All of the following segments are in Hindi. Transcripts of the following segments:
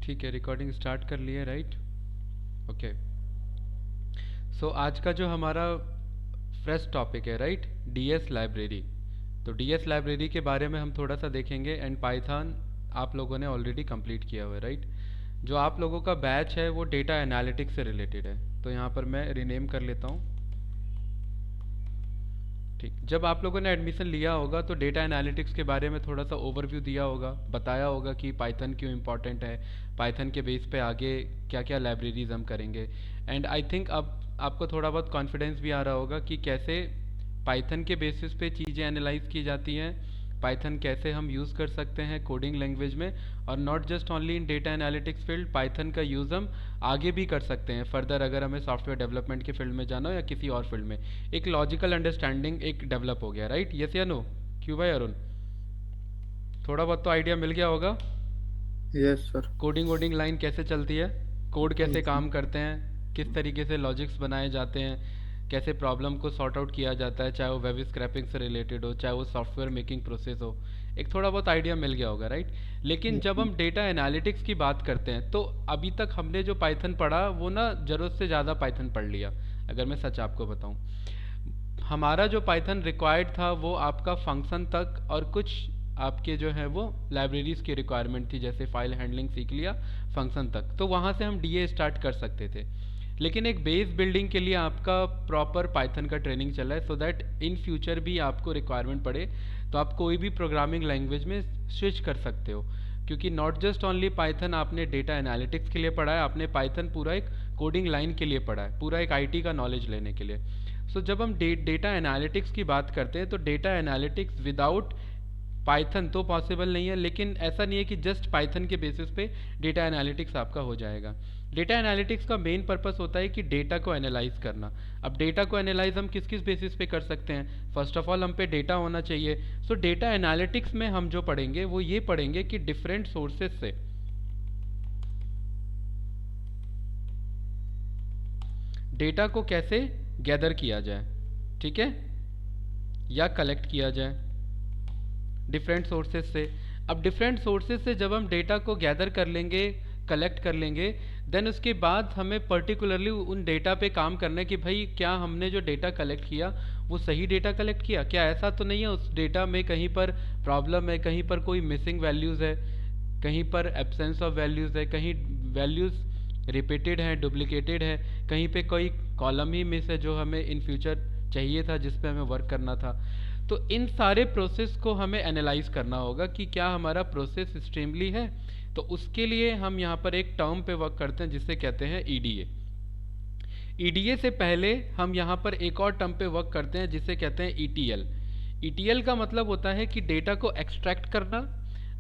ठीक है, रिकॉर्डिंग स्टार्ट कर लिए, राइट? ओके। सो आज का जो हमारा फ्रेश टॉपिक है, राइट, डीएस लाइब्रेरी। तो डीएस लाइब्रेरी के बारे में हम थोड़ा सा देखेंगे। एंड पाइथन आप लोगों ने ऑलरेडी कंप्लीट किया हुआ है, राइट? जो आप लोगों का बैच है वो डेटा एनालिटिक्स से रिलेटेड है, तो यहाँ पर मैं रीनेम कर लेता हूँ। ठीक, जब आप लोगों ने एडमिशन लिया होगा तो डेटा एनालिटिक्स के बारे में थोड़ा सा ओवरव्यू दिया होगा, बताया होगा कि पाइथन क्यों इम्पोर्टेंट है, पाइथन के बेस पे आगे क्या क्या लाइब्रेरीज हम करेंगे। एंड आई थिंक अब आपको थोड़ा बहुत कॉन्फिडेंस भी आ रहा होगा कि कैसे पाइथन के बेसिस पे चीज़ें एनालाइज की जाती हैं, पाइथन कैसे हम यूज़ कर सकते हैं कोडिंग लैंग्वेज में। और not just only in data analytics field, Python का यूज़ हम आगे भी कर सकते हैं फर्दर, अगर हमें सॉफ्टवेयर डेवलपमेंट के फील्ड में जाना हो या किसी और फील्ड में। एक लॉजिकल अंडरस्टैंडिंग एक डेवलप हो गया, राइट? यस या नो? क्यों भाई अरुण? थोड़ा बहुत तो आइडिया मिल गया होगा। Yes sir. कोडिंग वोडिंग लाइन कैसे चलती है, कोड कैसे काम करते हैं, किस तरीके से लॉजिक्स बनाए जाते हैं, कैसे प्रॉब्लम को सॉर्ट आउट किया जाता है, चाहे वो वेब स्क्रैपिंग से रिलेटेड हो, चाहे वो सॉफ्टवेयर मेकिंग प्रोसेस हो, एक थोड़ा बहुत आइडिया मिल गया होगा, राइट? लेकिन जब हम डेटा एनालिटिक्स की बात करते हैं तो अभी तक हमने जो पाइथन पढ़ा वो ना ज़रूरत से ज़्यादा पाइथन पढ़ लिया, अगर मैं सच आपको बताऊं। हमारा जो पाइथन रिक्वायर्ड था वो आपका फंक्शन तक और कुछ आपके जो है वो लाइब्रेरीज की रिक्वायरमेंट थी, जैसे फाइल हैंडलिंग सीख लिया फंक्शन तक, तो वहाँ से हम डीए स्टार्ट कर सकते थे। लेकिन एक बेस बिल्डिंग के लिए आपका प्रॉपर पाइथन का ट्रेनिंग चला है, सो दैट इन फ्यूचर भी आपको रिक्वायरमेंट पड़े तो आप कोई भी प्रोग्रामिंग लैंग्वेज में स्विच कर सकते हो। क्योंकि नॉट जस्ट ओनली पाइथन आपने डेटा एनालिटिक्स के लिए पढ़ा है, आपने पाइथन पूरा एक कोडिंग लाइन के लिए पढ़ा है, पूरा एक आईटी का नॉलेज लेने के लिए। जब हम डेटा एनालिटिक्स की बात करते हैं तो डेटा एनालिटिक्स विदाउट पाइथन तो पॉसिबल नहीं है, लेकिन ऐसा नहीं है कि जस्ट पाइथन के बेसिस पे डेटा एनालिटिक्स आपका हो जाएगा। डेटा एनालिटिक्स का मेन पर्पस होता है कि डेटा को एनालाइज करना। अब डेटा को एनालाइज हम किस किस बेसिस पे कर सकते हैं? फर्स्ट ऑफ ऑल हम पे डेटा होना चाहिए। डेटा एनालिटिक्स में हम जो पढ़ेंगे वो ये पढ़ेंगे कि डिफरेंट सोर्सेज से डेटा को कैसे गैदर किया जाए, ठीक है, या कलेक्ट किया जाए डिफरेंट सोर्सेज से। अब डिफरेंट सोर्सेज से जब हम डेटा को गैदर कर लेंगे, कलेक्ट कर लेंगे, देन उसके बाद हमें पर्टिकुलरली उन डेटा पे काम करना है कि भाई क्या हमने जो डेटा कलेक्ट किया वो सही डेटा कलेक्ट किया, क्या ऐसा तो नहीं है उस डेटा में कहीं पर प्रॉब्लम है, कहीं पर कोई मिसिंग वैल्यूज़ है, कहीं पर एब्सेंस ऑफ वैल्यूज़ है, कहीं वैल्यूज़ रिपीटेड है, डुप्लीकेटेड है, कहीं पे कोई कॉलम ही मिस है जो हमें इन फ्यूचर चाहिए था, जिस पे हमें वर्क करना था। तो इन सारे प्रोसेस को हमें एनालाइज करना होगा कि क्या हमारा प्रोसेस स्ट्रीमली है। तो उसके लिए हम यहाँ पर एक टर्म पे वर्क करते हैं जिसे कहते हैं ईडीए। ईडीए से पहले हम यहाँ पर एक और टर्म पे वर्क करते हैं जिसे कहते हैं ईटीएल। ईटीएल का मतलब होता है कि डेटा को एक्सट्रैक्ट करना,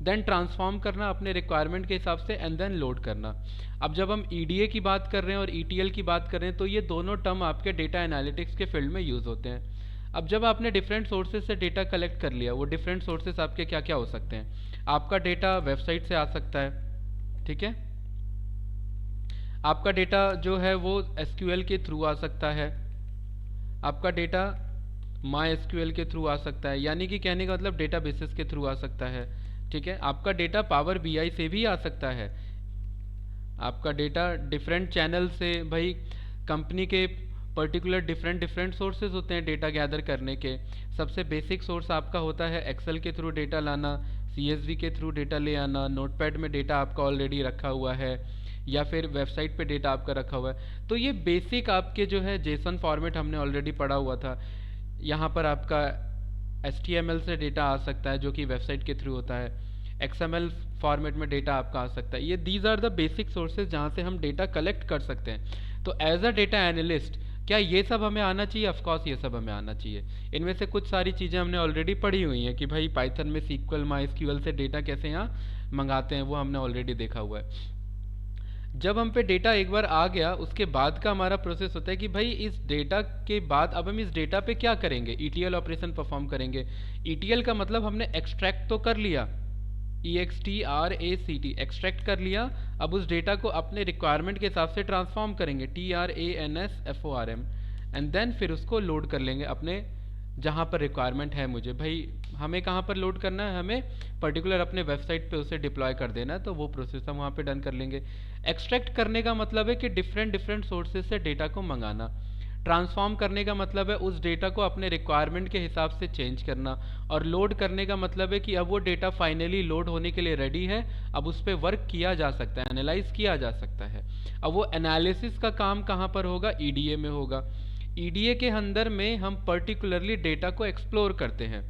देन ट्रांसफॉर्म करना अपने रिक्वायरमेंट के हिसाब से, एंड देन लोड करना। अब जब हम ईडीए की बात कर रहे हैं और ईटीएल की बात कर रहे हैं तो ये दोनों टर्म आपके डेटा एनालिटिक्स के फील्ड में यूज़ होते हैं। अब जब आपने डिफरेंट सोर्सेज से डेटा कलेक्ट कर लिया, वो डिफरेंट सोर्सेज आपके क्या क्या हो सकते हैं? आपका डेटा वेबसाइट से आ सकता है, ठीक है, आपका डेटा जो है वो एसक्यूएल के थ्रू आ सकता है, आपका डेटा माई एसक्यूएल के थ्रू आ सकता है, यानी कि कहने का मतलब डेटा बेसिस के थ्रू आ सकता है, ठीक है, आपका डेटा पावर बीआई से भी आ सकता है, आपका डेटा डिफरेंट चैनल से, भाई कंपनी के पर्टिकुलर डिफरेंट डिफरेंट सोर्सेज होते हैं डेटा गैदर करने के। सबसे बेसिक सोर्स आपका होता है एक्सेल के थ्रू डेटा लाना, सीएसवी के थ्रू डेटा ले आना, नोटपैड में डेटा आपका ऑलरेडी रखा हुआ है, या फिर वेबसाइट पे डेटा आपका रखा हुआ है। तो ये बेसिक आपके जो है जेसन फॉर्मेट हमने ऑलरेडी पढ़ा हुआ था। यहाँ पर आपका HTML से डेटा आ सकता है जो कि वेबसाइट के थ्रू होता है, XML फॉर्मेट में डेटा आपका आ सकता है। ये these are the basic sources जहाँ से हम डेटा कलेक्ट कर सकते हैं। तो एज अ डेटा एनालिस्ट क्या ये सब हमें आना चाहिए? ऑफकोर्स ये सब हमें आना चाहिए। इनमें से कुछ सारी चीज़ें हमने ऑलरेडी पढ़ी हुई हैं कि भाई पाइथन में SQL MySQL से डेटा कैसे यहाँ मंगाते हैं, वो हमने ऑलरेडी देखा हुआ है। जब हम पे डेटा एक बार आ गया उसके बाद का हमारा प्रोसेस होता है कि भाई इस डेटा के बाद अब हम इस डेटा पे क्या करेंगे? ईटीएल ऑपरेशन परफॉर्म करेंगे। ईटीएल का मतलब हमने एक्सट्रैक्ट तो कर लिया, EXTRACT एक्सट्रैक्ट कर लिया। अब उस डेटा को अपने रिक्वायरमेंट के हिसाब से ट्रांसफॉर्म करेंगे, TRANSFORM, एंड देन फिर उसको लोड कर लेंगे अपने जहाँ पर रिक्वायरमेंट है मुझे भाई, हमें कहाँ पर लोड करना है, हमें पर्टिकुलर अपने वेबसाइट पे उसे डिप्लॉय कर देना है, तो वो प्रोसेस हम वहाँ पे डन कर लेंगे। एक्सट्रैक्ट करने का मतलब है कि डिफरेंट डिफरेंट सोर्सेज से डेटा को मंगाना। ट्रांसफॉर्म करने का मतलब है उस डेटा को अपने रिक्वायरमेंट के हिसाब से चेंज करना। और लोड करने का मतलब है कि अब वो डेटा फाइनली लोड होने के लिए रेडी है, अब उस पर वर्क किया जा सकता है, एनालाइज किया जा सकता है। अब वो एनालिसिस का काम कहाँ पर होगा, ईडीए में होगा। ईडीए के अंदर में हम पर्टिकुलरली डेटा को एक्सप्लोर करते हैं,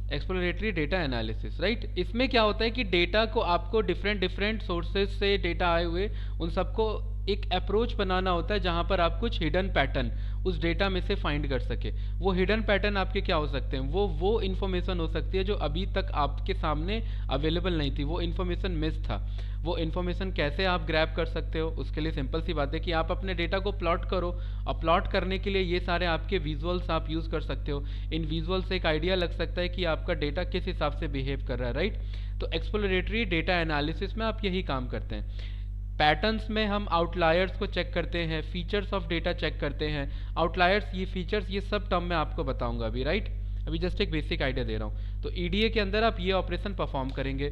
एक्सप्लोरेटरी डेटा एनालिसिस, राइट। इसमें क्या होता है कि डेटा को आपको डिफरेंट डिफरेंट सोर्सेज से डेटा आए हुए उन सबको एक अप्रोच बनाना होता है जहाँ पर आप कुछ हिडन पैटर्न उस डेटा में से फाइंड कर सके। वो हिडन पैटर्न आपके क्या हो सकते हैं, वो इन्फॉर्मेशन हो सकती है जो अभी तक आपके सामने अवेलेबल नहीं थी, वो इन्फॉर्मेशन मिस था। वो इन्फॉर्मेशन कैसे आप ग्रैब कर सकते हो, उसके लिए सिंपल सी बात है कि आप अपने डेटा को प्लॉट करो, और प्लॉट करने के लिए ये सारे आपके विजुअल्स आप यूज़ कर सकते हो। इन विजुअल से एक आइडिया लग सकता है कि आपका डेटा किस हिसाब से बिहेव कर रहा है, राइट। तो एक्सप्लोरेटरी डेटा एनालिसिस में आप यही काम करते हैं। पैटर्न्स में हम आउटलायर्स को चेक करते हैं, फीचर्स ऑफ डेटा चेक करते हैं। आउटलायर्स, ये फीचर्स, ये सब टर्म मैं आपको बताऊंगा अभी, राइट। अभी जस्ट एक बेसिक आइडिया दे रहा हूँ। तो ईडीए के अंदर आप ये ऑपरेशन परफॉर्म करेंगे।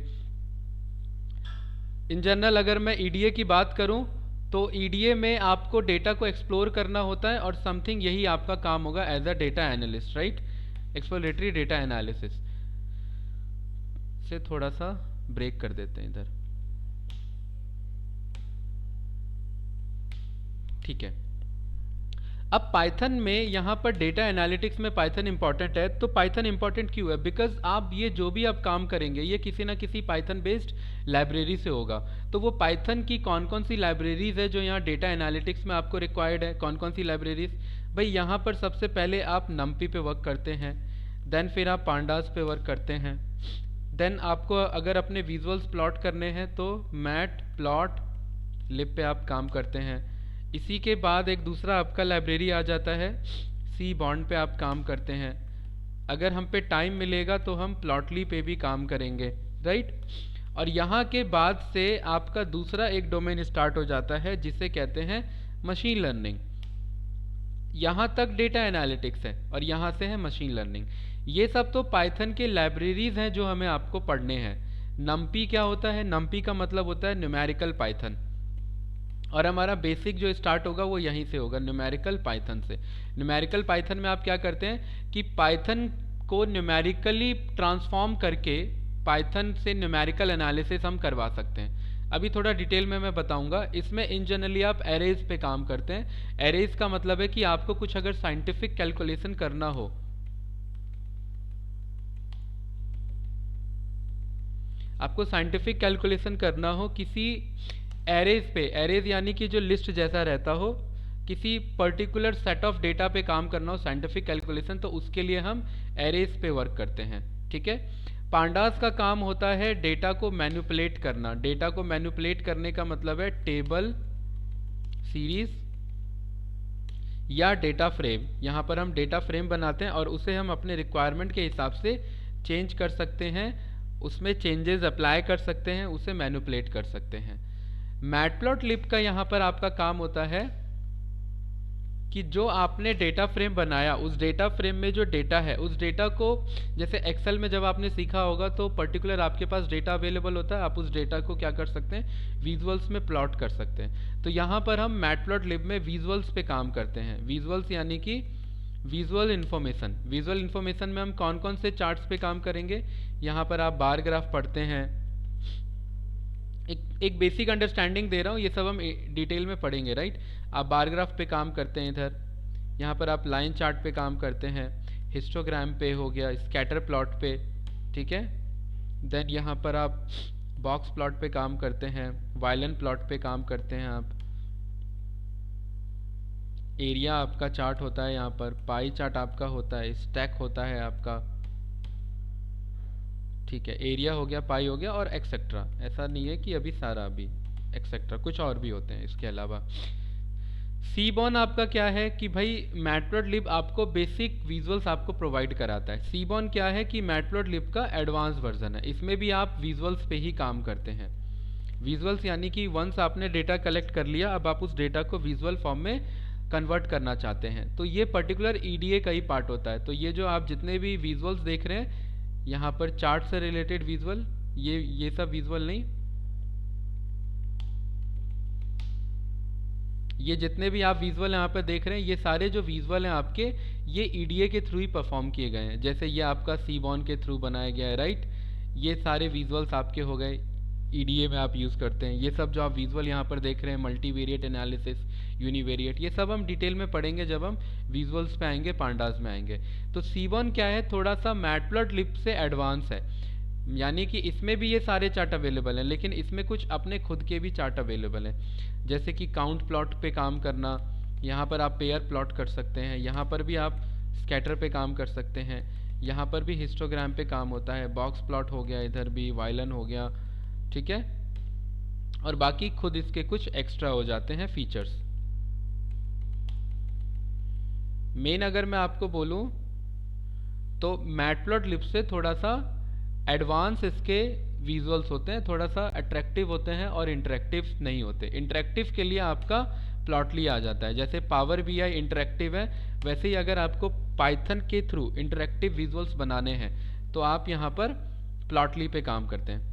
इन जनरल अगर मैं ईडीए की बात करूं तो ईडीए में आपको डेटा को एक्सप्लोर करना होता है, और समथिंग यही आपका काम होगा as a data analyst, right. Exploratory data analysis से थोड़ा सा ब्रेक कर देते हैं इधर, ठीक है। अब पाइथन में यहाँ पर डेटा एनालिटिक्स में पाइथन इंपॉर्टेंट है। तो पाइथन इंपॉर्टेंट क्यों है, बिकॉज आप ये जो भी आप काम करेंगे ये किसी ना किसी पाइथन बेस्ड लाइब्रेरी से होगा। तो वो पाइथन की कौन कौन सी लाइब्रेरीज है जो यहाँ डेटा एनालिटिक्स में आपको रिक्वायर्ड है, कौन कौन सी लाइब्रेरीज। भाई यहाँ पर सबसे पहले आप नम्पी पे वर्क करते हैं, देन फिर आप पांडास पे वर्क करते हैं, देन आपको अगर अपने विजुअल्स प्लॉट करने हैं तो मैट प्लॉट लिब पे आप काम करते हैं। इसी के बाद एक दूसरा आपका लाइब्रेरी आ जाता है, सी बॉन्ड पे आप काम करते हैं। अगर हम पे टाइम मिलेगा तो हम प्लॉटली पे भी काम करेंगे, राइट। और यहाँ के बाद से आपका दूसरा एक डोमेन स्टार्ट हो जाता है जिसे कहते हैं मशीन लर्निंग। यहाँ तक डेटा एनालिटिक्स है और यहाँ से है मशीन लर्निंग। ये सब तो पाइथन के लाइब्रेरीज हैं जो हमें आपको पढ़ने हैं। नम्पी क्या होता है, नम्पी का मतलब होता है न्यूमेरिकल पाइथन, और हमारा बेसिक जो स्टार्ट होगा वो यहीं से होगा, न्यूमेरिकल पाइथन से। न्यूमेरिकल पाइथन में आप क्या करते हैं कि पाइथन को न्यूमेरिकली ट्रांसफॉर्म करके पाइथन से न्यूमेरिकल एनालिसिस हम करवा सकते हैं। अभी थोड़ा डिटेल में मैं बताऊंगा। इसमें इन जनरली आप एरेज पे काम करते हैं। एरेज का मतलब है कि आपको कुछ अगर साइंटिफिक कैलकुलेशन करना हो, आपको साइंटिफिक कैलकुलेशन करना हो किसी एरेज पे, एरेज यानी कि जो लिस्ट जैसा रहता हो, किसी पर्टिकुलर सेट ऑफ डेटा पे काम करना हो साइंटिफिक कैलकुलेशन, तो उसके लिए हम एरेज पे वर्क करते हैं, ठीक है। पांडास का काम होता है डेटा को मैनिपुलेट करना। डेटा को मैनिपुलेट करने का मतलब है टेबल, सीरीज या डेटा फ्रेम। यहाँ पर हम डेटा फ्रेम बनाते हैं और उसे हम अपने रिक्वायरमेंट के हिसाब से चेंज कर सकते हैं, उसमें चेंजेस अप्लाई कर सकते हैं, उसे मैनिपुलेट कर सकते हैं। मैटप्लॉटलिब का यहाँ पर आपका काम होता है कि जो आपने डेटा फ्रेम बनाया, उस डेटा फ्रेम में जो डेटा है, उस डेटा को, जैसे एक्सेल में जब आपने सीखा होगा तो पर्टिकुलर आपके पास डेटा अवेलेबल होता है, आप उस डेटा को क्या कर सकते हैं, विजुअल्स में प्लॉट कर सकते हैं। तो यहाँ पर हम मैटप्लॉटलिब में विजुअल्स पे काम करते हैं। विजुअल्स यानी कि विजुअल इन्फॉर्मेशन। विजुअल इन्फॉर्मेशन में हम कौन कौन से चार्ट्स पे काम करेंगे, यहाँ पर आप बार ग्राफ पढ़ते हैं। एक बेसिक अंडरस्टैंडिंग दे रहा हूँ, ये सब हम डिटेल में पढ़ेंगे, राइट। आप बार ग्राफ पे काम करते हैं इधर, यहाँ पर आप लाइन चार्ट पे काम करते हैं, हिस्टोग्राम पे हो गया, स्कैटर प्लॉट पे, ठीक है। देन यहाँ पर आप बॉक्स प्लॉट पे काम करते हैं, वायलन प्लॉट पे काम करते हैं आप। एरिया आपका चार्ट होता है, यहाँ पर पाई चार्ट आपका होता है, स्टैक होता है आपका, ठीक है। एरिया हो गया, पाई हो गया और एक्सेट्रा। ऐसा नहीं है कि अभी सारा, अभी एक्सेट्रा कुछ और भी होते हैं इसके अलावा। सीबॉन आपका क्या है कि भाई मैटप्लॉटलिब आपको बेसिक विजुअल्स आपको प्रोवाइड कराता है। सीबॉन क्या है कि मैटप्लॉटलिब का एडवांस वर्जन है, इसमें भी आप विजुअल्स पे ही काम करते हैं। विजुअल्स यानी कि वंस आपने डेटा कलेक्ट कर लिया, अब आप उस डेटा को विजुअल फॉर्म में कन्वर्ट करना चाहते हैं, तो ये पर्टिकुलर ईडीए का ही पार्ट होता है। तो ये जो आप जितने भी विजुअल्स देख रहे हैं यहाँ पर, चार्ट से रिलेटेड विजुअल, ये सब विजुअल नहीं, ये जितने भी आप विजुअल यहाँ पर देख रहे हैं, ये सारे जो विजुअल हैं आपके, ये ईडीए के थ्रू ही परफॉर्म किए गए हैं। जैसे ये आपका सीबॉन के थ्रू बनाया गया है, राइट। ये सारे विजुअल्स आपके हो गए, ईडीए में आप यूज़ करते हैं। ये सब जो आप विजुअल यहाँ पर देख रहे हैं, मल्टीवेरिएट एनालिसिस, यूनिवेरिएट, ये सब हम डिटेल में पढ़ेंगे जब हम विजुअल्स पे आएंगे, पांडास में आएंगे। तो सीबॉन क्या है, थोड़ा सा मैटप्लॉटलिब से एडवांस है, यानी कि इसमें भी ये सारे चार्ट अवेलेबल हैं, लेकिन इसमें कुछ अपने खुद के भी चार्ट अवेलेबल हैं। जैसे कि काउंट प्लॉट पे काम करना, यहाँ पर आप पेयर प्लॉट कर सकते हैं, यहाँ पर भी आप स्कैटर पे काम कर सकते हैं, यहाँ पर भी हिस्टोग्राम पे काम होता है, बॉक्स प्लॉट हो गया, इधर भी वायलन हो गया, ठीक है। और बाकी खुद इसके कुछ एक्स्ट्रा हो जाते हैं फीचर्स। मेन अगर मैं आपको बोलूँ तो मैटप्लॉटलिब से थोड़ा सा एडवांस इसके विजुअल्स होते हैं, थोड़ा सा अट्रैक्टिव होते हैं और इंटरेक्टिव नहीं होते। इंटरेक्टिव के लिए आपका प्लॉटली आ जाता है, जैसे पावर बीआई इंटरेक्टिव है, वैसे ही अगर आपको पाइथन के थ्रू इंटरेक्टिव विजुअल्स बनाने हैं तो आप यहाँ पर प्लॉटली पे काम करते हैं।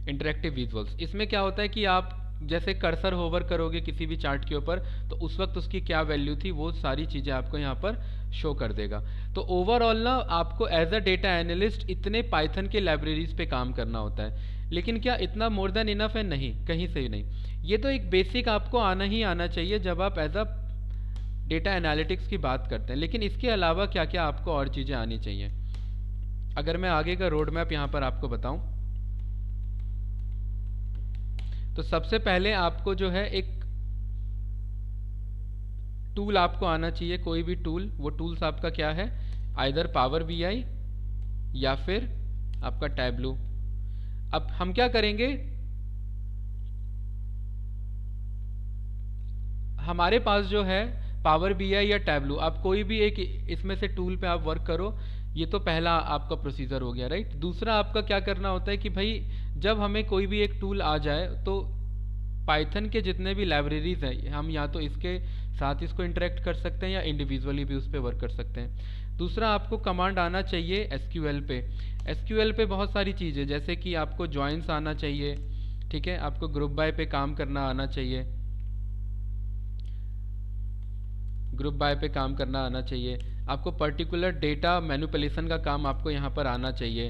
इंटरेक्टिव विजुअल्स, इसमें क्या होता है कि आप जैसे कर्सर होवर करोगे किसी भी चार्ट के ऊपर, तो उस वक्त उसकी क्या वैल्यू थी वो सारी चीज़ें आपको यहाँ पर शो कर देगा। तो ओवरऑल ना आपको एज अ डेटा एनालिस्ट इतने पाइथन के लाइब्रेरीज पे काम करना होता है, लेकिन क्या इतना मोर देन इनफ है? नहीं, कहीं से भी नहीं। ये तो एक बेसिक आपको आना ही आना चाहिए जब आप एज अ डेटा एनालिटिक्स की बात करते हैं, लेकिन इसके अलावा क्या क्या आपको और चीज़ें आनी चाहिए। अगर मैं आगे का रोड मैप यहाँ पर आपको बताऊँ तो सबसे पहले आपको जो है एक टूल आपको आना चाहिए, कोई भी टूल। वो टूल्स आपका क्या है, आइदर पावर बीआई या फिर आपका टैब्लू। अब हम क्या करेंगे, हमारे पास जो है पावर बीआई या टैब्लू, आप कोई भी एक इसमें से टूल पे आप वर्क करो, ये तो पहला आपका प्रोसीजर हो गया, राइट। दूसरा आपका क्या करना होता है कि भाई जब हमें कोई भी एक टूल आ जाए तो पाइथन के जितने भी लाइब्रेरीज हैं, हम या तो इसके साथ इसको इंटरेक्ट कर सकते हैं या इंडिविजुअली भी उस पर वर्क कर सकते हैं। दूसरा आपको कमांड आना चाहिए एसक्यूएल पे। एसक्यूएल पे बहुत सारी चीज़ें, जैसे कि आपको जॉइंस आना चाहिए, ठीक है, आपको ग्रुप बाय पे काम करना आना चाहिए, ग्रुप बाय पे काम करना आना चाहिए, आपको पर्टिकुलर डेटा मैनिपुलेशन का काम आपको यहाँ पर आना चाहिए,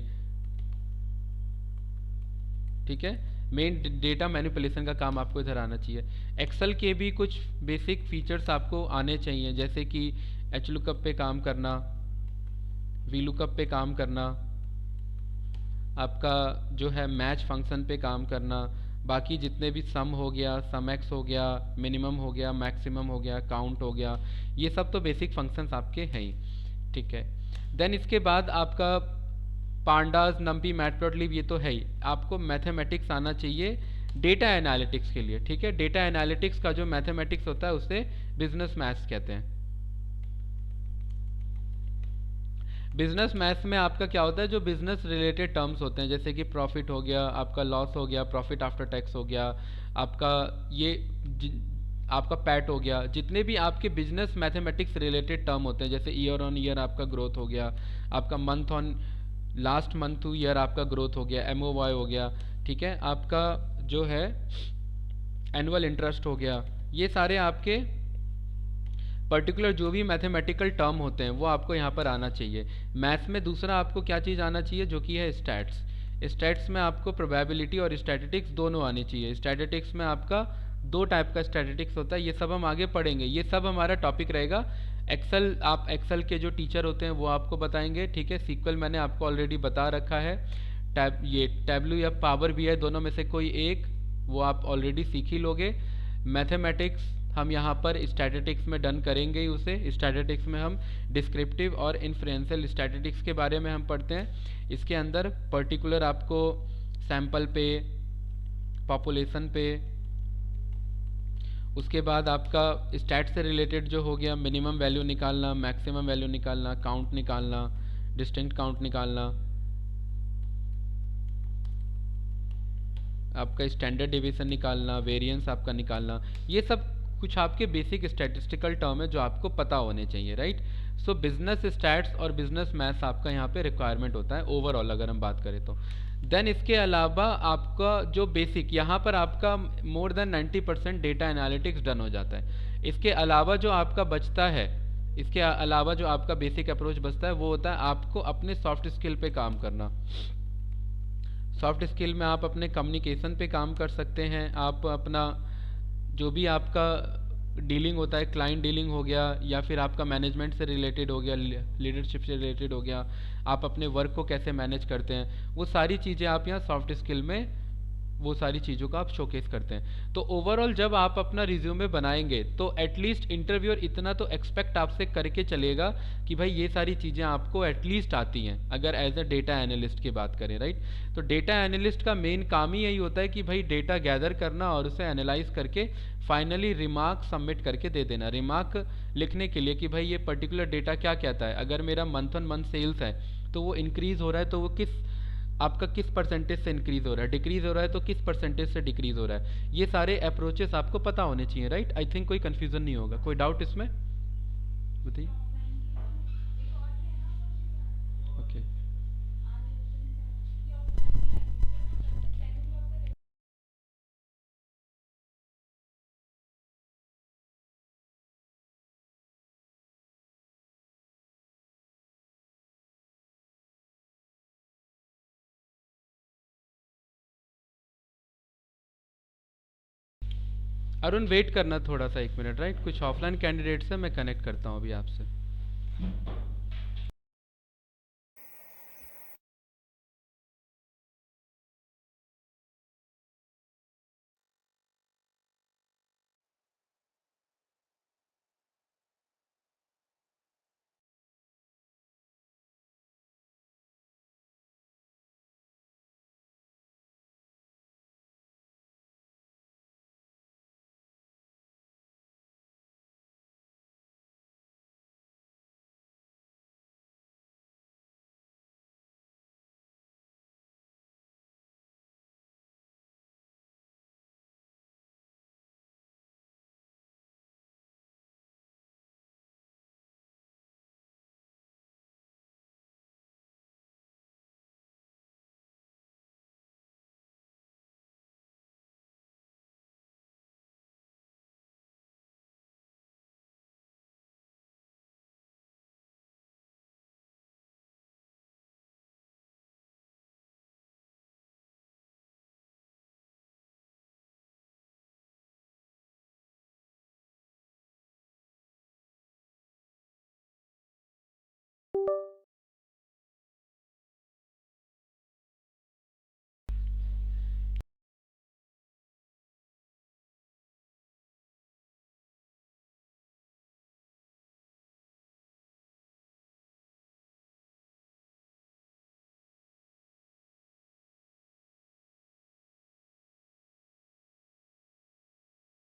ठीक है, मेन डेटा मैनिपुलेशन का काम आपको इधर आना चाहिए। एक्सेल के भी कुछ बेसिक फीचर्स आपको आने चाहिए, जैसे कि एच लुकअप पे काम करना, वी लुकअप पे काम करना, आपका जो है मैच फंक्शन पे काम करना, बाकी जितने भी सम हो गया, सम एक्स हो गया, मिनिमम हो गया, मैक्सिमम हो गया, काउंट हो गया, ये सब तो बेसिक फंक्शंस आपके हैं ही, ठीक है। देन इसके बाद आपका पांडास, नम्पी, मैटप्लॉटलिब, ये तो है ही। आपको मैथमेटिक्स आना चाहिए डेटा एनालिटिक्स के लिए, ठीक है। डेटा एनालिटिक्स का जो मैथमेटिक्स होता है उसे बिजनेस मैथ्स कहते हैं। बिजनेस मैथ्स में आपका क्या होता है, जो बिजनेस रिलेटेड टर्म्स होते हैं, जैसे कि प्रॉफिट हो गया, आपका लॉस हो गया, प्रॉफिट आफ्टर टैक्स हो गया, आपका ये आपका पैट हो गया, जितने भी आपके बिजनेस मैथमेटिक्स रिलेटेड टर्म होते हैं, जैसे ईयर ऑन ईयर आपका ग्रोथ हो गया, आपका month on last month two year आपका ग्रोथ हो गया, MOY हो गया, ठीक है, आपका जो है एनुअल इंटरेस्ट हो गया, ये सारे आपके पर्टिकुलर जो भी मैथमेटिकल टर्म होते हैं वो आपको यहाँ पर आना चाहिए। मैथ्स में दूसरा आपको क्या चीज़ आना चाहिए, जो कि है स्टैट्स। स्टैट्स में आपको प्रोबेबिलिटी और स्टैटिस्टिक्स दोनों आनी चाहिए। स्टैटिस्टिक्स में आपका दो टाइप का स्टैटिस्टिक्स होता है, ये सब हम आगे पढ़ेंगे, ये सब हमारा टॉपिक रहेगा। एक्सेल, आप एक्सेल के जो टीचर होते हैं वो आपको बताएंगे, ठीक है। सीक्वल मैंने आपको ऑलरेडी बता रखा है। ये टैब्लू या पावर बीआई दोनों में से कोई एक वो आप ऑलरेडी सीख ही लोगे। मैथमेटिक्स हम यहाँ पर स्टैटिस्टिक्स में डन करेंगे ही उसे। स्टैटिस्टिक्स में हम डिस्क्रिप्टिव और इन्फ्रेंशियल स्टैटिस्टिक्स के बारे में हम पढ़ते हैं। इसके अंदर पर्टिकुलर आपको सैंपल पे, पॉपुलेशन पे, उसके बाद आपका स्टैट से रिलेटेड जो हो गया मिनिमम वैल्यू निकालना, मैक्सिमम वैल्यू निकालना, काउंट निकालना, डिस्टिंक्ट काउंट निकालना, आपका स्टैंडर्ड डिवीजन निकालना, वेरिएंस आपका निकालना, ये सब कुछ आपके बेसिक स्टैटिस्टिकल टर्म है जो आपको पता होने चाहिए, राइट। सो बिजनेस स्टैट्स और बिजनेस मैथ्स आपका यहाँ पे रिक्वायरमेंट होता है ओवरऑल अगर हम बात करें तो। देन इसके अलावा आपका जो बेसिक यहाँ पर आपका more than 90% data analytics done हो जाता है। इसके अलावा जो आपका बचता है, इसके अलावा जो आपका बेसिक अप्रोच बचता है वो होता है आपको अपने सॉफ्ट स्किल पे काम करना। सॉफ्ट स्किल में आप अपने कम्युनिकेशन पे काम कर सकते हैं, आप अपना जो भी आपका डीलिंग होता है, क्लाइंट डीलिंग हो गया या फिर आपका मैनेजमेंट से रिलेटेड हो गया, लीडरशिप से रिलेटेड हो गया, आप अपने वर्क को कैसे मैनेज करते हैं, वो सारी चीज़ें आप यहाँ सॉफ्ट स्किल में वो सारी चीज़ों का आप शोकेस करते हैं। तो ओवरऑल जब आप अपना रिज्यूमे बनाएंगे तो एटलीस्ट इंटरव्यूअर इतना तो एक्सपेक्ट आपसे करके चलेगा कि भाई ये सारी चीज़ें आपको एटलीस्ट आती हैं, अगर एज अ डेटा एनालिस्ट की बात करें, राइट। तो डेटा एनालिस्ट का मेन काम ही यही होता है कि भाई डेटा गैदर करना और उसे एनालाइज करके फाइनली रिमार्क सबमिट करके दे देना। रिमार्क लिखने के लिए कि भाई ये पर्टिकुलर डेटा क्या कहता है, अगर मेरा मंथ ऑन मंथ सेल्स है तो वो इंक्रीज़ हो रहा है तो वो आपका किस परसेंटेज से इंक्रीज़ हो रहा है, डिक्रीज़ हो रहा है तो किस परसेंटेज से डिक्रीज़ हो रहा है, ये सारे अप्रोचेस आपको पता होने चाहिए, राइट। आई थिंक कोई कन्फ्यूज़न नहीं होगा, कोई डाउट इसमें बताइए। ओके अरुण, वेट करना थोड़ा सा 1 मिनट, राइट। कुछ ऑफलाइन कैंडिडेट्स है, मैं कनेक्ट करता हूँ अभी आपसे।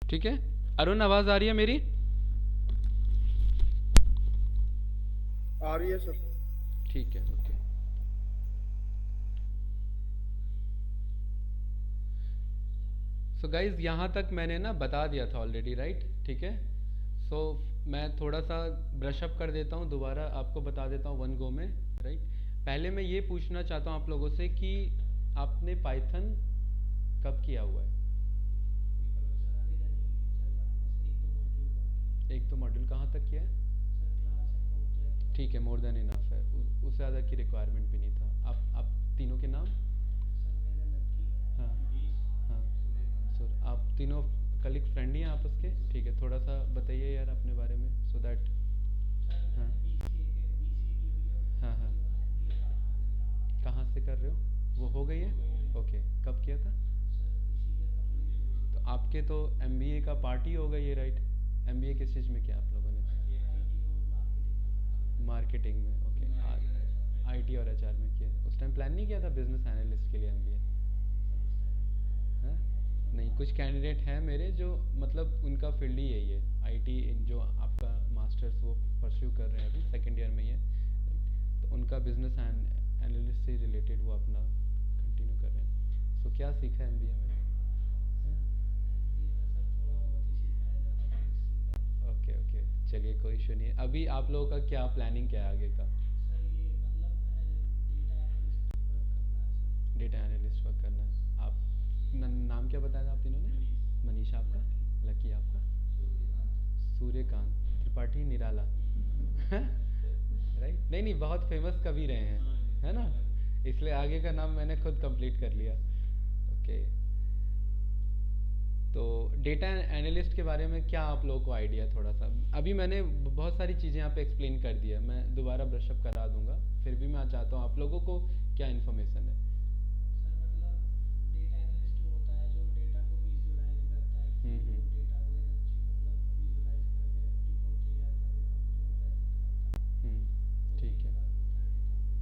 ठीक है अरुण, आवाज़ आ रही है मेरी? आ रही है सर। ठीक है, ओके। सो गाइज यहाँ तक मैंने ना बता दिया था ऑलरेडी, राइट, ठीक है। सो मैं थोड़ा सा ब्रश अप कर देता हूँ, दोबारा आपको बता देता हूँ वन गो में, राइट। पहले मैं ये पूछना चाहता हूँ आप लोगों से कि आपने पाइथन कब किया हुआ है? एक दो मॉड्यूल कहाँ तक किया है? ठीक है, मोर देन इनफ है, उससे ज़्यादा की रिक्वायरमेंट भी नहीं था। आप तीनों के नाम? हाँ हाँ सर, आप तीनों कलीग फ्रेंड ही हैं आपस के? ठीक है, थोड़ा सा बताइए यार अपने बारे में सो दैट। हाँ हाँ हाँ। कहाँ से कर रहे हो? वो हो गई है? ओके, कब किया था? तो आपके तो एमबीए का पार्ट ही होगा ये, राइट। एमबीए किस चीज़ में किया आप लोगों ने? मार्केटिंग में, ओके। आईटी और एचआर में किया। उस टाइम प्लान नहीं किया था बिजनेस एनालिस्ट के लिए एमबीए? हाँ? नहीं, कुछ कैंडिडेट हैं मेरे जो मतलब उनका फील्ड ही यही है, आईटी, जो आपका मास्टर्स वो परस्यू कर रहे हैं, अभी सेकेंड ईयर में ही है, तो उनका बिजनेस एनालिस्ट से रिलेटेड वो अपना कंटिन्यू कर रहे हैं। सो क्या सीखा है एमबीए में? चलिए कोई इशू नहीं है। अभी आप लोगों का क्या प्लानिंग क्या है आगे का? डेटा एनालिस्ट वर्क करना है आप। नाम क्या बताया था आप तीनों ने? मनीषा आपका, लकी आपका, सूर्यकांत त्रिपाठी निराला राइट। नहीं नहीं, बहुत फेमस कवि रहे हैं, है ना, इसलिए आगे का नाम मैंने खुद कंप्लीट कर लिया। ओके। तो डेटा एनालिस्ट के बारे में क्या आप लोगों को आइडिया थोड़ा सा? अभी मैंने बहुत सारी चीज़ें यहाँ पे एक्सप्लेन कर दिया, मैं दोबारा ब्रशअप करा दूंगा, फिर भी मैं चाहता हूँ आप लोगों को क्या इन्फॉर्मेशन है। हम्म। ठीक है।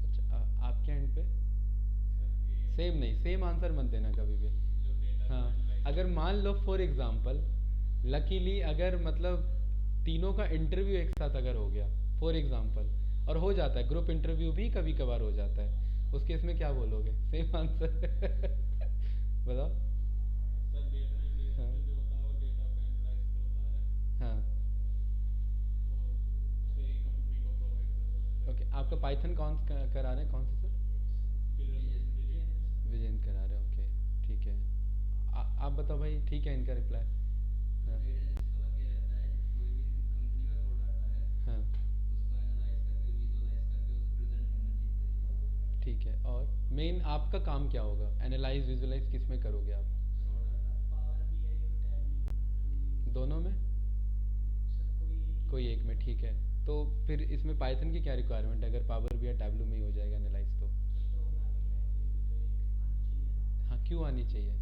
अच्छा आपके एंड पे सेम नहीं, सेम आंसर मत देना कभी भी। हाँ, अगर मान लो फॉर एग्जांपल लकीली अगर मतलब तीनों का इंटरव्यू एक साथ अगर हो गया फॉर एग्जांपल, और हो जाता है, ग्रुप इंटरव्यू भी कभी कभार हो जाता है, उस केस में क्या बोलोगे? सेम आंसर बताओ। हाँ हाँ। ओके, आपका पाइथन कौन करा रहे हैं, कौन सा सर? विजेंद्र करा रहे हैं, ओके ठीक है। आप बताओ भाई, ठीक है इनका रिप्लाई। हाँ हाँ। ठीक है, और मेन आपका काम क्या होगा? एनालाइज विजुलाइज किस में करोगे आप? दोनों में? कोई एक में, ठीक है। तो फिर इसमें पाइथन की क्या रिक्वायरमेंट है अगर पावर बी या टैब्लू में ही हो जाएगा एनालाइज तो? हाँ, क्यों आनी चाहिए?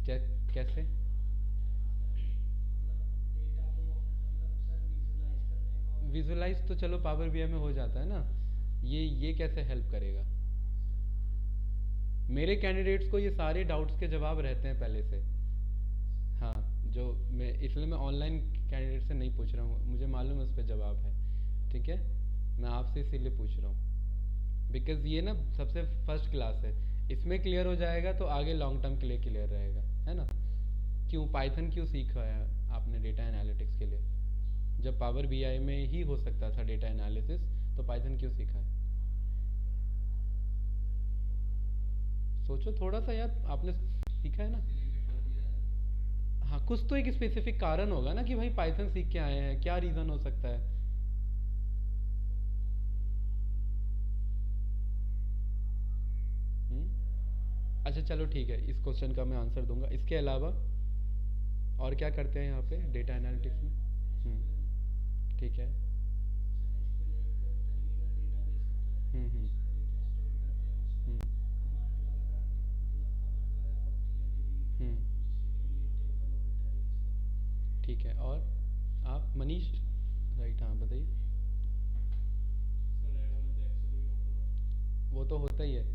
क्या, कैसे? विजुलाइज तो चलो पावर बीआई में हो जाता है ना, ये कैसे हेल्प करेगा? मेरे कैंडिडेट्स को ये सारे डाउट्स के जवाब रहते हैं पहले से। हाँ, जो मैं इसलिए मैं ऑनलाइन कैंडिडेट से नहीं पूछ रहा हूँ, मुझे मालूम है उस पर जवाब है, ठीक है। मैं आपसे इसीलिए पूछ रहा हूँ बिकॉज ये ना सबसे फर्स्ट क्लास है, इसमें क्लियर हो जाएगा तो आगे लॉन्ग टर्म के लिए क्लियर रहेगा, है ना। क्यों पाइथन क्यों सीखा है आपने डेटा एनालिटिक्स के लिए, जब पावर बीआई में ही हो सकता था डेटा एनालिसिस, तो पाइथन क्यों सीखा है? सोचो थोड़ा सा यार, आपने सीखा है ना। हाँ, कुछ तो एक स्पेसिफिक कारण होगा ना कि भाई पाइथन सीख के आए हैं, क्या रीज़न हो सकता है? अच्छा चलो ठीक है, इस क्वेश्चन का मैं आंसर दूंगा। इसके अलावा और क्या करते हैं यहाँ पे डेटा एनालिटिक्स में? ठीक है। हम्म। हम्म। हम्म। ठीक है, और आप मनीष? राइट, हाँ बताइए। वो तो होता ही है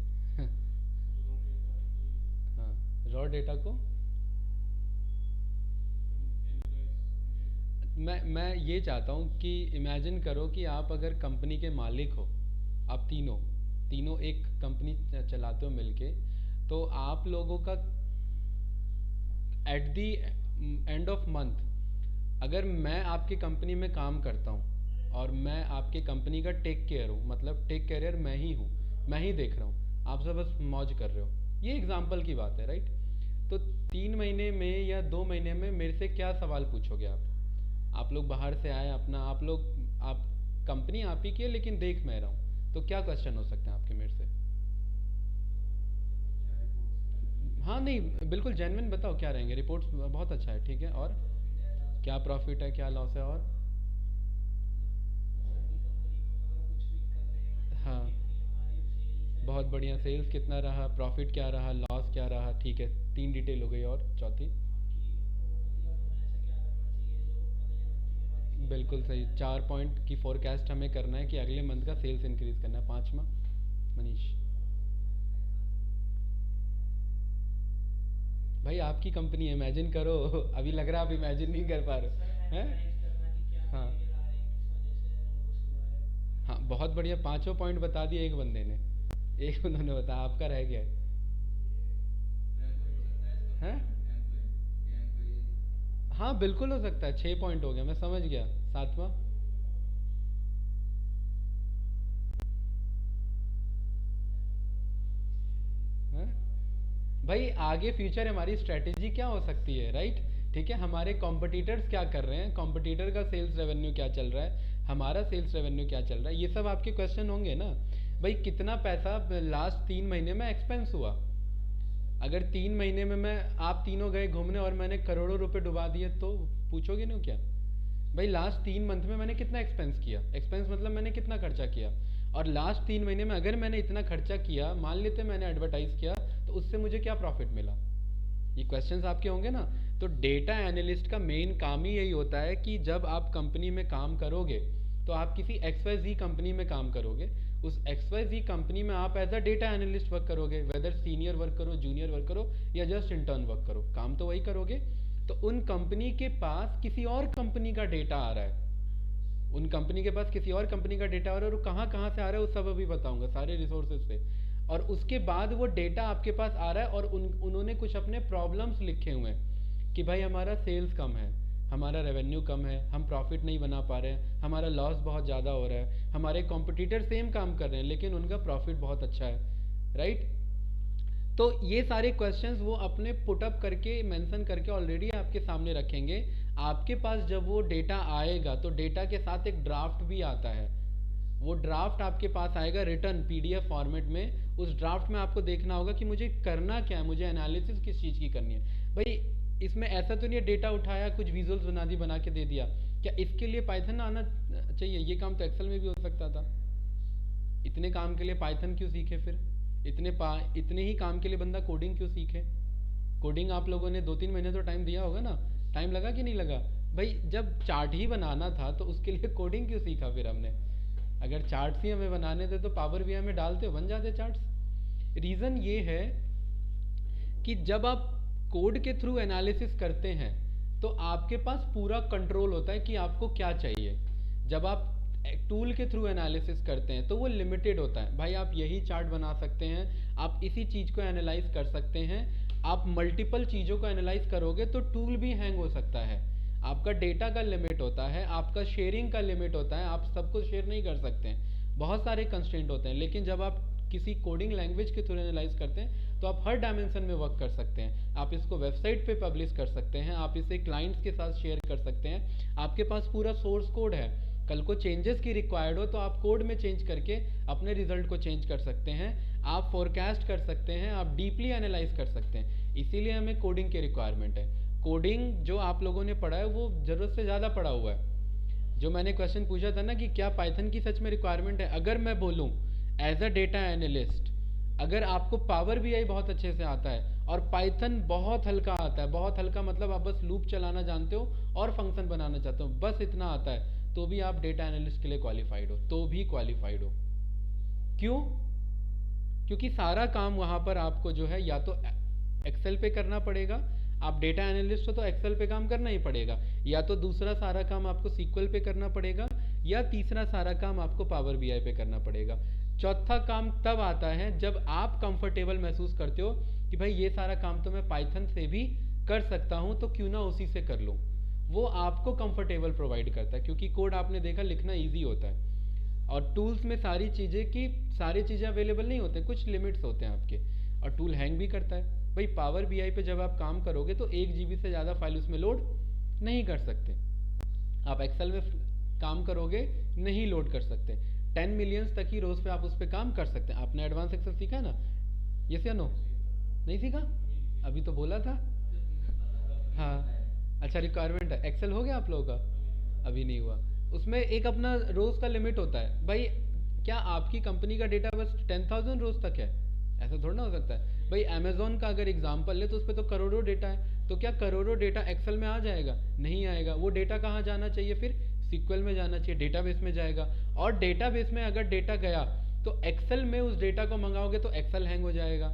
हाँ, रॉ डेटा को मैं ये चाहता हूँ कि इमेजिन करो कि आप अगर कंपनी के मालिक हो, आप तीनों तीनों एक कंपनी चलाते हो मिलके, तो आप लोगों का at the end of month, अगर मैं आपकी कंपनी में काम करता हूँ और मैं आपकी कंपनी का टेक केयर हूँ, मतलब टेक कैरियर मैं ही हूँ, मैं ही देख रहा हूँ, आप सब बस मौज कर रहे हो, ये एग्जाम्पल की बात है राइट। तो 3 महीने में या 2 महीने में मेरे से क्या सवाल पूछोगे आप लोग बाहर से आए अपना, आप लोग, आप कंपनी आप ही की है लेकिन देख मैं रहा हूँ, तो क्या क्वेश्चन हो सकते हैं आपके मेरे से? हाँ नहीं, बिल्कुल जेन्युइन बताओ क्या रहेंगे। रिपोर्ट्स बहुत अच्छा है, ठीक है, और क्या प्रॉफिट है, क्या लॉस है, और हाँ, बहुत बढ़िया, सेल्स कितना रहा, प्रॉफिट क्या रहा, लॉस क्या रहा, ठीक है, 3 डिटेल हो गई, और चौथी? बिल्कुल सही, 4 पॉइंट की फोरकास्ट हमें करना है कि अगले मंथ का सेल्स इंक्रीज करना है। पांचवा मनीष? भाई आपकी कंपनी है, इमेजिन करो अभी लग रहा है आप इमेजिन नहीं कर पा रहे हैं। हाँ हाँ, बहुत बढ़िया, पांचों पॉइंट बता दिए एक बंदे ने, एक उन्होंने बताया, आपका रह गया है। हैं? हाँ बिल्कुल हो सकता है, 6 पॉइंट हो गया, मैं समझ गया। सातवां? हैं? भाई आगे फ्यूचर हमारी स्ट्रेटेजी क्या हो सकती है, राइट? ठीक है, हमारे कॉम्पिटिटर्स क्या कर रहे हैं, कॉम्पिटिटर का सेल्स रेवेन्यू क्या चल रहा है, हमारा सेल्स रेवेन्यू क्या चल रहा है, ये सब आपके क्वेश्चन होंगे ना। भाई कितना पैसा लास्ट 3 महीने में एक्सपेंस हुआ? अगर 3 महीने में मैं आप तीनों गए घूमने और मैंने करोड़ों रुपए डुबा दिए तो पूछोगे नहीं क्या? भाई लास्ट 3 मंथ में मैंने कितना एक्सपेंस किया, एक्सपेंस मतलब मैंने कितना खर्चा किया, और लास्ट 3 महीने में अगर मैंने इतना खर्चा किया, मान लेते मैंने एडवर्टाइज किया, तो उससे मुझे क्या प्रॉफिट मिला? ये क्वेश्चंस आपके होंगे ना। तो डेटा एनालिस्ट का मेन काम ही यही होता है कि जब आप कंपनी में काम करोगे, तो आप किसी XYZ कंपनी में काम करोगे, उस XYZ कंपनी में आप as a data analyst work करोगे, वेदर सीनियर वर्क करो, जूनियर वर्क करो, या जस्ट इंटर्न वर्क करो, काम तो वही करोगे। तो उन कंपनी के पास किसी और कंपनी का डेटा आ रहा है, उन कंपनी के पास किसी और कंपनी का डेटा आ रहा है, और वो कहाँ कहाँ से आ रहा है वो सब अभी बताऊंगा, सारे रिसोर्सेज से। और उसके बाद वो डेटा आपके पास आ रहा है, और उन्होंने कुछ अपने प्रॉब्लम्स लिखे हुए हैं कि भाई हमारा सेल्स कम है, हमारा रेवेन्यू कम है, हम प्रॉफिट नहीं बना पा रहे हैं, हमारा लॉस बहुत ज़्यादा हो रहा है, हमारे कॉम्पिटिटर सेम काम कर रहे हैं लेकिन उनका प्रॉफिट बहुत अच्छा है, राइट? तो ये सारे क्वेश्चंस वो अपने पुटअप करके मेंशन करके ऑलरेडी आपके सामने रखेंगे। आपके पास जब वो डेटा आएगा तो डेटा के साथ एक ड्राफ्ट भी आता है, वो ड्राफ्ट आपके पास आएगा रिटर्न PDF फॉर्मेट में। उस ड्राफ्ट में आपको देखना होगा कि मुझे करना क्या है, मुझे एनालिसिस किस चीज़ की करनी है। भाई इसमें ऐसा तो नहीं है डेटा उठाया कुछ विजुअल्स बना दी बना के दे दिया, क्या इसके लिए पाइथन आना चाहिए? ये काम तो एक्सेल में भी हो सकता था। इतने काम के लिए पाइथन क्यों सीखे फिर? इतने ही काम के लिए बंदा कोडिंग क्यों सीखे? कोडिंग आप लोगों ने 2-3 महीने तो टाइम दिया होगा ना, टाइम लगा कि नहीं लगा? भाई जब चार्ट ही बनाना था तो उसके लिए कोडिंग क्यों सीखा फिर हमने? अगर चार्ट्स ही हमें बनाने थे तो पावर BI में डालते बन जाते चार्ट्स। रीज़न ये है कि जब आप कोड के थ्रू एनालिसिस करते हैं तो आपके पास पूरा कंट्रोल होता है कि आपको क्या चाहिए। जब आप टूल के थ्रू एनालिसिस करते हैं तो वो लिमिटेड होता है, भाई आप यही चार्ट बना सकते हैं, आप इसी चीज़ को एनालाइज कर सकते हैं। आप मल्टीपल चीज़ों को एनालाइज करोगे तो टूल भी हैंग हो सकता है। आपका डेटा का लिमिट होता है, आपका शेयरिंग का लिमिट होता है, आप सबको शेयर नहीं कर सकते हैं, बहुत सारे कंस्ट्रेंट होते हैं। लेकिन जब आप किसी कोडिंग लैंग्वेज के थ्रू एनालाइज करते हैं तो आप हर डायमेंशन में वर्क कर सकते हैं। आप इसको वेबसाइट पे पब्लिश कर सकते हैं, आप इसे क्लाइंट्स के साथ शेयर कर सकते हैं, आपके पास पूरा सोर्स कोड है। कल को चेंजेस की रिक्वायर्ड हो तो आप कोड में चेंज करके अपने रिजल्ट को चेंज कर सकते हैं, आप फोरकास्ट कर सकते हैं, आप डीपली एनालाइज कर सकते हैं। इसीलिए हमें कोडिंग की रिक्वायरमेंट है। कोडिंग जो आप लोगों ने पढ़ा है वो ज़रूरत से ज़्यादा पढ़ा हुआ है। जो मैंने क्वेश्चन पूछा था ना कि क्या पाइथन की सच में रिक्वायरमेंट है, अगर मैं बोलूँ एज अ डेटा एनालिस्ट, अगर आपको पावर BI बहुत अच्छे से आता है और पाइथन बहुत हल्का आता है, बहुत हल्का मतलब आप बस लूप चलाना जानते हो और फंक्शन बनाना चाहते हो, बस इतना आता है, तो भी आप डेटा एनालिस्ट के लिए क्वालिफाइड हो, तो भी क्वालिफाइड हो। क्यों? क्योंकि सारा काम वहाँ पर आपको जो है या तो एक्सेल पे करना पड़ेगा, आप डेटा एनालिस्ट हो तो एक्सेल पे काम करना ही पड़ेगा, या तो दूसरा सारा काम आपको SQL पे करना पड़ेगा, या तीसरा सारा काम आपको पावर BI पे करना पड़ेगा। चौथा काम तब आता है जब आप कंफर्टेबल महसूस करते हो कि भाई ये सारा काम तो मैं पाइथन से भी कर सकता हूँ, तो क्यों ना उसी से कर लूँ। वो आपको कंफर्टेबल प्रोवाइड करता है, क्योंकि कोड आपने देखा लिखना ईजी होता है, और टूल्स में सारी चीज़ें अवेलेबल नहीं होते, कुछ लिमिट्स होते हैं आपके, और टूल हैंग भी करता है। भाई पावर BI पे जब आप काम करोगे तो 1 GB से ज़्यादा फाइल उसमें लोड नहीं कर सकते, आप एक्सेल में काम करोगे नहीं लोड कर सकते। 10 मिलियंस तक ही रोज पे आप उस पर काम कर सकते हैं। आपने एडवांस एक्सेल सीखा है ना? यस या नो? नहीं सीखा? अभी तो बोला था। हाँ, अच्छा रिक्वायरमेंट है, एक्सेल हो गया आप लोगों का? अभी नहीं हुआ। उसमें एक अपना रोज का लिमिट होता है। भाई क्या आपकी कंपनी का डेटा बस 10,000 रोज तक है? ऐसा थोड़ा ना हो सकता है। भाई अमेजोन का अगर एग्जाम्पल ले तो उस पर तो करोड़ों डेटा है, तो क्या करोड़ों डेटा एक्सेल में आ जाएगा? नहीं आएगा। वो डेटा कहाँ जाना चाहिए फिर? SQL में जाना चाहिए, डेटाबेस में जाएगा, और डेटाबेस में अगर डेटा गया तो एक्सेल में उस डेटा को मंगाओगे तो एक्सेल हैंग हो जाएगा,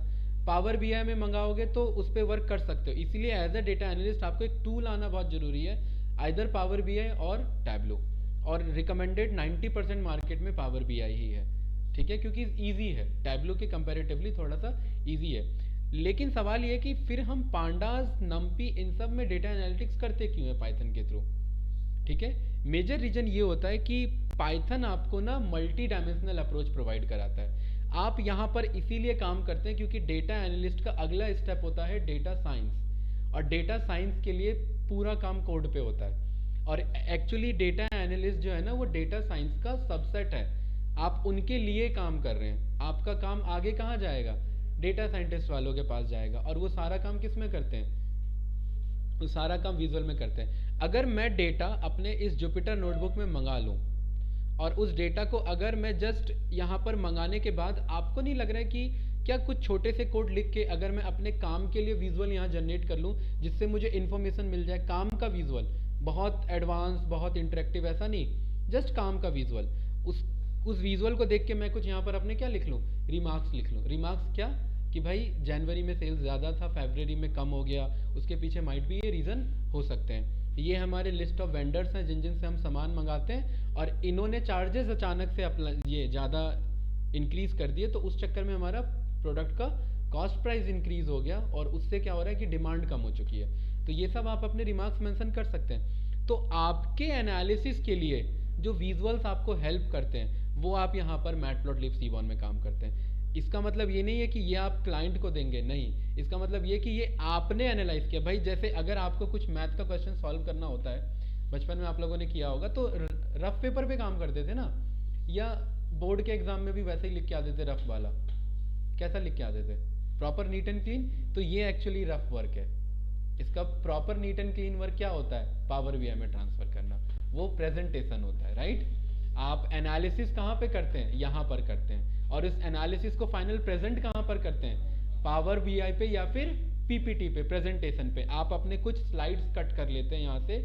पावर BI में मंगाओगे तो उस पर वर्क कर सकते हो। इसीलिए एज अ डेटा एनालिस्ट आपको एक टूल आना बहुत ज़रूरी है, आइदर पावर BI और टैबलो, और रिकमेंडेड 90% मार्केट में पावर BI ही है, ठीक है, क्योंकि ईजी है, टैबलो के कंपैरेटिवली थोड़ा सा ईजी है। लेकिन सवाल ये है कि फिर हम पांडास, नम्पी, इन सब में डेटा एनालिटिक्स करते क्यों है पाइथन के थ्रू? ठीक है, मेजर रीजन ये होता है कि पाइथन आपको ना मल्टी डायमेंशनल अप्रोच प्रोवाइड कराता है। आप यहाँ पर इसीलिए काम करते हैं क्योंकि डेटा एनालिस्ट का अगला स्टेप होता है डेटा साइंस, और डेटा साइंस के लिए पूरा काम कोड पे होता है। और एक्चुअली डेटा एनालिस्ट जो है ना वो डेटा साइंस का सबसेट है। आप उनके लिए काम कर रहे हैं, आपका काम आगे कहाँ जाएगा? डेटा साइंटिस्ट वालों के पास जाएगा, और वो सारा काम किस में करते हैं? वो सारा काम विजुअल में करते हैं। अगर मैं डेटा अपने इस जुपिटर नोटबुक में मंगा लूँ, और उस डेटा को अगर मैं जस्ट यहाँ पर मंगाने के बाद, आपको नहीं लग रहा है कि क्या कुछ छोटे से कोड लिख के अगर मैं अपने काम के लिए विजुअल यहाँ जनरेट कर लूँ जिससे मुझे इन्फॉर्मेशन मिल जाए, काम का विजुअल, बहुत एडवांस, बहुत इंटरेक्टिव, ऐसा नहीं, जस्ट काम का विजुअल, उस विजुअल को देख के मैं कुछ यहाँ पर अपने क्या लिख लूँ? रिमार्क्स लिख लूँ। रिमार्क्स क्या? कि भाई जनवरी में सेल्स ज़्यादा था, फरवरी में कम हो गया, उसके पीछे माइट भी ये रीज़न हो सकते हैं। ये हमारे लिस्ट ऑफ वेंडर्स हैं जिन जिन से हम सामान मंगाते हैं, और इन्होंने चार्जेस अचानक से ये ज़्यादा इंक्रीज़ कर दिए, तो उस चक्कर में हमारा प्रोडक्ट का कॉस्ट प्राइस इंक्रीज़ हो गया, और उससे क्या हो रहा है कि डिमांड कम हो चुकी है। तो ये सब आप अपने रिमार्क्स मेंशन कर सकते हैं। तो आपके एनालिसिस के लिए जो विजुअल्स आपको हेल्प करते हैं वो आप यहाँ पर मैटप्लॉटलिब सीबॉन में काम करते हैं। इसका मतलब ये नहीं है कि ये आप क्लाइंट को देंगे, नहीं, इसका मतलब ये कि ये आपने एनालाइज किया। भाई जैसे अगर आपको कुछ मैथ का क्वेश्चन सॉल्व करना होता है, बचपन में आप लोगों ने किया होगा, तो रफ पेपर पे काम करते थे ना, या बोर्ड के एग्जाम में भी वैसे ही लिख के आते थे रफ वाला? कैसा लिख के आते थे? Proper neat and clean. तो ये एक्चुअली रफ वर्क है। इसका proper neat and clean work क्या होता है? पावर बीआई में ट्रांसफर करना, वो प्रेजेंटेशन होता है, राइट? आप एनालिसिस कहाँ पे करते हैं? यहाँ पर करते हैं, और इस एनालिसिस को फाइनल प्रेजेंट कहाँ पर करते हैं? पावर बीआई पे या फिर पीपीटी पे, प्रेजेंटेशन पे। आप अपने कुछ स्लाइड्स कट कर लेते हैं यहाँ से,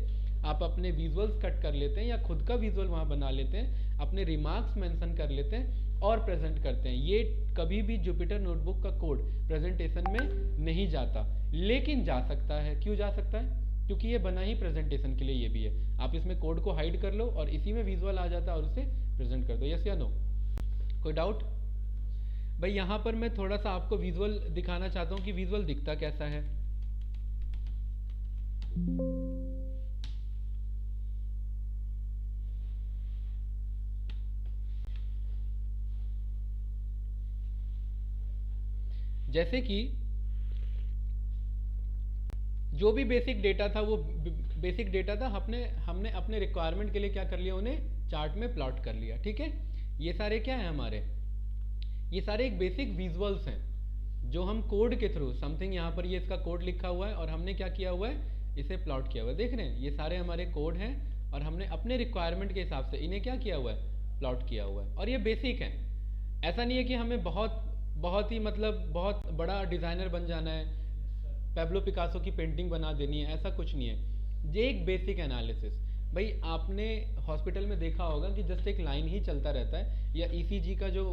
आप अपने विजुअल्स कट कर लेते हैं, या खुद का विजुअल वहाँ बना लेते हैं, अपने रिमार्क्स मेंशन कर लेते हैं और प्रेजेंट करते हैं। ये कभी भी जुपिटर नोटबुक का कोड प्रेजेंटेशन में नहीं जाता, लेकिन जा सकता है। क्यों जा सकता है? क्योंकि ये बना ही प्रेजेंटेशन के लिए ये भी है। आप इसमें कोड को हाइड कर लो और इसी में विजुअल आ जाता है और उसे प्रेजेंट कर दो। यस या नो? कोई डाउट? भाई यहाँ पर मैं थोड़ा सा आपको विजुअल दिखाना चाहता हूँ कि विजुअल दिखता कैसा है। जैसे कि जो भी बेसिक डेटा था वो बेसिक डेटा था, हमने अपने रिक्वायरमेंट के लिए क्या कर लिया, उन्हें चार्ट में प्लॉट कर लिया। ठीक है, ये सारे क्या है हमारे? ये सारे एक बेसिक विजुअल्स हैं जो हम कोड के थ्रू, समथिंग यहाँ पर ये इसका कोड लिखा हुआ है और हमने क्या किया हुआ है, इसे प्लॉट किया हुआ है। देख रहे हैं, ये सारे हमारे कोड हैं और हमने अपने रिक्वायरमेंट के हिसाब से इन्हें क्या किया हुआ है, प्लॉट किया हुआ है। और ये बेसिक है, ऐसा नहीं है कि हमें बहुत ही मतलब बहुत बड़ा डिज़ाइनर बन जाना है, पेब्लो पिकासो की पेंटिंग बना देनी है, ऐसा कुछ नहीं है। ये एक बेसिक एनालिसिस। भाई आपने हॉस्पिटल में देखा होगा कि जस्ट एक लाइन ही चलता रहता है, या ईसीजी का जो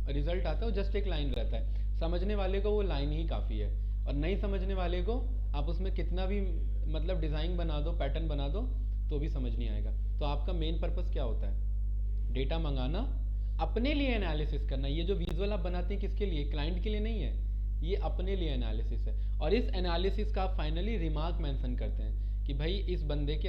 रिजल्ट आता है वो जस्ट एक लाइन रहता है। समझने वाले को वो लाइन ही काफ़ी है, और नहीं समझने वाले को आप उसमें कितना भी मतलब डिज़ाइन बना दो, पैटर्न बना दो, तो भी समझ नहीं आएगा। तो आपका मेन पर्पस क्या होता है? डेटा मंगाना, अपने लिए एनालिसिस करना। ये जो विजुअल आप बनाते हैं किसके लिए? क्लाइंट के लिए नहीं है, ये अपने लिए एनालिसिस है। और इस एनालिसिस का आप फाइनली रिमार्क मेंशन करते हैं कि भाई इस बंदे के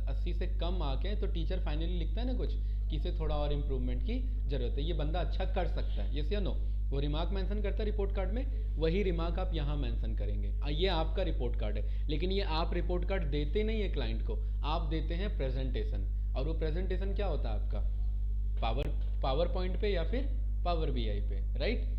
80 से कम मार्क हैं, तो टीचर फाइनली लिखता है ना कुछ कि इसे थोड़ा और इम्प्रूवमेंट की ज़रूरत है, ये बंदा अच्छा कर सकता है, यस या नो? वो रिमार्क मेंशन करता है रिपोर्ट कार्ड में, वही रिमार्क आप यहाँ मेंशन करेंगे। ये आपका रिपोर्ट कार्ड है, लेकिन ये आप रिपोर्ट कार्ड देते नहीं है क्लाइंट को, आप देते हैं प्रेजेंटेशन। और वो प्रेजेंटेशन क्या होता है आपका? पावर पॉइंट पे या फिर पावर बीआई पे, राइट?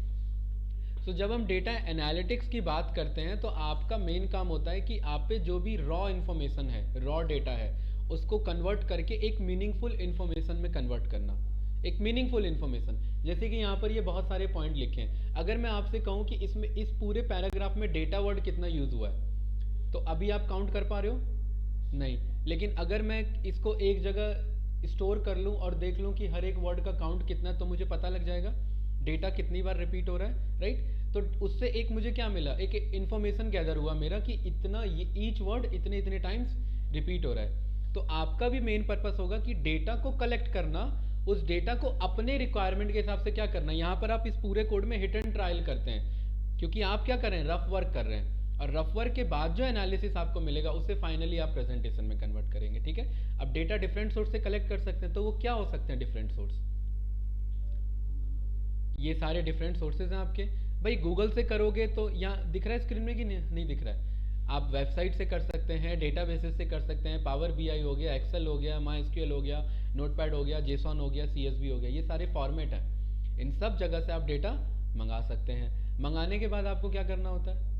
तो जब हम डेटा एनालिटिक्स की बात करते हैं तो आपका मेन काम होता है कि आप पे जो भी रॉ इन्फॉर्मेशन है, रॉ डेटा है, उसको कन्वर्ट करके एक मीनिंगफुल इन्फॉर्मेशन में कन्वर्ट करना। एक मीनिंगफुल इन्फॉर्मेशन, जैसे कि यहाँ पर ये बहुत सारे पॉइंट लिखे हैं। अगर मैं आपसे कहूँ कि इसमें इस पूरे पैराग्राफ में डेटा वर्ड कितना यूज़ हुआ है, तो अभी आप काउंट कर पा रहे हो? नहीं। लेकिन अगर मैं इसको एक जगह स्टोर कर लूँ और देख लूँ कि हर एक वर्ड का काउंट कितना है, तो मुझे पता लग जाएगा डेटा कितनी बार रिपीट हो रहा है, राइट? तो उससे एक मुझे क्या मिला, एक इन्फॉर्मेशन गैदर हुआ मेरा कि इतना ईच वर्ड इतने इतने टाइम्स रिपीट हो रहा है। तो आपका भी मेन पर्पस होगा कि डेटा को कलेक्ट करना, उस डेटा को अपने रिक्वायरमेंट के हिसाब से क्या करना। यहाँ पर आप इस पूरे कोड में हिट एंड ट्रायल करते हैं, क्योंकि आप क्या कर रहे हैं, रफ वर्क कर रहे हैं, और रफ वर्क के बाद जो एनालिसिस आपको मिलेगा उसे फाइनली आप प्रेजेंटेशन में कन्वर्ट करेंगे, ठीक है। अब डेटा डिफरेंट सोर्स से कलेक्ट कर सकते हैं, तो वो क्या हो सकते हैं डिफरेंट सोर्स? ये सारे डिफरेंट सोर्सेज हैं आपके। भाई गूगल से करोगे तो यहाँ दिख रहा है स्क्रीन में कि नहीं दिख रहा है? आप वेबसाइट से कर सकते हैं, डेटाबेसेस से कर सकते हैं, पावर बीआई हो गया, एक्सेल हो गया, माई एसक्यूएल हो गया, नोटपैड हो गया, जेसॉन हो गया, सीएसवी हो गया, ये सारे फॉर्मेट हैं। इन सब जगह से आप डेटा मंगा सकते हैं। मंगाने के बाद आपको क्या करना होता है?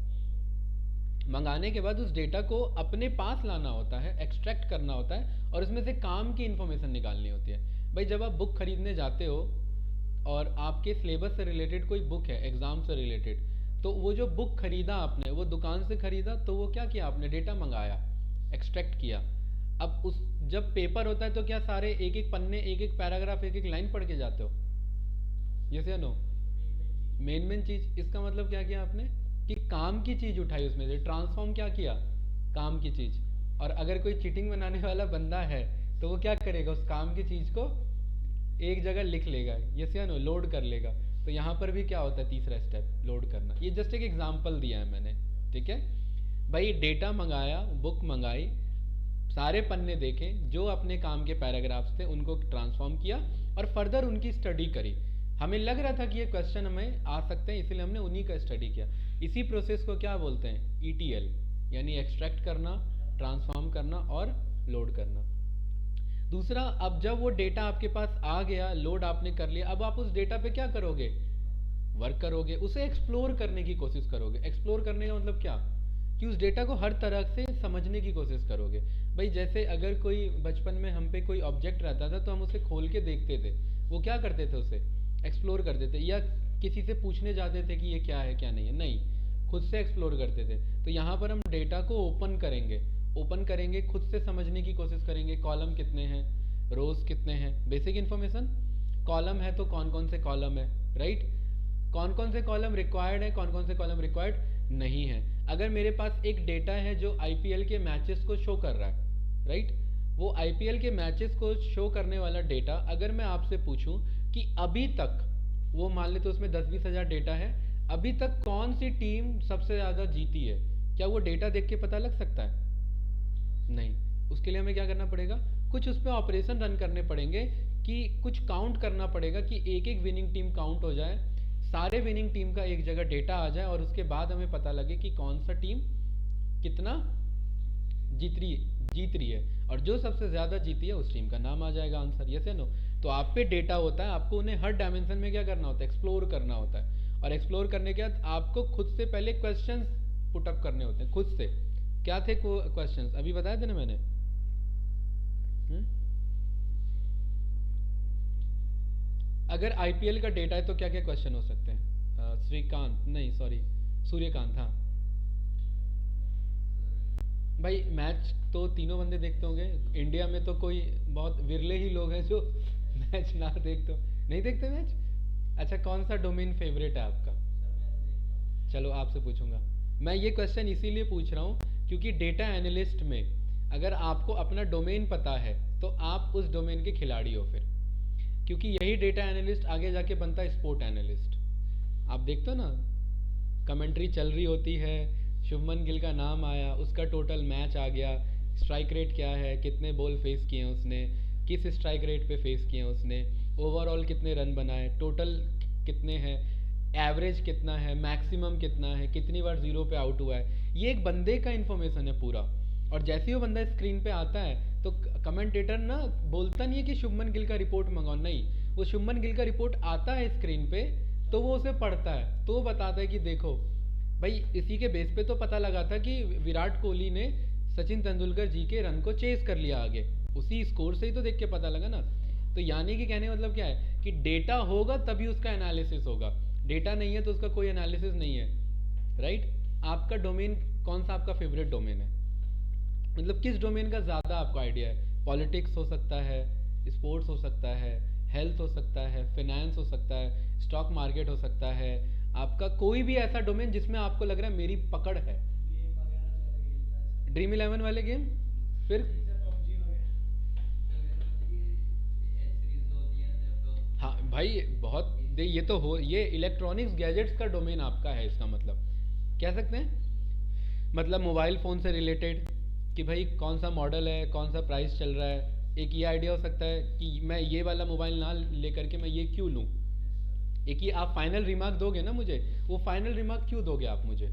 मंगाने के बाद उस डेटा को अपने पास लाना होता है, एक्सट्रैक्ट करना होता है, और उसमें से काम की इन्फॉर्मेशन निकालनी होती है। भाई जब आप बुक खरीदने जाते हो और आपके सिलेबस से रिलेटेड कोई बुक है, एग्ज़ाम से रिलेटेड, तो वो जो बुक खरीदा आपने, वो दुकान से खरीदा, तो वो क्या किया आपने, डेटा मंगाया, एक्सट्रैक्ट किया। अब उस जब पेपर होता है तो क्या सारे एक एक पन्ने, एक एक पैराग्राफ, एक एक लाइन पढ़ के जाते हो? यस या नो? मेन मेन चीज, इसका मतलब क्या किया आपने कि काम की चीज उठाई, उसमें से ट्रांसफॉर्म क्या किया, काम की चीज। और अगर कोई चीटिंग बनाने वाला बंदा है तो वो क्या करेगा, उस काम की चीज को एक जगह लिख लेगा, यस या नो, लोड कर लेगा। तो यहाँ पर भी क्या होता है, तीसरा स्टेप लोड करना। ये जस्ट एक एग्जांपल दिया है मैंने, ठीक है। भाई डेटा मंगाया, बुक मंगाई, सारे पन्ने देखे, जो अपने काम के पैराग्राफ्स थे उनको ट्रांसफॉर्म किया और फर्दर उनकी स्टडी करी। हमें लग रहा था कि ये क्वेश्चन हमें आ सकते हैं, इसलिए हमने उन्हीं का स्टडी किया। इसी प्रोसेस को क्या बोलते हैं, ईटीएल, यानी एक्सट्रैक्ट करना, ट्रांसफॉर्म करना और लोड करना। दूसरा, अब जब वो डेटा आपके पास आ गया, लोड आपने कर लिया, अब आप उस डेटा पे क्या करोगे, वर्क करोगे, उसे एक्सप्लोर करने की कोशिश करोगे। एक्सप्लोर करने का मतलब क्या, कि उस डेटा को हर तरह से समझने की कोशिश करोगे। भाई जैसे अगर कोई बचपन में हम पे कोई ऑब्जेक्ट रहता था तो हम उसे खोल के देखते थे, वो क्या करते थे, उसे एक्सप्लोर करते थे, या किसी से पूछने जाते थे कि ये क्या है क्या नहीं है, नहीं, खुद से एक्सप्लोर करते थे। तो यहाँ पर हम डेटा को ओपन करेंगे, ओपन करेंगे, खुद से समझने की कोशिश करेंगे, कॉलम कितने हैं, रोज कितने हैं, बेसिक इन्फॉर्मेशन। कॉलम है तो कौन कौन से कॉलम है, राइट, कौन कौन से कॉलम रिक्वायर्ड है, कौन कौन से कॉलम रिक्वायर्ड नहीं है। अगर मेरे पास एक डेटा है जो आईपीएल के मैचेस को शो कर रहा है, राइट, वो आईपीएल के मैचेस को शो करने वाला डेटा, अगर मैं आपसे पूछूं कि अभी तक, वो मान ले तो उसमें 10-20 हज़ार डेटा है, अभी तक कौन सी टीम सबसे ज़्यादा जीती है, क्या वो डेटा देख के पता लग सकता है? नहीं। उसके लिए हमें क्या करना पड़ेगा, कुछ उस पर ऑपरेशन रन करने पड़ेंगे, कि कुछ काउंट करना पड़ेगा, कि एक एक विनिंग टीम काउंट हो जाए, सारे विनिंग टीम का एक जगह डेटा आ जाए, और उसके बाद हमें पता लगे कि कौन सा टीम कितना जीत रही है, और जो सबसे ज़्यादा जीती है उस टीम का नाम आ जाएगा, आंसर, यस या नो। तो आप पे डेटा होता है, आपको उन्हें हर डायमेंशन में क्या करना होता है, एक्सप्लोर करना होता है, और एक्सप्लोर करने के बाद आपको खुद से पहले क्वेश्चंस पुटअप करने होते हैं, खुद से। क्या थे क्वेश्चंस, अभी बताए थे ना मैंने। अगर आईपीएल का डेटा है तो क्या क्या क्वेश्चन हो सकते हैं? श्रीकांत नहीं, सॉरी, सूर्यकांत, हाँ। भाई मैच तो तीनों बंदे देखते होंगे, इंडिया में तो कोई बहुत विरले ही लोग हैं जो मैच ना देखते हो। नहीं देखते मैच? अच्छा, कौन सा डोमेन फेवरेट है आपका? चलो आपसे पूछूंगा। मैं ये क्वेश्चन इसीलिए पूछ रहा हूँ क्योंकि डेटा एनालिस्ट में अगर आपको अपना डोमेन पता है तो आप उस डोमेन के खिलाड़ी हो फिर, क्योंकि यही डेटा एनालिस्ट आगे जाके बनता है स्पोर्ट एनालिस्ट। आप देखते हो ना, कमेंट्री चल रही होती है, शुभमन गिल का नाम आया, उसका टोटल मैच आ गया, स्ट्राइक रेट क्या है, कितने बॉल फेस किए हैं उसने, किस स्ट्राइक रेट पे फेस किए हैं उसने, ओवरऑल कितने रन बनाए, टोटल कितने हैं, एवरेज कितना है, मैक्सिमम कितना है, कितनी बार जीरो पे आउट हुआ है, ये एक बंदे का इन्फॉर्मेशन है पूरा। और जैसे ही वो बंदा स्क्रीन पे आता है तो कमेंटेटर ना बोलता नहीं है कि शुभमन गिल का रिपोर्ट मंगाओ, नहीं, वो शुभमन गिल का रिपोर्ट आता है स्क्रीन पे तो वो उसे पढ़ता है, तो वो बताता है कि देखो भाई, इसी के बेस पे तो पता लगा था कि विराट कोहली ने सचिन तेंदुलकर जी के रन को चेस कर लिया आगे, उसी स्कोर से ही तो देख के पता लगा ना। तो यानी कि कहने का मतलब क्या है कि डेटा होगा तभी उसका एनालिसिस होगा, डेटा नहीं है तो उसका कोई एनालिसिस नहीं है, राइट। आपका डोमेन कौन सा, आपका फेवरेट डोमेन है, मतलब किस डोमेन का ज़्यादा आपको आइडिया है? पॉलिटिक्स हो सकता है, स्पोर्ट्स हो सकता है, हेल्थ हो सकता है, फाइनेंस हो सकता है, स्टॉक मार्केट हो सकता है, आपका कोई भी ऐसा डोमेन जिसमें आपको लग रहा है मेरी पकड़ है। ड्रीम 11 वाले गेम, फिर हाँ भाई, बहुत ये तो हो, ये इलेक्ट्रॉनिक्स गैजेट्स का डोमेन आपका है, इसका मतलब कह सकते हैं। मतलब मोबाइल फ़ोन से रिलेटेड कि भाई कौन सा मॉडल है, कौन सा प्राइस चल रहा है। एक ये आइडिया हो सकता है कि मैं ये वाला मोबाइल ना लेकर के मैं ये क्यों लूँ। एक ये आप फाइनल रिमार्क दोगे ना मुझे, वो फाइनल रिमार्क क्यों दोगे आप मुझे।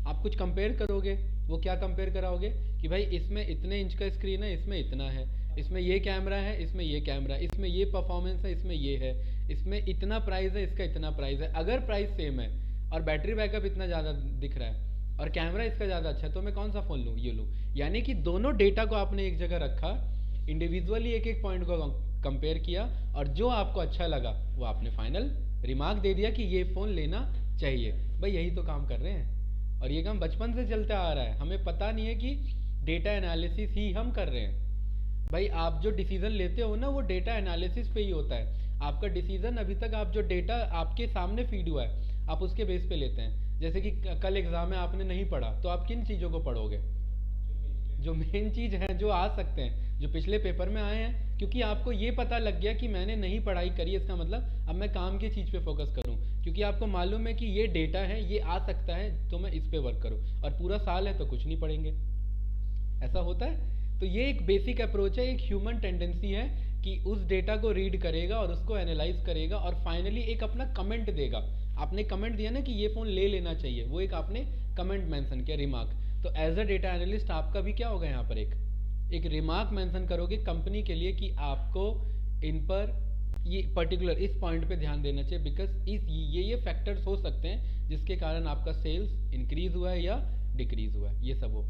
आप कुछ कंपेयर करोगे, वो क्या कंपेयर कराओगे कि भाई इसमें इतने इंच का स्क्रीन है, इसमें इतना है, इसमें ये कैमरा है, इसमें ये कैमरा है, इसमें ये परफॉर्मेंस है, इसमें ये है, इसमें इतना प्राइस है, इसका इतना प्राइस है। अगर प्राइस सेम है और बैटरी बैकअप इतना ज़्यादा दिख रहा है और कैमरा इसका ज़्यादा अच्छा है, तो मैं कौन सा फ़ोन लूँ, ये लूँ। यानी कि दोनों डेटा को आपने एक जगह रखा, इंडिविजुअली एक एक पॉइंट को कंपेयर किया, और जो आपको अच्छा लगा वो आपने फाइनल रिमार्क दे दिया कि ये फ़ोन लेना चाहिए। भाई यही तो काम कर रहे हैं, और ये काम बचपन से चलता आ रहा है, हमें पता नहीं है कि डेटा एनालिसिस ही हम कर रहे हैं। भाई आप जो डिसीजन लेते हो ना, वो डेटा एनालिसिस पे ही होता है। आपका डिसीजन अभी तक आप जो डेटा आपके सामने फीड हुआ है, आप उसके बेस पे लेते हैं। जैसे कि कल एग्जाम में आपने नहीं पढ़ा, तो आप किन चीज़ों को पढ़ोगे, जो मेन चीज़ है, जो आ सकते हैं, जो पिछले पेपर में आए हैं। क्योंकि आपको ये पता लग गया कि मैंने नहीं पढ़ाई करी, इसका मतलब अब मैं काम की चीज़ पे फोकस करूँ, क्योंकि आपको मालूम है कि ये डेटा है, ये आ सकता है, तो मैं इस पे वर्क करूँ। और पूरा साल है तो कुछ नहीं पढ़ेंगे, ऐसा होता है। तो ये एक बेसिक अप्रोच है, एक ह्यूमन टेंडेंसी है कि उस डेटा को रीड करेगा और उसको एनालाइज करेगा और फाइनली एक अपना कमेंट देगा। आपने कमेंट दिया ना कि ये फ़ोन ले लेना चाहिए, वो एक आपने कमेंट मेंशन किया, रिमार्क। तो एज अ डेटा एनालिस्ट आपका भी क्या होगा यहाँ पर, एक रिमार्क मेंशन करोगे कंपनी के लिए कि आपको इन पर ये पर्टिकुलर इस पॉइंट पे ध्यान देना चाहिए, बिकॉज इस ये फैक्टर्स हो सकते हैं जिसके कारण आपका सेल्स इंक्रीज हुआ है या डिक्रीज हुआ है, ये सब हो।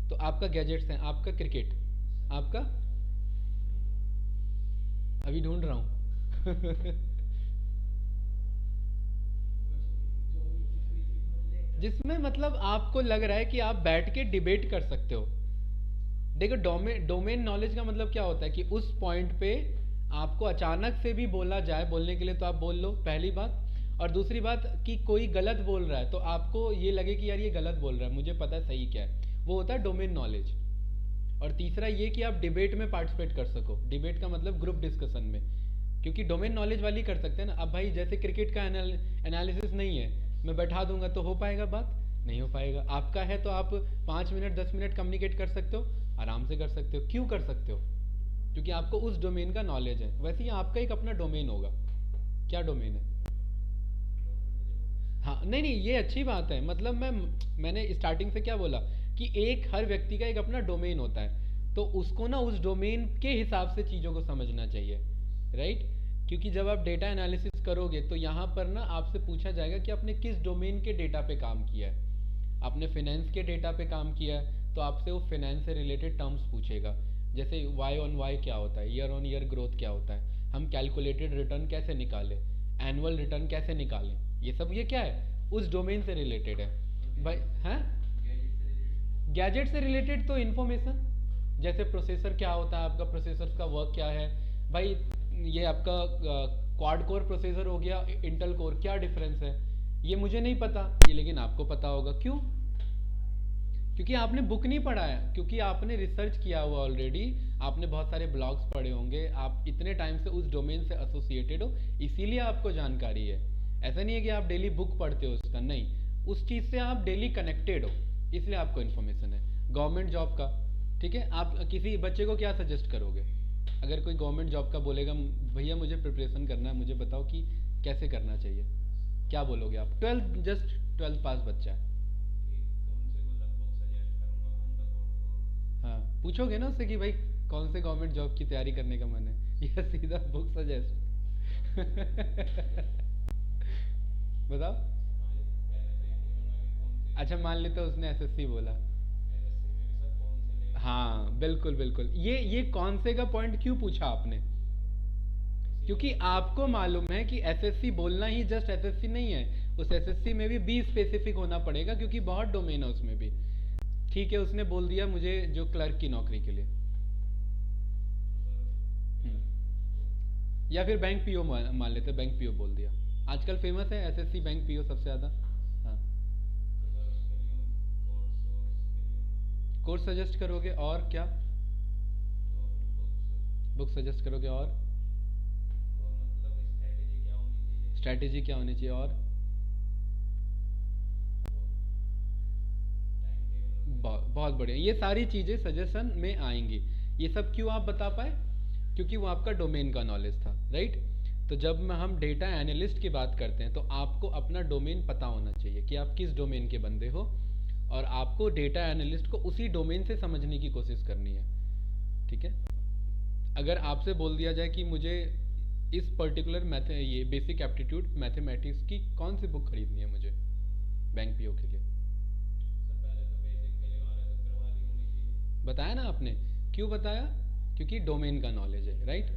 तो आपका गैजेट्स है, आपका क्रिकेट, आपका अभी ढूंढ रहा हूँ जिसमें मतलब आपको लग रहा है कि आप बैठ के डिबेट कर सकते हो। देखो डोमेन नॉलेज का मतलब क्या होता है कि उस पॉइंट पे आपको अचानक से भी बोला जाए, बोलने के लिए तो आप बोल लो, पहली बात। और दूसरी बात कि कोई गलत बोल रहा है तो आपको ये लगे कि यार ये गलत बोल रहा है, मुझे पता है सही क्या है, वो होता है डोमेन नॉलेज। और तीसरा ये कि आप डिबेट में पार्टिसिपेट कर सको, डिबेट का मतलब ग्रुप डिस्कशन में, क्योंकि डोमेन नॉलेज वाली कर सकते हैं ना। अब भाई जैसे क्रिकेट का एनालिसिस नहीं है, मैं बैठा दूंगा तो हो पाएगा बात, नहीं हो पाएगा। आपका है तो आप 5 मिनट 10 मिनट कम्युनिकेट कर सकते हो, आराम से कर सकते हो। क्यों कर सकते हो, क्योंकि आपको उस डोमेन का नॉलेज है। वैसे ही आपका एक अपना डोमेन होगा। क्या डोमेन है? हाँ, नहीं नहीं, ये अच्छी बात है। मतलब मैंने स्टार्टिंग से क्या बोला कि एक हर व्यक्ति का एक अपना डोमेन होता है, तो उसको ना उस डोमेन के हिसाब से चीज़ों को समझना चाहिए, राइट। क्योंकि जब आप डेटा एनालिसिस करोगे तो यहाँ पर ना आपसे पूछा जाएगा कि आपने किस डोमेन के डेटा पे काम किया है। आपने फिनेंस के डेटा पे काम किया है तो आपसे वो फिनेंस से रिलेटेड टर्म्स पूछेगा। जैसे वाई ऑन वाई क्या होता है, ईयर ऑन ईयर ग्रोथ क्या होता है, हम कैलकुलेटेड रिटर्न कैसे निकालें, एनुअल रिटर्न कैसे निकालें, ये सब ये क्या है, उस डोमेन से रिलेटेड है भाई। हैं, गैजेट से रिलेटेड तो इन्फॉर्मेशन, जैसे प्रोसेसर क्या होता है, आपका प्रोसेसर का वर्क क्या है। भाई ये आपका क्वाड कोर प्रोसेसर हो गया, इंटेल कोर, क्या डिफरेंस है, ये मुझे नहीं पता, ये लेकिन आपको पता होगा। क्यों? क्योंकि आपने बुक नहीं पढ़ा है, क्योंकि आपने रिसर्च किया हुआ ऑलरेडी, आपने बहुत सारे ब्लॉग्स पढ़े होंगे, आप इतने टाइम से उस डोमेन से एसोसिएटेड हो, इसीलिए आपको जानकारी है। ऐसा नहीं है कि आप डेली बुक पढ़ते हो उसका, नहीं, उस चीज़ से आप डेली कनेक्टेड हो, इसलिए आपको इन्फॉर्मेशन है गवर्नमेंट जॉब का। ठीक है, आप किसी बच्चे को क्या सजेस्ट करोगे, अगर कोई गवर्नमेंट जॉब का बोलेगा भैया मुझे प्रिपरेशन करना है, मुझे बताओ कि कैसे करना चाहिए, क्या बोलोगे आप? 12 जस्ट 12 पास बच्चा है। हाँ, पूछोगे ना उससे कि भाई कौन से गवर्नमेंट जॉब की तैयारी करने का मन है, या सीधा बुक सजेस्ट बताओ। अच्छा, मान लेते उसने एसएससी बोला। हाँ बिल्कुल बिल्कुल, ये कौन से का पॉइंट क्यों पूछा आपने, क्योंकि आपको मालूम है कि एसएससी बोलना ही जस्ट एसएससी नहीं है, उस एसएससी में भी बी स्पेसिफिक होना पड़ेगा, क्योंकि बहुत डोमेन है उसमें भी। ठीक है, उसने बोल दिया मुझे जो क्लर्क की नौकरी के लिए, या फिर बैंक पीओ मान लेते, बैंक पीओ बोल दिया, आजकल फेमस है एसएससी बैंक पीओ सबसे ज़्यादा। हाँ, कोर्स सजेस्ट करोगे और क्या, बुक सजेस्ट करोगे और स्ट्रैटेजी क्या होनी चाहिए और बहुत बढ़िया, ये सारी चीज़ें सजेशन में आएंगी। ये सब क्यों आप बता पाए? क्योंकि वो आपका डोमेन का नॉलेज था, राइट। तो जब हम डेटा एनालिस्ट की बात करते हैं तो आपको अपना डोमेन पता होना चाहिए कि आप किस डोमेन के बंदे हो, और आपको डेटा एनालिस्ट को उसी डोमेन से समझने की कोशिश करनी है, ठीक है। अगर आपसे बोल दिया जाए कि मुझे इस पर्टिकुलर ये बेसिक एप्टीट्यूड मैथमेटिक्स की कौन सी बुक खरीदनी है मुझे बैंक पीओ के लिए, बताया ना आपने। क्यों बताया? क्योंकि डोमेन का नॉलेज है, राइट।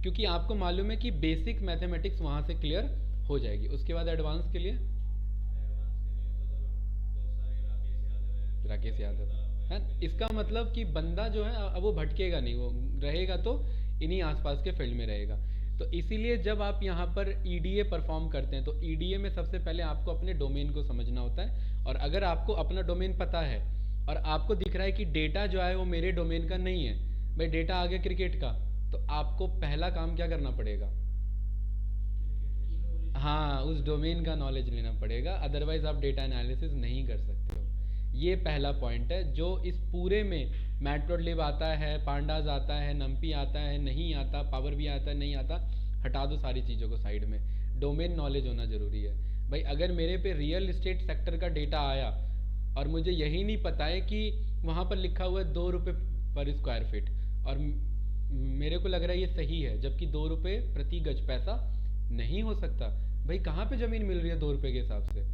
क्योंकि आपको मालूम है कि बेसिक मैथमेटिक्स वहाँ से क्लियर हो जाएगी, उसके बाद एडवांस के लिए राकेश यादव है। इसका मतलब कि बंदा जो है अब वो भटकेगा नहीं, वो रहेगा तो इन्हीं आसपास के फील्ड में रहेगा। तो इसीलिए जब आप यहाँ पर ईडीए परफॉर्म करते हैं तो ईडीए में सबसे पहले आपको अपने डोमेन को समझना होता है। और अगर आपको अपना डोमेन पता है और आपको दिख रहा है कि डेटा जो है वो मेरे डोमेन का नहीं है, भाई डेटा आ गया क्रिकेट का, तो आपको पहला काम क्या करना पड़ेगा? हाँ, उस डोमेन का नॉलेज लेना पड़ेगा, अदरवाइज आप डेटा एनालिसिस नहीं कर सकते हो। ये पहला पॉइंट है जो इस पूरे में मैटप्लोट्लिब आता है, पांडास आता है, नम्पी आता है, नहीं आता, पावर भी आता है, नहीं आता, हटा दो सारी चीज़ों को साइड में, डोमेन नॉलेज होना ज़रूरी है। भाई अगर मेरे पे रियल इस्टेट सेक्टर का डेटा आया और मुझे यही नहीं पता है कि वहाँ पर लिखा हुआ है 2 रुपये पर स्क्वायर फीट, और मेरे को लग रहा है ये सही है, जबकि 2 रुपये प्रति गज पैसा नहीं हो सकता। भाई कहाँ पे ज़मीन मिल रही है 2 रुपये के हिसाब से?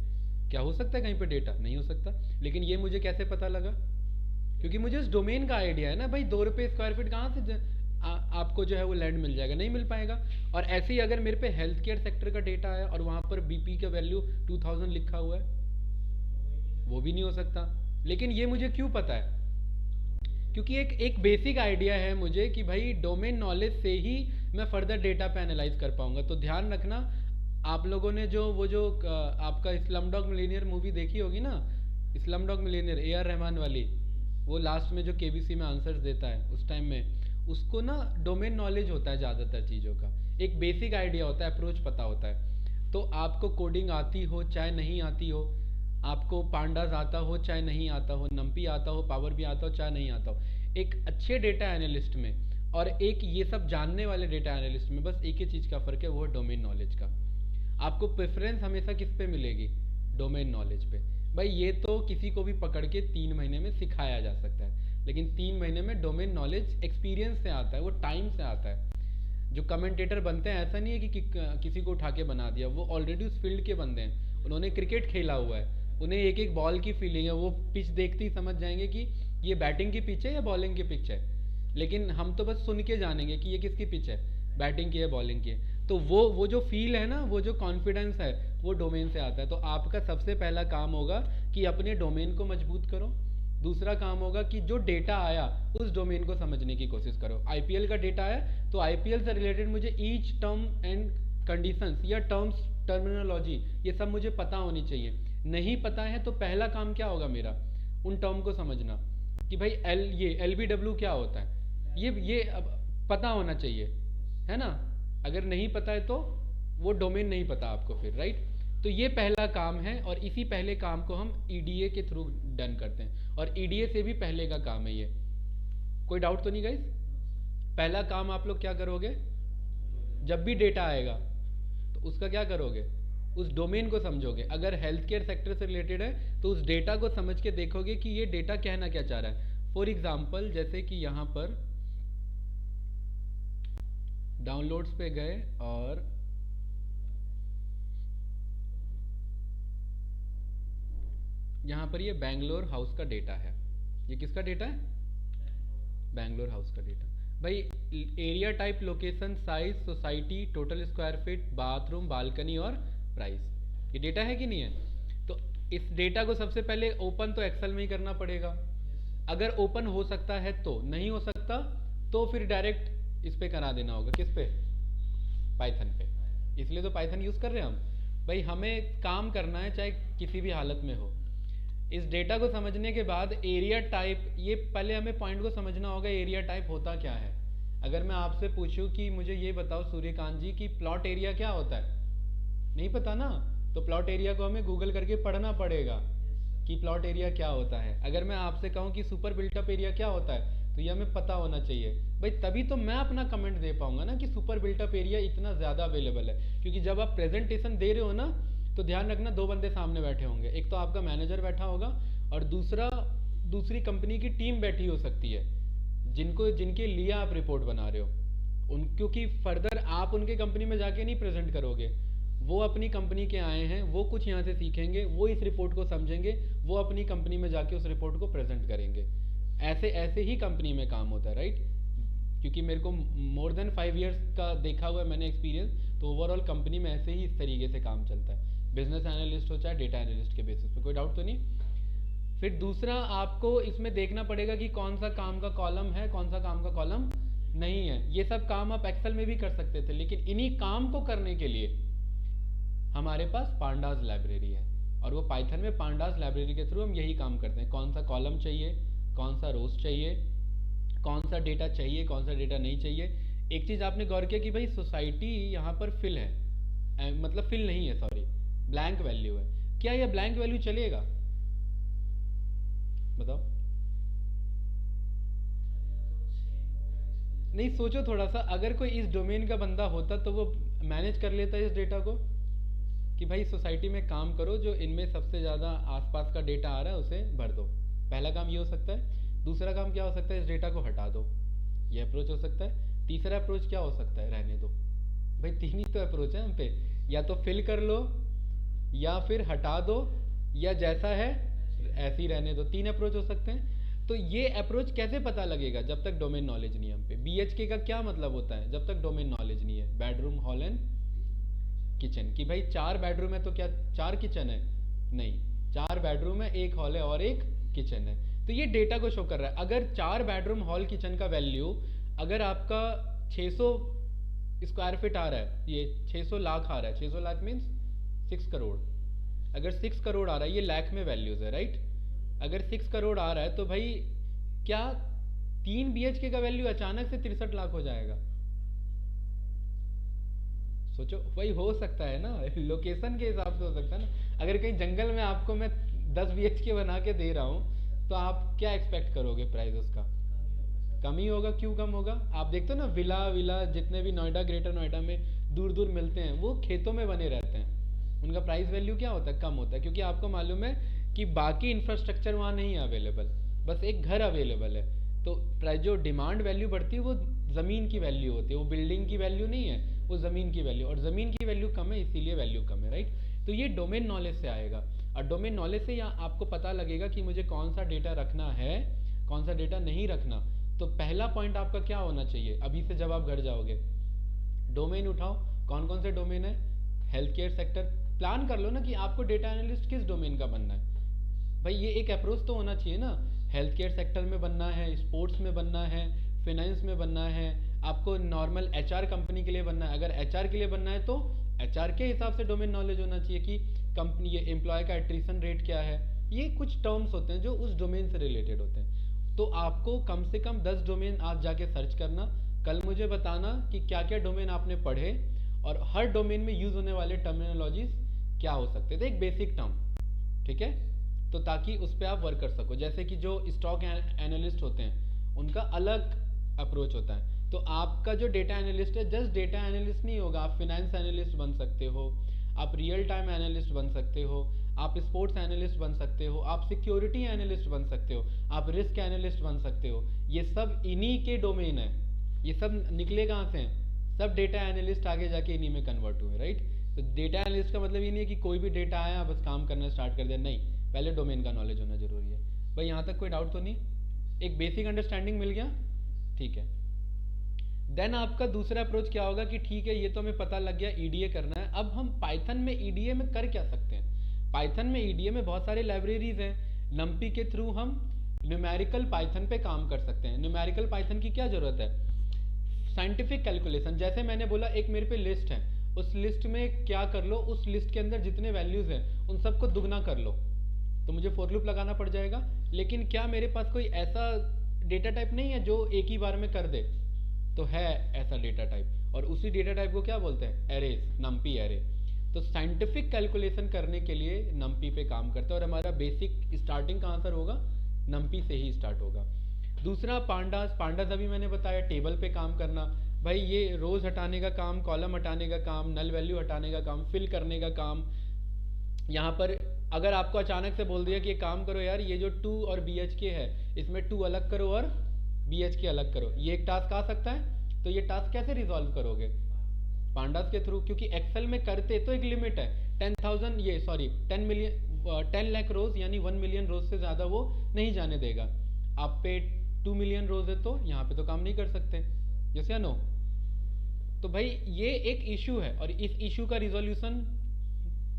क्या हो सकता है कहीं पे डेटा? नहीं हो सकता। लेकिन ये मुझे कैसे पता लगा? क्योंकि मुझे उस डोमेन का आइडिया है ना। भाई 2 रुपये स्क्वायर फीट कहाँ से आपको जो है वो लैंड मिल जाएगा? नहीं मिल पाएगा। और ऐसे ही अगर मेरे पे हेल्थ केयर सेक्टर का डेटा है और वहाँ पर बीपी का वैल्यू 2000 लिखा हुआ है, वो भी नहीं हो सकता। लेकिन ये मुझे क्यों पता है? क्योंकि एक बेसिक आइडिया है मुझे कि भाई डोमेन नॉलेज से ही मैं फर्दर डेटा पे एनालाइज कर पाऊंगा। तो ध्यान रखना, आप लोगों ने जो आपका स्लमडॉग मिलियनेयर मूवी देखी होगी ना, Slumdog millionaire A R Rahman वाली, वो लास्ट में जो केबीसी में आंसर्स देता है उस टाइम में, उसको ना डोमेन नॉलेज होता है ज़्यादातर चीज़ों का, एक बेसिक आइडिया होता है, अप्रोच पता होता है। तो आपको कोडिंग आती हो चाहे नहीं आती हो, आपको पांडास आता हो चाहे नहीं आता हो, नम्पी आता हो, पावर भी आता हो चाहे नहीं आता हो, एक अच्छे डेटा एनालिस्ट में और एक ये सब जानने वाले डेटा एनालिस्ट में बस एक ही चीज़ का फ़र्क है, वो है डोमेन नॉलेज का। आपको प्रेफरेंस हमेशा किस पे मिलेगी? डोमेन नॉलेज पे। भाई ये तो किसी को भी पकड़ के 3 महीने में सिखाया जा सकता है, लेकिन 3 महीने में डोमेन नॉलेज एक्सपीरियंस से आता है, वो टाइम से आता है। जो कमेंटेटर बनते हैं ऐसा नहीं है कि किसी को उठा के बना दिया, वो ऑलरेडी उस फील्ड के बंदे हैं, उन्होंने क्रिकेट खेला हुआ है, उन्हें एक एक बॉल की फीलिंग है, वो पिच देखते ही समझ जाएंगे कि ये बैटिंग की पिच है या बॉलिंग की पिच है। लेकिन हम तो बस सुन के जानेंगे कि ये किसकी पिच है, बैटिंग की है बॉलिंग की है। तो वो जो फील है ना, वो जो कॉन्फिडेंस है, वो डोमेन से आता है। तो आपका सबसे पहला काम होगा कि अपने डोमेन को मजबूत करो। दूसरा काम होगा कि जो डेटा आया उस डोमेन को समझने की कोशिश करो। आईपीएल का डेटा आया तो आईपीएल से रिलेटेड मुझे ईच टर्म एंड कंडीशंस या टर्म्स टर्मिनोलॉजी ये सब मुझे पता होनी चाहिए। नहीं पता है तो पहला काम क्या होगा मेरा? उन टर्म को समझना कि भाई ये LBW क्या होता है, ये अब पता होना चाहिए, है ना। अगर नहीं पता है तो वो डोमेन नहीं पता आपको फिर, राइट। तो ये पहला काम है और इसी पहले काम को हम ईडीए के थ्रू डन करते हैं, और ईडीए से भी पहले का काम है ये। कोई डाउट तो नहीं गाइस? पहला काम आप लोग क्या करोगे? जब भी डेटा आएगा तो उसका क्या करोगे? उस डोमेन को समझोगे। अगर हेल्थ केयर सेक्टर से रिलेटेड है तो उस डेटा को समझ के देखोगे कि ये डेटा कहना क्या चाह रहा है। फॉर एग्जाम्पल जैसे कि यहाँ पर डाउनलोड्स पे गए और यहाँ पर ये बैंगलोर हाउस का डेटा है। ये किसका डेटा है? बैंगलोर हाउस का डेटा। भाई area type, location, size, society, total square feet, bathroom, balcony और प्राइस, ये डेटा है कि नहीं है? तो इस डेटा को सबसे पहले ओपन तो एक्सेल में ही करना पड़ेगा। अगर ओपन हो सकता है तो, नहीं हो सकता तो फिर डायरेक्ट इस पे करा देना होगा। किस पे? पाइथन पे। इसलिए तो पाइथन यूज़ कर रहे हैं हम। भाई हमें काम करना है चाहे किसी भी हालत में हो। इस डेटा को समझने के बाद एरिया टाइप, ये पहले हमें पॉइंट को समझना होगा, एरिया टाइप होता क्या है। अगर मैं आपसे पूछूं कि मुझे ये बताओ सूर्यकांत जी कि प्लॉट एरिया क्या होता है, नहीं पता ना, तो प्लॉट एरिया को हमें गूगल करके पढ़ना पड़ेगा कि प्लॉट एरिया क्या होता है। अगर मैं आपसे कहूँ कि सुपर बिल्टअप एरिया क्या होता है, तो ये हमें पता होना चाहिए भाई, तभी तो मैं अपना कमेंट दे पाऊंगा ना कि सुपर बिल्टअप एरिया इतना ज़्यादा अवेलेबल है। क्योंकि जब आप प्रेजेंटेशन दे रहे हो ना, तो ध्यान रखना दो बंदे सामने बैठे होंगे, एक तो आपका मैनेजर बैठा होगा और दूसरा दूसरी कंपनी की टीम बैठी हो सकती है, जिनको जिनके लिए आप रिपोर्ट बना रहे हो उन, क्योंकि फर्दर आप उनके कंपनी में जाके नहीं प्रेजेंट करोगे, वो अपनी कंपनी के आए हैं, वो कुछ यहाँ से सीखेंगे, वो इस रिपोर्ट को समझेंगे, वो अपनी कंपनी में जाके उस रिपोर्ट को प्रेजेंट करेंगे। ऐसे ऐसे ही कंपनी में काम होता है, राइट। क्योंकि मेरे को मोर देन 5 इयर्स का देखा हुआ है मैंने एक्सपीरियंस, तो ओवरऑल कंपनी में ऐसे ही इस तरीके से काम चलता है, बिजनेस एनालिस्ट हो चाहे डेटा एनालिस्ट के बेसिस पे, कोई डाउट तो नहीं। फिर दूसरा आपको इसमें देखना पड़ेगा कि कौन सा काम का कॉलम है, कौन सा काम का कॉलम नहीं है। ये सब काम आप एक्सेल में भी कर सकते थे, लेकिन इन्हीं काम को करने के लिए हमारे पास पांडास लाइब्रेरी है, और वो पाइथन में पांडास लाइब्रेरी के थ्रू हम यही काम करते हैं। कौन सा कॉलम चाहिए, कौन सा रोज चाहिए, कौन सा डेटा चाहिए, कौन सा डेटा नहीं चाहिए। एक चीज़ आपने गौर किया कि भाई सोसाइटी यहाँ पर फिल है, मतलब फिल नहीं है, सॉरी, ब्लैंक वैल्यू है। क्या ये ब्लैंक वैल्यू चलेगा, बताओ। नहीं, सोचो थोड़ा सा, अगर कोई इस डोमेन का बंदा होता तो वो मैनेज कर लेता इस डेटा को कि भाई सोसाइटी में काम करो, जो इनमें सबसे ज़्यादा आसपास का डेटा आ रहा है उसे भर दो। पहला काम ये हो सकता है। दूसरा काम क्या हो सकता है, इस डेटा को हटा दो, ये अप्रोच हो सकता है। तीसरा अप्रोच क्या हो सकता है, रहने दो। भाई तीन ही तो अप्रोच है हम पे, या तो फिल कर लो, या फिर हटा दो, या जैसा है ऐसे ही रहने दो। तीन अप्रोच हो सकते हैं। तो ये अप्रोच कैसे पता लगेगा, जब तक डोमेन नॉलेज नहीं है हम पे। BHK का क्या मतलब होता है, जब तक डोमेन नॉलेज नहीं है, बेडरूम हॉल एंड किचन, कि भाई 4 बेडरूम है तो क्या 4 किचन है, नहीं, 4 बेडरूम है, 1 हॉल है और 1 किचन है। तो ये डेटा को शो कर रहा है। अगर 4 बेडरूम हॉल किचन का वैल्यू अगर आपका 600 स्क्वायर फीट आ रहा है, ये 600 लाख आ रहा है, 600 लाख मीन्स 6 करोड़, अगर 6 करोड़ आ रहा है, ये लाख में वैल्यूज है, राइट। अगर 6 करोड़ आ रहा है तो भाई क्या 3 BHK का वैल्यू अचानक से 63 लाख हो जाएगा। सोचो भाई, हो सकता है ना, लोकेशन के हिसाब से हो सकता है ना। अगर कहीं जंगल में आपको मैं 10 BHK बना के दे रहा हूँ, तो आप क्या एक्सपेक्ट करोगे प्राइस उसका, कम ही होगा। क्यों कम होगा, आप देखते हो ना, विला विला जितने भी नोएडा, ग्रेटर नोएडा में दूर दूर मिलते हैं, वो खेतों में बने रहते हैं, उनका प्राइस वैल्यू क्या होता है, कम होता है। क्योंकि आपको मालूम है कि बाकी इंफ्रास्ट्रक्चर वहाँ नहीं है अवेलेबल, बस एक घर अवेलेबल है। तो प्राइस, जो डिमांड वैल्यू बढ़ती है वो ज़मीन की वैल्यू होती है, वो बिल्डिंग की वैल्यू नहीं है, वो ज़मीन की वैल्यू, और ज़मीन की वैल्यू कम है इसीलिए वैल्यू कम है, राइट। तो ये डोमेन नॉलेज से आएगा, और डोमेन नॉलेज से यहाँ आपको पता लगेगा कि मुझे कौन सा डेटा रखना है, कौन सा डेटा नहीं रखना। तो पहला पॉइंट आपका क्या होना चाहिए, अभी से जब आप घर जाओगे, डोमेन उठाओ, कौन कौन से डोमेन है। हेल्थ केयर सेक्टर, प्लान कर लो ना कि आपको डेटा एनालिस्ट किस डोमेन का बनना है। भाई ये एक अप्रोच तो होना चाहिए ना, हेल्थ केयर सेक्टर में बनना है, स्पोर्ट्स में बनना है, फाइनेंस में बनना है, आपको नॉर्मल HR कंपनी के लिए बनना है। अगर HR के लिए बनना है तो HR के हिसाब से डोमेन नॉलेज होना चाहिए कि कंपनी, ये एम्प्लॉय का एट्रिशन रेट क्या है। ये कुछ टर्म्स होते हैं जो उस डोमेन से रिलेटेड होते हैं। तो आपको कम से कम 10 डोमेन आज जाके सर्च करना, कल मुझे बताना कि क्या क्या डोमेन आपने पढ़े, और हर डोमेन में यूज़ होने वाले टर्मिनोलॉजीज क्या हो सकते थे, एक बेसिक टर्म, ठीक है। तो ताकि उस पर आप वर्क कर सको। जैसे कि जो स्टॉक एनालिस्ट होते हैं उनका अलग अप्रोच होता है, तो आपका जो डेटा एनालिस्ट है जस्ट डेटा एनालिस्ट नहीं होगा, आप फिनेंस एनालिस्ट बन सकते हो, आप रियल टाइम एनालिस्ट बन सकते हो, आप स्पोर्ट्स एनालिस्ट बन सकते हो, आप सिक्योरिटी एनालिस्ट बन सकते हो, आप रिस्क एनालिस्ट बन सकते हो। ये सब इन्हीं के डोमेन है। ये सब निकले कहाँ से हैं, सब डेटा एनालिस्ट आगे जाके इन्हीं में कन्वर्ट हुए, राइट। तो डेटा एनालिस्ट का मतलब ये नहीं है कि कोई भी डेटा आया बस काम करना स्टार्ट कर दिया, नहीं, पहले डोमेन का नॉलेज होना जरूरी है। भाई यहाँ तक कोई डाउट तो नहीं, एक बेसिक अंडरस्टैंडिंग मिल गया, ठीक है। देन आपका दूसरा अप्रोच क्या होगा कि ठीक है ये तो हमें पता लग गया EDA करना है, अब हम पाइथन में EDA में कर क्या सकते हैं। पाइथन में EDA में बहुत सारे लाइब्रेरीज हैं, NumPy के थ्रू हम न्यूमेरिकल पाइथन पे काम कर सकते हैं। न्यूमेरिकल पाइथन की क्या ज़रूरत है, साइंटिफिक कैलकुलेशन। जैसे मैंने बोला एक मेरे पे लिस्ट है, उस लिस्ट में क्या कर लो, उस लिस्ट के अंदर जितने वैल्यूज़ हैं उन सबको दुगना कर लो, तो मुझे फॉर लूप लगाना पड़ जाएगा। लेकिन क्या मेरे पास कोई ऐसा डेटा टाइप नहीं है जो एक ही बार में कर दे, तो है ऐसा डेटा टाइप, और उसी डेटा टाइप को क्या बोलते हैं, एरेज, NumPy एरे। तो साइंटिफिक कैलकुलेशन करने के लिए नम्पी पे काम करते हैं, और हमारा बेसिक स्टार्टिंग कहाँ से होगा, नम्पी से ही स्टार्ट होगा। दूसरा पांडास, पांडास अभी मैंने बताया टेबल पे काम करना। भाई ये रोज हटाने का काम, कॉलम हटाने का काम, नल वैल्यू हटाने का काम, फिल करने का काम। यहाँ पर अगर आपको अचानक से बोल दिया कि ये काम करो यार, ये जो 2 और बी एच के है इसमें 2 अलग करो और बी एच के अलग करो, ये एक टास्क आ सकता है। तो ये टास्क कैसे रिजॉल्व करोगे, पांडास के थ्रू, क्योंकि एक्सेल में करते तो एक लिमिट है 10,000, ये सॉरी 10 मिलियन 10 लाख रोज यानी 1 मिलियन रोज से ज़्यादा वो नहीं जाने देगा। आप पे 2 मिलियन रोज है तो यहाँ पे तो काम नहीं कर सकते, यस या नो। तो भाई ये एक इशू है, और इस इशू का रिजोल्यूशन,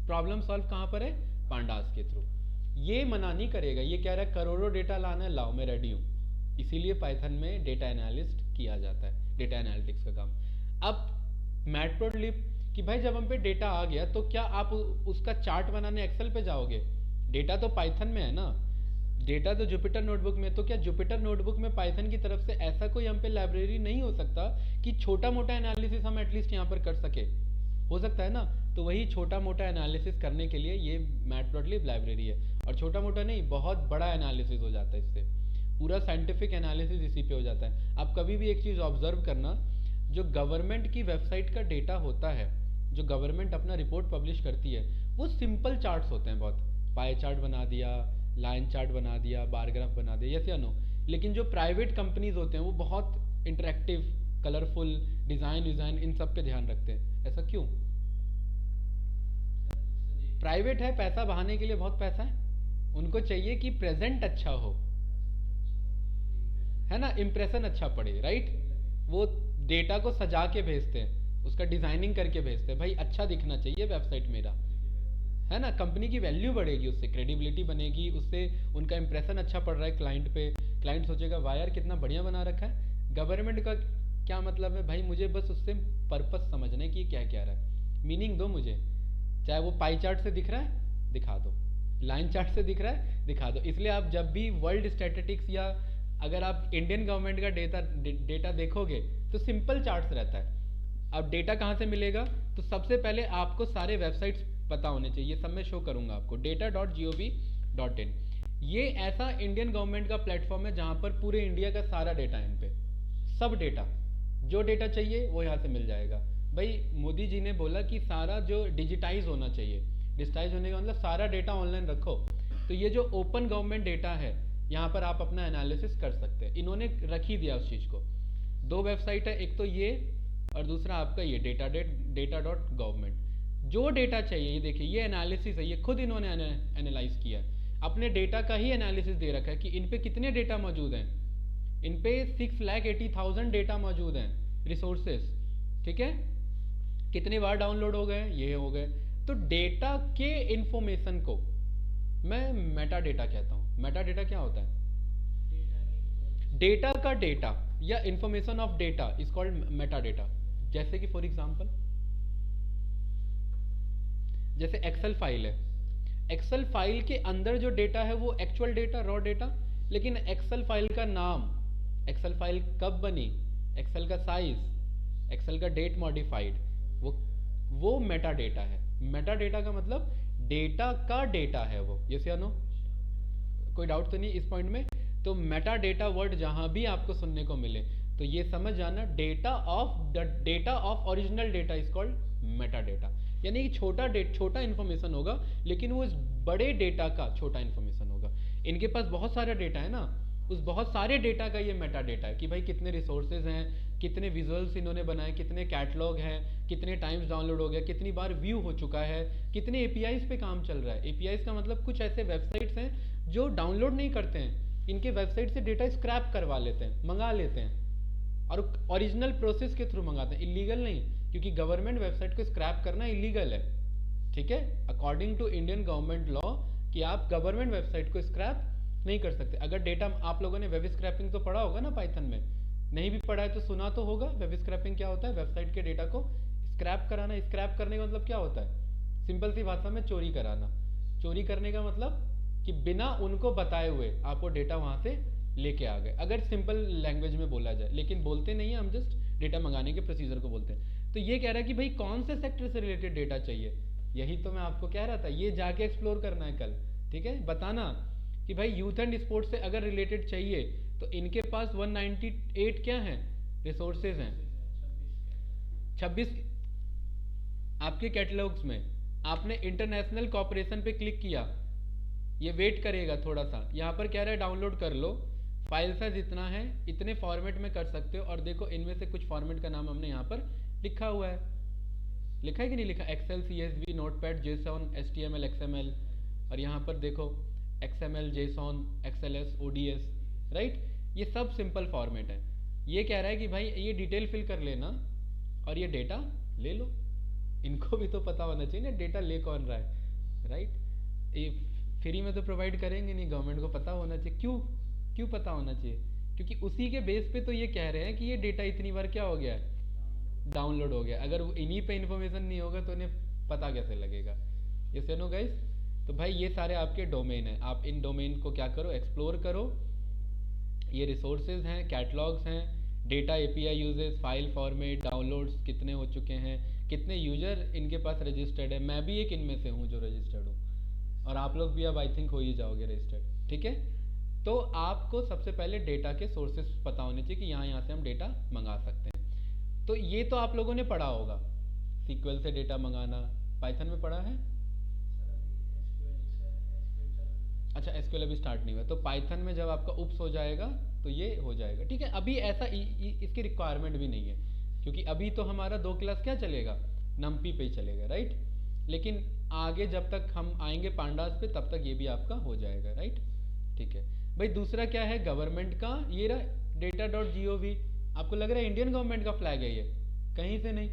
प्रॉब्लम सॉल्व कहाँ पर है, पांडास के थ्रू। ये मना नहीं करेगा, ये कह रहा है करोड़ों डेटा लाना है, लाओ मैं रेडी हूँ। इसीलिए पाइथन में डेटा एनालिस्ट किया जाता है, डेटा एनालिटिक्स का काम। अब मैटप्लोट्लिब कि भाई जब हम पे डेटा आ गया तो क्या आप उसका चार्ट बनाने एक्सेल पे जाओगे, डेटा तो पाइथन में है ना, डेटा तो जुपिटर नोटबुक में, तो क्या जुपिटर नोटबुक में पाइथन की तरफ से ऐसा कोई हम पे लाइब्रेरी नहीं हो सकता कि छोटा मोटा एनालिसिस हम एटलीस्ट यहाँ पर कर सके, हो सकता है ना। तो वही छोटा मोटा एनालिसिस करने के लिए ये मैटप्लोट्लिब लाइब्रेरी है, और छोटा मोटा नहीं, बहुत बड़ा एनालिसिस हो जाता है इससे, पूरा साइंटिफिक एनालिसिस इसी पे हो जाता है। आप कभी भी एक चीज़ ऑब्जर्व करना, जो गवर्नमेंट की वेबसाइट का डेटा होता है, जो गवर्नमेंट अपना रिपोर्ट पब्लिश करती है, वो सिंपल चार्ट्स होते हैं बहुत, पाई चार्ट बना दिया, लाइन चार्ट बना दिया, बार ग्राफ बना दिया, यस या नो। लेकिन जो प्राइवेट कंपनीज होते हैं वो बहुत इंटरेक्टिव, कलरफुल डिज़ाइन इन सब पे ध्यान रखते हैं, ऐसा क्यों। प्राइवेट है, पैसा बहाने के लिए बहुत पैसा है, उनको चाहिए कि प्रेजेंट अच्छा हो, है ना, इम्प्रेशन अच्छा पड़े, राइट। वो डेटा को सजा के भेजते हैं, उसका डिजाइनिंग करके भेजते हैं, भाई अच्छा दिखना चाहिए वेबसाइट मेरा, है ना, कंपनी की वैल्यू बढ़ेगी उससे, क्रेडिबिलिटी बनेगी उससे, उनका इंप्रेशन अच्छा पड़ रहा है क्लाइंट पे, क्लाइंट सोचेगा वाह यार कितना बढ़िया बना रखा है। गवर्नमेंट का क्या मतलब है भाई, मुझे बस उससे पर्पस समझना है कि क्या क्या रहा है, मीनिंग दो मुझे, चाहे वो पाई चार्ट से दिख रहा है दिखा दो, लाइन चार्ट से दिख रहा है दिखा दो। इसलिए आप जब भी वर्ल्ड स्टैटिस्टिक्स या अगर आप इंडियन गवर्नमेंट का डेटा देखोगे तो सिंपल चार्ट्स रहता है। अब डेटा कहाँ से मिलेगा, तो सबसे पहले आपको सारे वेबसाइट्स पता होने चाहिए, सब मैं शो करूंगा आपको, data.gov.in। ये ऐसा इंडियन गवर्नमेंट का प्लेटफॉर्म है जहाँ पर पूरे इंडिया का सारा डेटा है, इन पे सब डेटा, जो डेटा चाहिए वो यहाँ से मिल जाएगा। भाई मोदी जी ने बोला कि सारा जो डिजिटाइज होना चाहिए, डिजिटाइज होने का मतलब सारा डेटा ऑनलाइन रखो, तो ये जो ओपन गवर्नमेंट डेटा है यहाँ पर आप अपना एनालिसिस कर सकते हैं, इन्होंने रख ही दिया उस चीज़ को। 2 वेबसाइट है, एक तो ये और दूसरा आपका ये data.gov. जो डेटा चाहिए, ये देखिए ये एनालिसिस है, ये खुद इन्होंने एनालाइज किया है, अपने डेटा का ही एनालिसिस दे रखा है कि इन पे कितने डेटा मौजूद हैं, इन पे 6,80,000 डेटा मौजूद हैं, रिसोर्सेस, ठीक है, कितनी बार डाउनलोड हो गए, ये हो गए। तो डेटा के इंफॉर्मेशन को मैं मेटा डेटा कहता हूँ। मेटा डेटा क्या होता है, डेटा का डेटा या information of data is called Meta data. जैसे कि फॉर एग्जांपल जैसे एक्सेल फाइल है, एक्सेल फाइल के अंदर जो डेटा है वो एक्चुअल डेटा, रॉ डेटा, लेकिन एक्सेल फाइल का नाम, एक्सेल फाइल कब बनी, एक्सेल का साइज, एक्सेल का डेट मॉडिफाइड, वो मेटा डेटा है। मेटा डेटा का मतलब डेटा का डेटा है वो, यस या नो, कोई डाउट तो नहीं इस पॉइंट में। तो मेटा डेटा वर्ड जहां भी आपको सुनने को मिले तो ये समझ जाना, data of original data is called Meta data, यानी कि छोटा इन्फॉर्मेशन होगा लेकिन वो इस बड़े डेटा का छोटा इन्फॉर्मेशन होगा। इनके पास बहुत सारा डेटा है ना, उस बहुत सारे डेटा का ये मेटा डेटा है कि भाई कितने रिसोर्सेज हैं, कितने विजुअल्स इन्होंने बनाए, कितने कैटलॉग हैं, कितने टाइम्स डाउनलोड हो गया, कितनी बार व्यू हो चुका है, कितने एपीआईज पे काम चल रहा है। एपीआईज का मतलब कुछ ऐसे वेबसाइट्स हैं जो डाउनलोड नहीं करते हैं, इनके वेबसाइट से डेटा स्क्रैप करवा लेते हैं, मंगा लेते हैं, और ओरिजिनल प्रोसेस के थ्रू मंगाते हैं, इलीगल नहीं, क्योंकि गवर्नमेंट वेबसाइट को स्क्रैप करना इलीगल है, ठीक है, according to Indian government law, कि आप गवर्नमेंट वेबसाइट को स्क्रैप नहीं कर सकते। अगर डेटा, आप लोगों ने वेब स्क्रैपिंग तो पढ़ा होगा ना पाइथन में, नहीं भी पढ़ा है तो सुना तो होगा। वेब स्क्रैपिंग क्या होता है, वेबसाइट के डेटा को स्क्रैप कराना। स्क्रैप करने का मतलब क्या होता है, सिंपल सी भाषा में चोरी कराना। चोरी करने का मतलब कि बिना उनको बताए हुए आप वो डेटा वहां से लेके आ गए, अगर सिंपल लैंग्वेज में बोला जाए, लेकिन बोलते नहीं है, हम जस्ट डेटा मंगाने के प्रोसीजर को बोलते हैं। तो ये कह रहा है कि भाई कौन से सेक्टर से रिलेटेड डेटा चाहिए, यही तो मैं आपको कह रहा था, ये जाके एक्सप्लोर करना है कल। ठीक है, बताना कि भाई यूथ एंड स्पोर्ट्स से अगर रिलेटेड चाहिए तो इनके पास 198 क्या है, रिसोर्सेज हैं। 26 आपके कैटलॉग्स में, आपने इंटरनेशनल कॉपरेशन पे क्लिक किया, ये वेट करेगा थोड़ा सा, यहाँ पर कह रहा है डाउनलोड कर लो, फाइल साइज इतना है, इतने फॉर्मेट में कर सकते हो। और देखो इनमें से कुछ फॉर्मेट का नाम हमने यहाँ पर लिखा हुआ है, लिखा है कि नहीं लिखा, Excel, CSV, notepad, JSON, HTML, XML, और यहाँ पर देखो XML, JSON, XLS, ODS, right. ये सब सिंपल फॉर्मेट है। ये कह रहा है कि भाई ये डिटेल फिल कर लेना और ये डेटा ले लो। इनको भी तो पता होना चाहिए ना डेटा ले कौन रहा है, राइट। ये फ्री में तो प्रोवाइड करेंगे नहीं, गवर्नमेंट को पता होना चाहिए। क्यों क्यों पता होना चाहिए? क्योंकि उसी के बेस पे तो ये कह रहे हैं कि ये डेटा इतनी बार क्या हो गया है, डाउनलोड हो गया। अगर इन्हीं पे इन्फॉर्मेशन नहीं होगा तो इन्हें पता कैसे लगेगा? ये सुनो गाइस, तो भाई ये सारे आपके डोमेन हैं, आप इन डोमेन को क्या करो, एक्सप्लोर करो। ये रिसोर्सेज हैं, कैटलॉग्स हैं, data API uses, file format, downloads कितने हो चुके हैं, कितने यूजर इनके पास रजिस्टर्ड है। मैं भी एक इनमें से हूँ जो रजिस्टर्ड हूँ, और आप लोग भी अब आई थिंक हो ही जाओगे रजिस्टर्ड। ठीक है, तो आपको सबसे पहले डेटा के सोर्सेस पता होने चाहिए कि यहाँ से हम डेटा मंगा सकते हैं। तो ये तो आप लोगों ने पढ़ा होगा, SQL से डेटा मंगाना, पाइथन में पढ़ा है? अच्छा, SQL अभी स्टार्ट नहीं हुआ, तो पाइथन में जब आपका उप्स हो जाएगा तो ये हो जाएगा। ठीक है, अभी ऐसा इसकी रिक्वायरमेंट भी नहीं है, क्योंकि अभी तो हमारा 2 क्लास क्या चलेगा, नम्पी पे ही चलेगा, राइट। लेकिन आगे जब तक हम आएंगे पांडास पे तब तक ये भी आपका हो जाएगा, राइट। ठीक है भाई, दूसरा क्या है गवर्नमेंट का, ये रहा data.gov। आपको लग रहा है इंडियन गवर्नमेंट का फ्लैग है ये? कहीं से नहीं,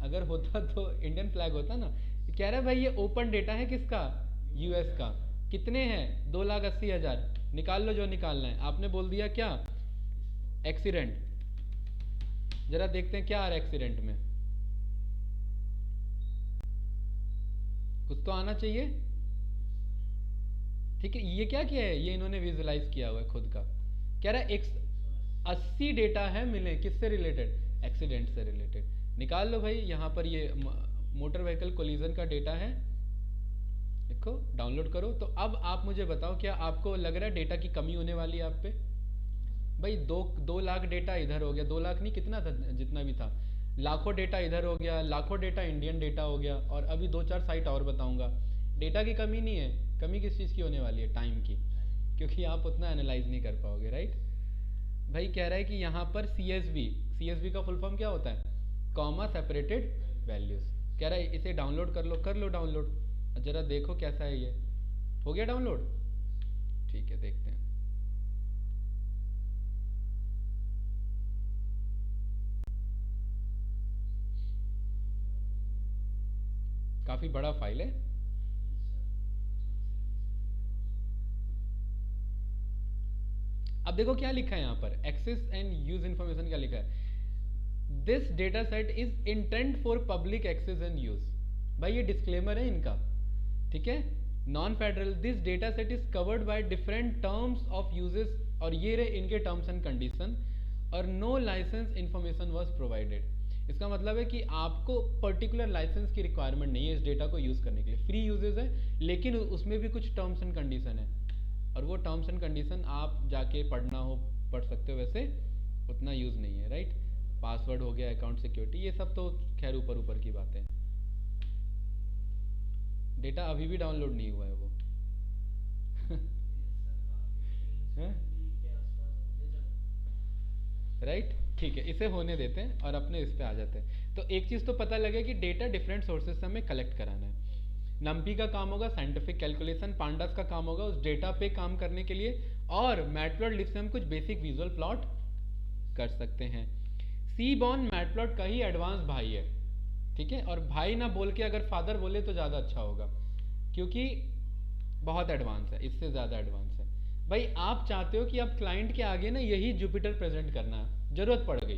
अगर होता तो इंडियन फ्लैग होता ना। कह रहा है भाई ये ओपन डेटा है किसका, US का। कितने हैं, 2,80,000, निकाल लो जो निकालना है। आपने बोल दिया क्या, एक्सीडेंट। जरा देखते हैं क्या आ रहा है एक्सीडेंट में, कुछ तो आना चाहिए। ठीक है, ये क्या किया है, ये इन्होंने विजुलाइज किया हुआ है खुद का। कह रहा है 80 डेटा है मिले, किससे रिलेटेड, एक्सीडेंट से रिलेटेड। निकाल लो भाई, यहाँ पर ये मोटर व्हीकल कोलिजन का डेटा है, देखो डाउनलोड करो। तो अब आप मुझे बताओ, क्या आपको लग रहा है डेटा की कमी होने वाली है आप पे? भाई 2 लाख डेटा इधर हो गया, 2 लाख नहीं, कितना था जितना भी था, लाखों डेटा इधर हो गया, लाखों डेटा इंडियन डेटा हो गया, और अभी 2-4 साइट और बताऊंगा। डेटा की कमी नहीं है, कमी किस चीज़ की होने वाली है, टाइम की, क्योंकि आप उतना एनालाइज नहीं कर पाओगे, राइट। भाई कह रहा है कि यहाँ पर CSV का फुल फॉर्म क्या होता है, कॉमा सेपरेटेड वैल्यूज। कह रहा है इसे डाउनलोड कर लो डाउनलोड। जरा देखो कैसा है, ये हो गया डाउनलोड? ठीक है, देखते हैं। काफी बड़ा फाइल है। अब देखो क्या लिखा है यहाँ पर, एक्सेस एंड यूज इंफॉर्मेशन क्या लिखा है, this data set is intent for public access and use. भाई ये डिस्क्लेमर है इनका, ठीक है। Non federal, this data set is covered by different terms of uses, और ये रहे इनके टर्म्स एंड कंडीशन, और no license information was provided. इसका मतलब है कि आपको पर्टिकुलर लाइसेंस की रिक्वायरमेंट नहीं है इस डेटा को यूज करने के लिए, फ्री यूजेस है, लेकिन उसमें भी कुछ टर्म्स एंड कंडीशन है, और वो टर्म्स एंड कंडीशन आप जाके पढ़ना हो पढ़ सकते हो, वैसे उतना यूज नहीं है, राइट। पासवर्ड हो गया, अकाउंट सिक्योरिटी, ये सब तो खैर ऊपर ऊपर की बातें। डेटा अभी भी डाउनलोड नहीं हुआ है वो राइट, ठीक है, इसे होने देते हैं और अपने इस पे आ जाते हैं। तो एक चीज तो पता लगे कि डेटा डिफरेंट सोर्सेज से हमें कलेक्ट कराना है। नम्पी का काम होगा साइंटिफिक कैलकुलेशन, पांडास का काम होगा उस डेटा पे काम करने के लिए, और मैटप्लॉट से हम कुछ बेसिक विजुअल प्लॉट कर सकते हैं। सीबॉर्न मैटप्लॉट का ही एडवांस भाई है, ठीक है। और भाई ना बोल के अगर फादर बोले तो ज़्यादा अच्छा होगा, क्योंकि बहुत एडवांस है, इससे ज़्यादा एडवांस है। भाई आप चाहते हो कि आप क्लाइंट के आगे ना यही जुपिटर प्रेजेंट करना है, जरूरत पड़ गई,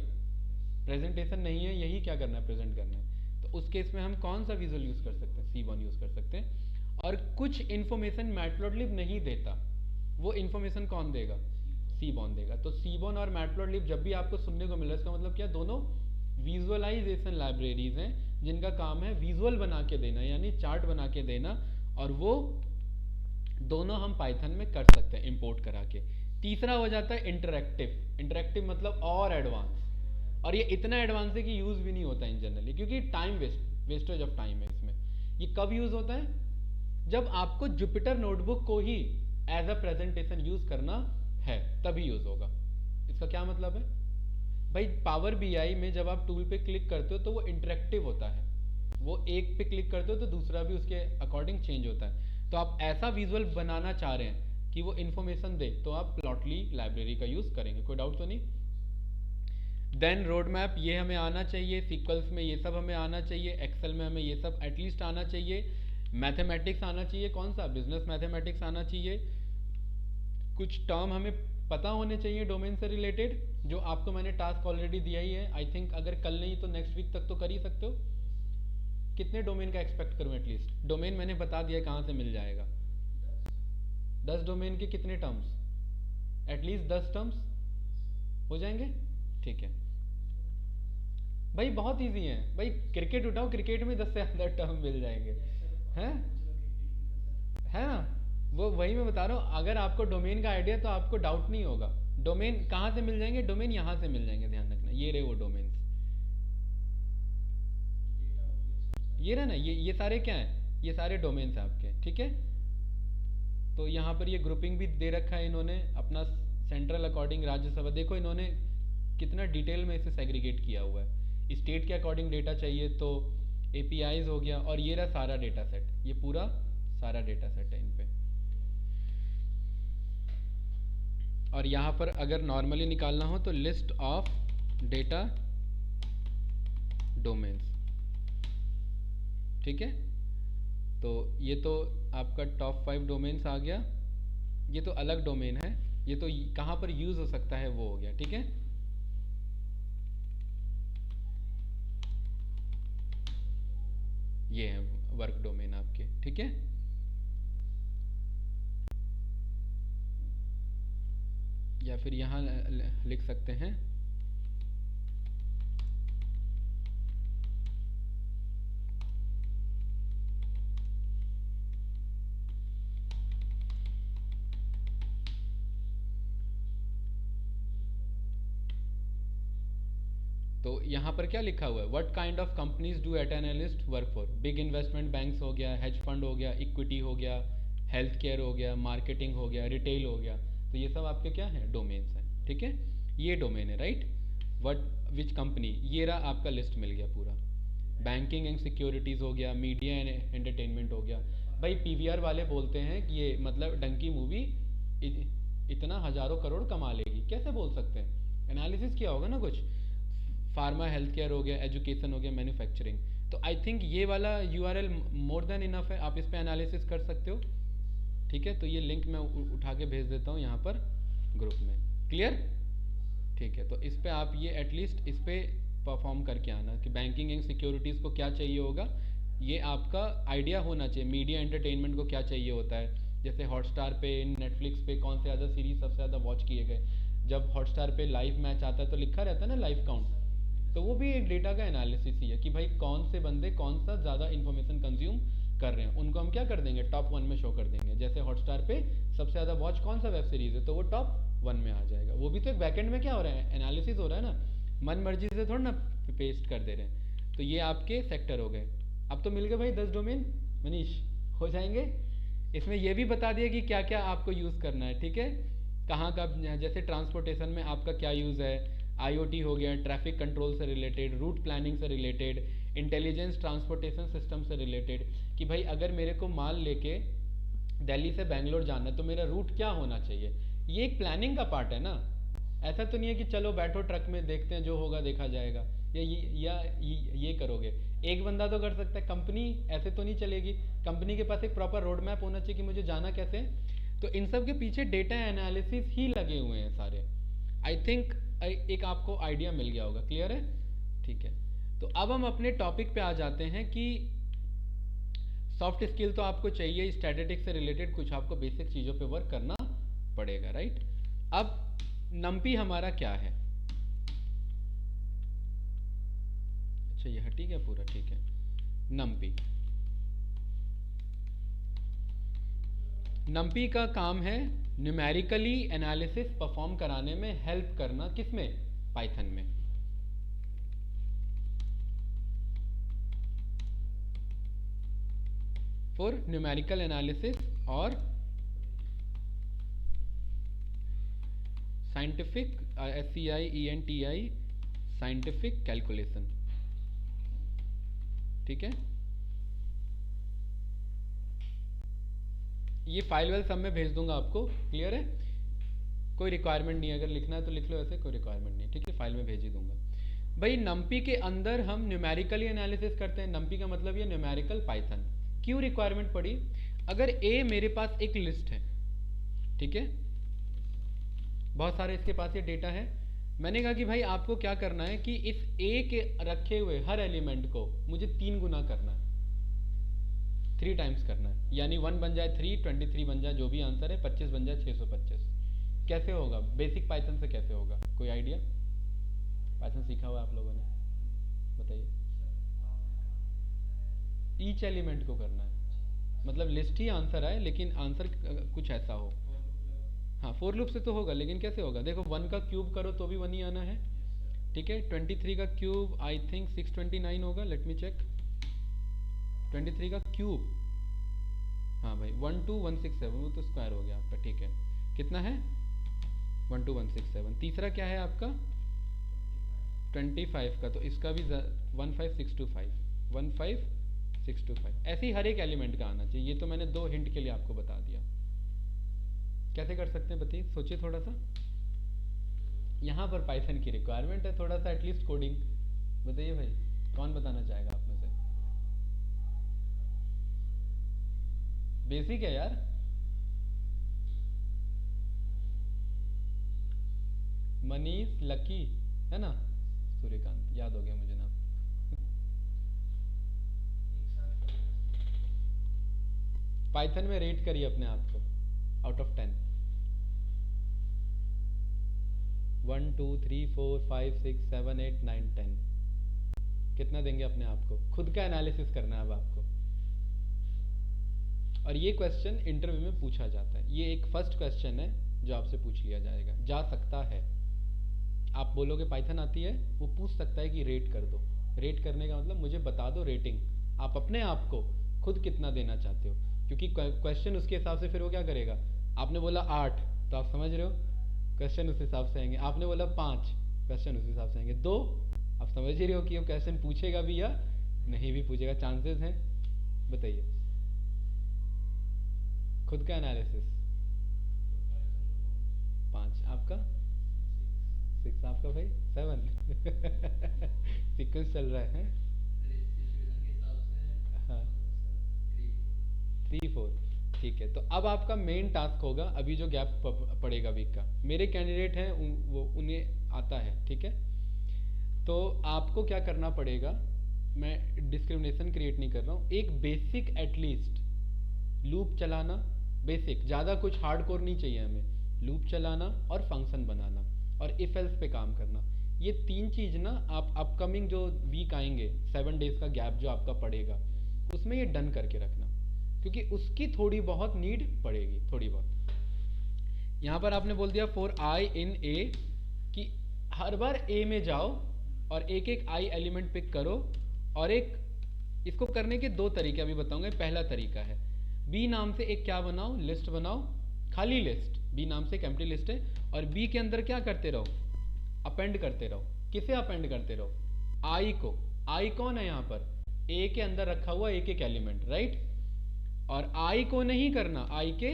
प्रेजेंटेशन नहीं है, यही क्या करना है, प्रेजेंट करना है, तो उस केस में हम कौन सा विजुअल यूज़ कर सकते हैं, सीबॉर्न यूज़ कर सकते हैं। और कुछ इन्फॉर्मेशन मैटप्लॉटलिब नहीं देता, वो इन्फॉर्मेशन कौन देगा, सीबॉर्न देगा। तो सीबॉर्न और मैटप्लॉटलिब जब भी आपको सुनने को मिला, इसका मतलब क्या, दोनों विजुअलाइजेशन लाइब्रेरीज हैं जिनका काम है विजुअल बना के देना, यानी चार्ट बना के देना, और वो दोनों हम पाइथन में कर सकते हैं इंपोर्ट करा के। तीसरा हो जाता है इंटरेक्टिव। इंटरेक्टिव मतलब और एडवांस, और ये इतना एडवांस है कि यूज़ भी नहीं होता इन जनरली, क्योंकि टाइम वेस्टेज ऑफ टाइम है इसमें। ये कब यूज़ होता है? जब आपको जुपिटर नोटबुक को ही एज अ प्रेजेंटेशन यूज़ करना है, तभी यूज़ होगा। इसका क्या मतलब है भाई? पावर बीआई में जब आप टूल पे क्लिक करते हो तो वो इंटरेक्टिव होता है, वो एक पे क्लिक करते हो तो दूसरा भी उसके अकॉर्डिंग चेंज होता है। तो आप ऐसा विजुअल बनाना चाह रहे हैं कि वो इन्फॉर्मेशन दे, तो आप प्लॉटली लाइब्रेरी का यूज़ करेंगे। कोई डाउट तो नहीं? देन रोड मैप ये हमें आना चाहिए, सीक्वल्स में ये सब हमें आना चाहिए, एक्सेल में हमें ये सब एटलीस्ट आना चाहिए, मैथमेटिक्स आना चाहिए, कौन सा बिजनेस मैथमेटिक्स आना चाहिए, कुछ टर्म हमें पता होने चाहिए डोमेन से रिलेटेड, जो आपको मैंने टास्क ऑलरेडी दिया ही है। आई थिंक अगर कल नहीं तो नेक्स्ट वीक तक तो कर ही सकते हो। कितने डोमेन का एक्सपेक्ट करूँ? एटलीस्ट डोमेन मैंने बता दिया कहाँ से मिल जाएगा। 10 डोमेन के कितने टर्म्स? एटलीस्ट 10 टर्म्स हो जाएंगे। ठीक है भाई, बहुत इजी है भाई। क्रिकेट उठाओ, क्रिकेट में 10 से ज़्यादा टर्म मिल जाएंगे, हैं? है ना? वो वही मैं बता रहा हूँ, अगर आपको डोमेन का आइडिया तो आपको डाउट नहीं होगा। डोमेन कहाँ से मिल जाएंगे? डोमेन यहाँ से मिल जाएंगे, ध्यान रखना। ये रहे वो डोमेन्स, ये रहे ना, ये सारे क्या हैं? ये सारे डोमेन्स हैं आपके, ठीक है। तो यहाँ पर ये ग्रुपिंग भी दे रखा है इन्होंने अपना सेंट्रल अकॉर्डिंग राज्यसभा। देखो इन्होंने कितना डिटेल में इसे सेग्रीगेट किया हुआ है। स्टेट के अकॉर्डिंग डेटा चाहिए तो एपीआईज हो गया, और ये रहा सारा डेटा सेट, ये पूरा सारा डेटा सेट है इन पे। और यहाँ पर अगर नॉर्मली निकालना हो तो लिस्ट ऑफ डेटा डोमेन्स, ठीक है। तो ये तो आपका टॉप 5 डोमेन्स आ गया। ये तो अलग डोमेन है, ये तो कहाँ पर यूज़ हो सकता है वो हो गया, ठीक है। ये है वर्क डोमेन आपके, ठीक है। या फिर यहाँ लिख सकते हैं तो यहाँ पर क्या लिखा हुआ है? What kind of companies do at analyst work for? Big investment banks हो गया, हेज फंड हो गया, इक्विटी हो गया, हेल्थ केयर हो गया, मार्केटिंग हो गया, रिटेल हो गया। तो ये सब आपके क्या हैं? डोमेन्स हैं, ठीक है। ये डोमेन है, राइट। व्हाट विच कंपनी, ये रहा आपका लिस्ट मिल गया पूरा। बैंकिंग एंड सिक्योरिटीज़ हो गया, मीडिया एंड एंटरटेनमेंट हो गया। भाई पीवीआर वाले बोलते हैं कि ये मतलब डंकी मूवी इतना हज़ारों करोड़ कमा लेगी, कैसे बोल सकते हैं? एनालिसिस किया होगा ना कुछ। फार्मा, हेल्थ केयर हो गया, एजुकेशन हो गया, मैन्युफैक्चरिंग। तो आई थिंक ये वाला यूआरएल मोर देन इनफ है, आप इस पर एनालिसिस कर सकते हो, ठीक है। तो ये लिंक मैं उठा के भेज देता हूँ यहाँ पर ग्रुप में, क्लियर? ठीक है, तो इस पर आप ये एटलीस्ट इस पर परफॉर्म करके आना कि बैंकिंग एंड सिक्योरिटीज़ को क्या चाहिए होगा, ये आपका आइडिया होना चाहिए। मीडिया एंटरटेनमेंट को क्या चाहिए होता है, जैसे हॉटस्टार पे, नेटफ्लिक्स पे कौन से ज़्यादा सीरीज सबसे ज़्यादा वॉच किए गए। जब हॉटस्टार पे लाइव मैच आता है तो लिखा रहता है ना लाइव काउंट, तो वो भी एक डेटा का एनालिसिस ही है कि भाई कौन से बंदे कौन सा ज़्यादा इन्फॉर्मेशन कंज्यूम कर रहे हैं, उनको हम क्या कर देंगे? टॉप 1 में शो कर देंगे। जैसे हॉटस्टार पे सबसे ज़्यादा वॉच कौन सा वेब सीरीज़ है, तो वो टॉप 1 में आ जाएगा। वो भी तो एक बैकएंड में क्या हो रहा है? एनालिसिस हो रहा है ना, मन मर्जी से थोड़ा ना पेस्ट कर दे रहे हैं। तो ये आपके सेक्टर हो गए। अब तो मिल गए भाई 10 डोमेन, मनीष हो जाएंगे। इसमें ये भी बता दिया कि क्या क्या आपको यूज़ करना है, ठीक है। कहाँ का, जैसे ट्रांसपोर्टेशन में आपका क्या यूज़ है, आईओटी हो गया, ट्रैफिक कंट्रोल से रिलेटेड, रूट प्लानिंग से रिलेटेड, इंटेलिजेंस ट्रांसपोर्टेशन सिस्टम से रिलेटेड, कि भाई अगर मेरे को माल लेके दिल्ली से बेंगलोर जाना है तो मेरा रूट क्या होना चाहिए। ये एक प्लानिंग का पार्ट है ना। ऐसा तो नहीं है कि चलो बैठो ट्रक में देखते हैं जो होगा देखा जाएगा, ये करोगे। एक बंदा तो कर सकता है, कंपनी ऐसे तो नहीं चलेगी। कंपनी के पास एक प्रॉपर रोड मैप होना चाहिए कि मुझे जाना कैसे है। तो इन सब के पीछे डेटा एनालिसिस ही लगे हुए हैं सारे। आई थिंक एक आपको आइडिया मिल गया होगा, क्लियर है? ठीक है, तो अब हम अपने टॉपिक पे आ जाते हैं कि सॉफ्ट स्किल तो आपको चाहिए, स्टैटिस्टिक्स से रिलेटेड कुछ आपको बेसिक चीज़ों पे वर्क करना पड़ेगा, राइट। अब नम्पी हमारा क्या है? अच्छा ये हटी गया पूरा, ठीक है। नम्पी, नम्पी का काम है न्यूमेरिकली एनालिसिस परफॉर्म कराने में हेल्प करना, किसमें, पाइथन में। फॉर न्यूमेरिकल एनालिसिस और साइंटिफिक, SCIENTI, साइंटिफिक कैलकुलेशन, ठीक है। ये फाइल वाइल सब में भेज दूंगा आपको, क्लियर है। कोई रिक्वायरमेंट नहीं है, अगर लिखना है तो लिख लो, ऐसे कोई रिक्वायरमेंट नहीं है, ठीक है। फाइल में भेज ही दूंगा। भाई नम्पी के अंदर हम न्यूमेरिकली एनालिसिस करते हैं, नम्पी का मतलब ये न्यूमेरिकल पाइथन। क्यों रिक्वायरमेंट पड़ी, अगर ए मेरे पास एक लिस्ट है, ठीक है, बहुत सारे इसके पास ये डेटा है। मैंने कहा कि भाई आपको क्या करना है कि इस ए के रखे हुए हर एलिमेंट को मुझे 3 गुना करना है, 3 टाइम्स करना है, यानी 1 बन जाए 3, 23 बन जाए, जो भी आंसर है, 25 बन जाए 625। कैसे होगा, बेसिक पाइथन से कैसे होगा, कोई आइडिया। पाइथन सीखा हुआ आप लोगों ने, बताइए। ईच एलिमेंट को करना है, मतलब लिस्ट ही आंसर आए, लेकिन आंसर कुछ ऐसा हो। हाँ, फोर लूप से तो होगा, लेकिन कैसे होगा, देखो 1 का क्यूब करो तो भी 1 ही आना है, ठीक है। 23 का क्यूब आई थिंक 629 होगा, लेट मी चेक। 23 का क्यूब, हाँ भाई 12167, वो तो स्क्वायर हो गया आपका, ठीक है। कितना है, 12167। तीसरा क्या है आपका 25 का, तो इसका भी 15625, 15625, ऐसे ही हर एक एलिमेंट का आना चाहिए। ये तो मैंने 2 हिंट के लिए आपको बता दिया। कैसे कर सकते हैं बताइए, सोचिए थोड़ा सा। यहाँ पर पाइथन की रिक्वायरमेंट है, थोड़ा सा एटलीस्ट कोडिंग। बताइए भाई, कौन बताना चाहेगा आप में से। बेसिक है यार, मनीष, लकी, है ना, सूर्यकांत, याद हो गया मुझे नाम। पाइथन में रेट करिए अपने आप को आउट ऑफ 10। 1 2 3 4 5 6 7 8 9 10, कितना देंगे अपने आप को, खुद का एनालिसिस करना है अब आपको। और ये क्वेश्चन इंटरव्यू में पूछा जाता है, ये एक फर्स्ट क्वेश्चन है जो आपसे पूछ लिया जाएगा, जा सकता है। आप बोलोगे पाइथन आती है, वो पूछ सकता है कि रेट कर दो। रेट करने का मतलब मुझे बता दो रेटिंग, आप अपने आप को खुद कितना देना चाहते हो, क्योंकि क्वेश्चन उसके हिसाब से फिर वो क्या करेगा। आपने बोला 8, तो आप समझ रहे हो क्वेश्चन उस हिसाब से आएंगे। आपने बोला 5, क्वेश्चन उस हिसाब से आएंगे। 2, आप समझ ही रहे हो कि वो क्वेश्चन पूछेगा भी या नहीं भी पूछेगा, चांसेस हैं। बताइए, खुद का एनालिसिस 5, आपका 6, आपका भाई 7। सीक्वेंस चल रहा है, हाँ 3 4, ठीक है। तो अब आपका मेन टास्क होगा, अभी जो गैप पड़ेगा वीक का, मेरे कैंडिडेट हैं वो उन्हें आता है, ठीक है। तो आपको क्या करना पड़ेगा, मैं डिस्क्रिमिनेशन क्रिएट नहीं कर रहा हूँ, एक बेसिक एटलीस्ट लूप चलाना, बेसिक, ज़्यादा कुछ हार्डकोर नहीं चाहिए हमें। लूप चलाना और फंक्शन बनाना और इफ एल्स पे काम करना, ये 3 चीज़ ना आप अपकमिंग जो वीक आएंगे, 7 डेज का गैप जो आपका पड़ेगा, उसमें ये डन करके रखना, क्योंकि उसकी थोड़ी बहुत नीड पड़ेगी, थोड़ी बहुत। यहाँ पर आपने बोल दिया फॉर आई इन ए, कि हर बार ए में जाओ और एक एक आई एलिमेंट पिक करो, और एक इसको करने के 2 तरीके अभी बताऊंगा। पहला तरीका है बी नाम से एक क्या बनाओ, लिस्ट बनाओ, खाली लिस्ट, बी नाम से एक एम्प्टी लिस्ट है, और बी के अंदर क्या करते रहो, अपेंड करते रहो। किसे अपेंड करते रहो, आई को। आई कौन है यहाँ पर, ए के अंदर रखा हुआ एक एक एलिमेंट, राइट। और आई को नहीं करना, आई के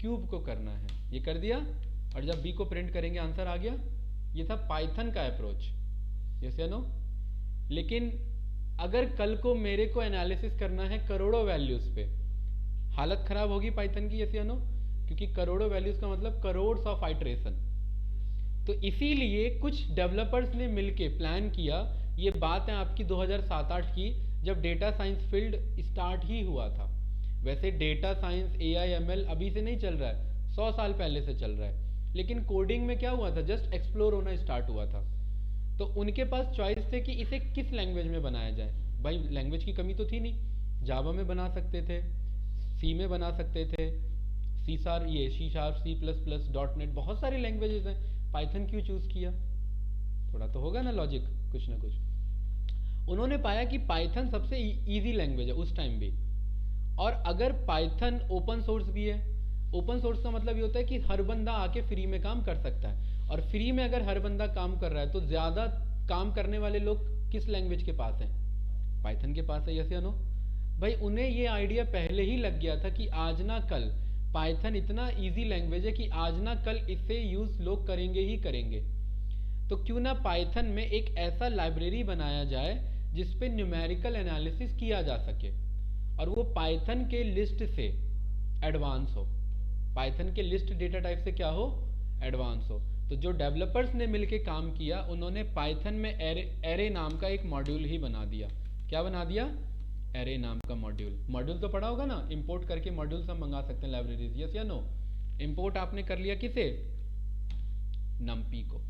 क्यूब को करना है, ये कर दिया। और जब बी को प्रिंट करेंगे आंसर आ गया। ये था पाइथन का अप्रोच, यस या नो। लेकिन अगर कल को मेरे को एनालिसिस करना है करोड़ों वैल्यूज पे, हालत खराब होगी पाइथन की, यस या नो, क्योंकि करोड़ों वैल्यूज का मतलब करोड़ ऑफ आइट्रेशन। तो इसीलिए कुछ डेवलपर्स ने मिलके प्लान किया, ये बात है आपकी 2007-8 की, जब डेटा साइंस फील्ड स्टार्ट ही हुआ था। वैसे डेटा साइंस AI ML अभी से नहीं चल रहा है, 100 साल पहले से चल रहा है, लेकिन कोडिंग में क्या हुआ था, जस्ट एक्सप्लोर होना स्टार्ट हुआ था। तो उनके पास चॉइस थे कि इसे किस लैंग्वेज में बनाया जाए। भाई लैंग्वेज की कमी तो थी नहीं, जावा में बना सकते थे, सी में बना सकते थे, C sharp, C plus plus, dot net, बहुत सारी लैंग्वेजेस हैं, पाइथन क्यों चूज़ किया? थोड़ा तो होगा ना लॉजिक, कुछ ना कुछ। उन्होंने पाया कि पाइथन सबसे इजी लैंग्वेज है उस टाइम भी, और अगर पाइथन ओपन सोर्स भी है, ओपन सोर्स का मतलब ये होता है कि हर बंदा आके फ्री में काम कर सकता है, और फ्री में अगर हर बंदा काम कर रहा है तो ज़्यादा काम करने वाले लोग किस लैंग्वेज के पास हैं? पाइथन के पास है, यस या नो? भाई उन्हें ये आइडिया पहले ही लग गया था कि आज ना कल पाइथन इतना इजी लैंग्वेज है कि आज ना कल इसे यूज़ लोग करेंगे ही करेंगे। तो क्यों ना पाइथन में एक ऐसा लाइब्रेरी बनाया जाए जिस पे न्यूमेरिकल एनालिसिस किया जा सके, और वो पाइथन के लिस्ट से एडवांस हो, पाइथन के लिस्ट डेटा टाइप से क्या हो, एडवांस हो। तो जो डेवलपर्स ने मिलके काम किया, उन्होंने पाइथन में एरे नाम का एक मॉड्यूल ही बना दिया। क्या बना दिया? एरे नाम का मॉड्यूल। मॉड्यूल तो पढ़ा होगा ना, इंपोर्ट करके मॉड्यूल्स हम मंगा सकते हैं लाइब्रेरीज, यस या नो? इंपोर्ट आपने कर लिया किसे? नमपी को।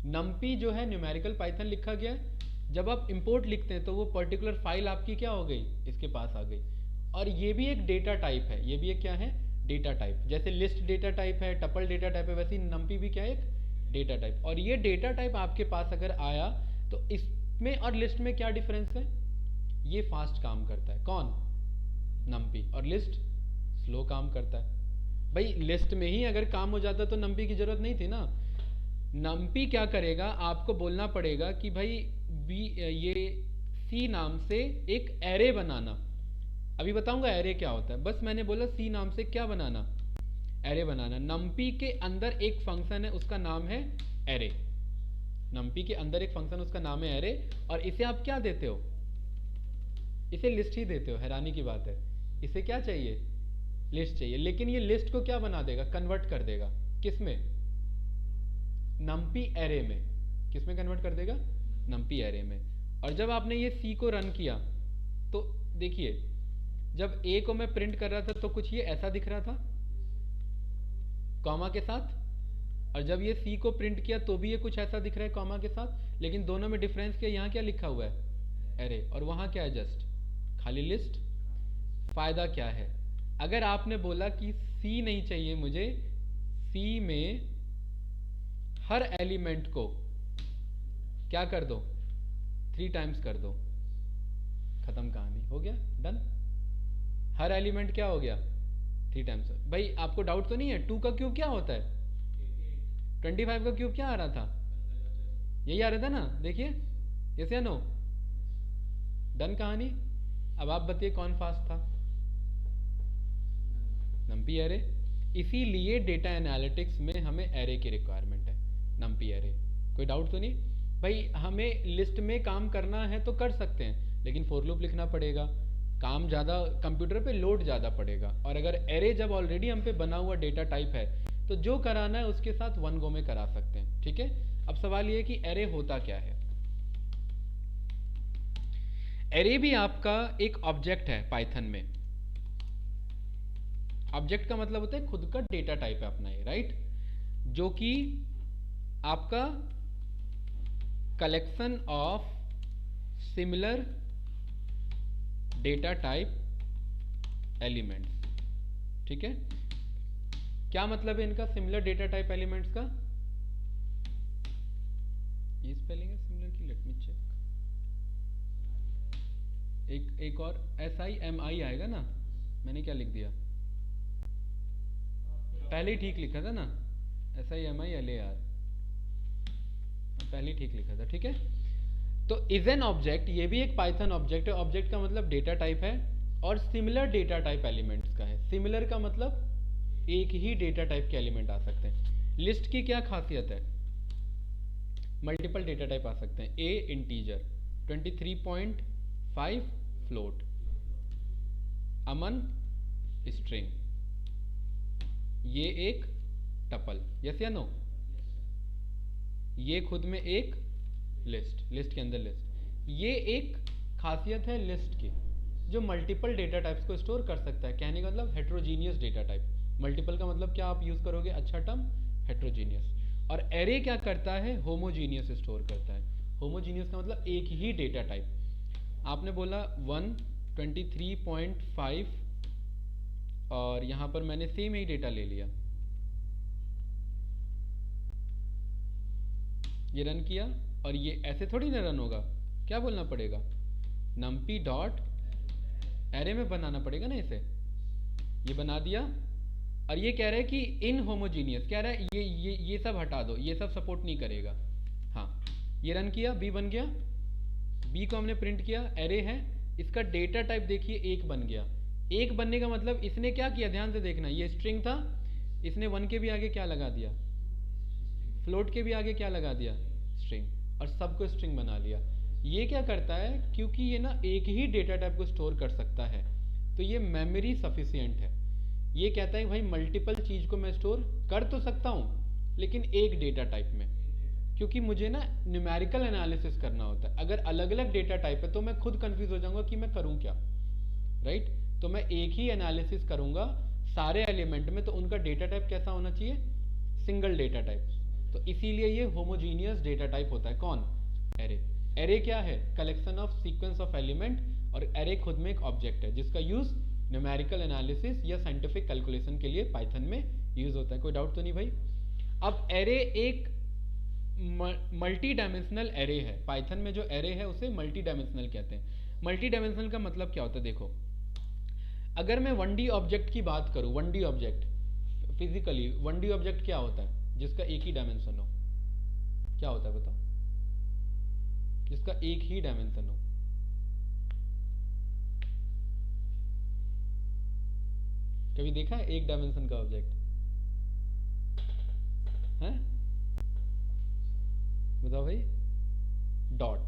नमपी जो है न्यूमेरिकल पाइथन लिखा गया है, जब आप इंपोर्ट लिखते हैं तो वो पर्टिकुलर फाइल आपकी क्या हो गई, इसके पास आ गई। और ये भी एक डेटा टाइप है, ये भी एक क्या है, डेटा टाइप। जैसे लिस्ट डेटा टाइप है, टपल डेटा टाइप है, वैसे ही नमपी भी क्या है, एक डेटा टाइप। और ये डेटा टाइप आपके पास अगर आया तो इसमें और लिस्ट में क्या डिफरेंस है? ये फास्ट काम करता है, कौन? नमपी। और लिस्ट स्लो काम करता है। भाई लिस्ट में ही अगर काम हो जाता तो नमपी की जरूरत नहीं थी ना। नमपी क्या करेगा, आपको बोलना पड़ेगा कि भाई ये सी नाम से एक एरे बनाना। अभी बताऊंगा एरे क्या होता है, बस मैंने बोला सी नाम से क्या बनाना, एरे बनाना। नमपी के अंदर एक फंक्शन है, उसका नाम है एरे। नमपी के अंदर एक फंक्शन, उसका नाम है एरे, और इसे आप क्या देते हो? इसे लिस्ट ही देते हो। हैरानी की बात है, इसे क्या चाहिए? लिस्ट चाहिए। लेकिन ये लिस्ट को क्या बना देगा, कन्वर्ट कर देगा। किस में? नमपी एरे में। किस में कन्वर्ट कर देगा? नमपी एरे में। और जब आपने ये सी को रन किया तो देखिए, जब ए को मैं प्रिंट कर रहा था तो कुछ ये ऐसा दिख रहा था कॉमा के साथ, और जब ये सी को प्रिंट किया तो भी ये कुछ ऐसा दिख रहा है कॉमा के साथ। लेकिन दोनों में डिफरेंस क्या, यहाँ क्या लिखा हुआ है, एरे, और वहाँ क्या है, जस्ट खाली लिस्ट। फायदा क्या है? अगर आपने बोला कि सी नहीं चाहिए मुझे, सी में हर एलिमेंट को क्या कर दो, 3 टाइम्स कर दो, खत्म कहानी, हो गया, डन। हर एलिमेंट क्या हो गया, 3 टाइम्स। भाई आपको डाउट तो नहीं है 2 का क्यूब क्या होता है? 25 का क्यूब क्या आ रहा था? यही आ रहा था ना, देखिए, यस या नो? डन कहानी। अब आप बताइए कौन फास्ट था? नमपी एरे। इसीलिए डेटा एनालिटिक्स में हमें एरे की रिक्वायरमेंट है, नमपी एरे। कोई डाउट तो नहीं? भाई हमें लिस्ट में काम करना है तो कर सकते हैं, लेकिन फॉर लूप लिखना पड़ेगा, काम ज़्यादा, कंप्यूटर पे लोड ज़्यादा पड़ेगा। और अगर एरे जब ऑलरेडी हम पे बना हुआ डेटा टाइप है तो जो कराना है उसके साथ वन गो में करा सकते हैं, ठीक है। अब सवाल ये है कि एरे होता क्या है। एरे भी आपका एक ऑब्जेक्ट है पाइथन में। ऑब्जेक्ट का मतलब होता है खुद का डेटा टाइप है अपना, ये राइट, जो कि आपका collection of similar data type elements, ठीक है। क्या मतलब है इनका, सिमिलर डेटा टाइप एलिमेंट्स का? ये स्पेलिंग है सिमिलर की, लेट मी चेक। एक और SIMI आएगा ना, मैंने क्या लिख दिया, पहले ही ठीक लिखा था ना, SIMILAR, पहले ही ठीक लिखा था, ठीक है। तो इज एन ऑब्जेक्ट, ये भी एक पाइथन ऑब्जेक्ट है। ऑब्जेक्ट का मतलब डेटा टाइप है, और सिमिलर डेटा टाइप एलिमेंट्स का है। सिमिलर का मतलब एक ही डेटा टाइप के एलिमेंट आ सकते हैं। लिस्ट की क्या खासियत है, मल्टीपल डेटा टाइप आ सकते हैं। A integer, 23.5 float, Aman string, ये एक टपल, यस या नो? ये खुद में एक लिस्ट, लिस्ट के अंदर लिस्ट। ये एक खासियत है लिस्ट की, जो मल्टीपल डेटा टाइप्स को स्टोर कर सकता है। कहने का मतलब हेट्रोजीनियस डेटा टाइप। मल्टीपल का मतलब क्या आप यूज करोगे, अच्छा टर्म, हेट्रोजीनियस। और एरे क्या करता है, होमोजीनियस स्टोर करता है। होमोजीनियस का मतलब एक ही डेटा टाइप। आपने बोला 123.5 और यहाँ पर मैंने सेम ही डेटा ले लिया, ये रन किया, और ये ऐसे थोड़ी ना रन होगा, क्या बोलना पड़ेगा, numpy डॉट एरे में बनाना पड़ेगा ना इसे। ये बना दिया, और ये कह रहा है कि इन होमोजीनियस, कह रहा है ये सब हटा दो, ये सब सपोर्ट नहीं करेगा। हाँ, ये रन किया, बी बन गया, बी को हमने प्रिंट किया, एरे है, इसका डेटा टाइप देखिए एक बन गया। एक बनने का मतलब इसने क्या किया, ध्यान से देखना, ये स्ट्रिंग था, इसने 1 के भी आगे क्या लगा दिया, फ्लोट के भी आगे क्या लगा दिया, स्ट्रिंग, और सबको स्ट्रिंग बना लिया। ये क्या करता है, क्योंकि ये ना एक ही डेटा टाइप को स्टोर कर सकता है, तो ये मेमोरी सफिशिएंट है। ये कहता है भाई मल्टीपल चीज़ को मैं स्टोर कर तो सकता हूँ लेकिन एक डेटा टाइप में, क्योंकि मुझे ना न्यूमेरिकल एनालिसिस करना होता है। अगर अलग अलग डेटा टाइप है तो मैं खुद कंफ्यूज हो जाऊंगा कि मैं करूँ क्या, राइट। तो मैं एक ही एनालिसिस करूंगा सारे एलिमेंट में, तो उनका डेटा टाइप कैसा होना चाहिए, सिंगल डेटा टाइप। तो इसीलिए ये होमोजीनियस डेटा टाइप होता है। कौन, एरे। एरे क्या है, collection of sequence of element, और एरे खुद में एक ऑब्जेक्ट है जिसका यूज न्यूमेरिकल एनालिसिस या साइंटिफिक कैलकुलेशन के लिए पाइथन में यूज होता है। कोई डाउट तो नहीं भाई। अब एरे एक मल्टी डायमेंशनल एरे है। पाइथन में जो एरे है उसे मल्टी डायमेंशनल कहते हैं। मल्टी डायमेंशनल का मतलब क्या होता है, देखो अगर मैं 1D ऑब्जेक्ट की बात करूं, 1D object physically 1D object क्या होता है, जिसका एक ही डायमेंशन हो, क्या होता है बताओ, जिसका एक ही डायमेंशन हो। कभी देखा है एक डायमेंशन का ऑब्जेक्ट है, बताओ भाई। डॉट,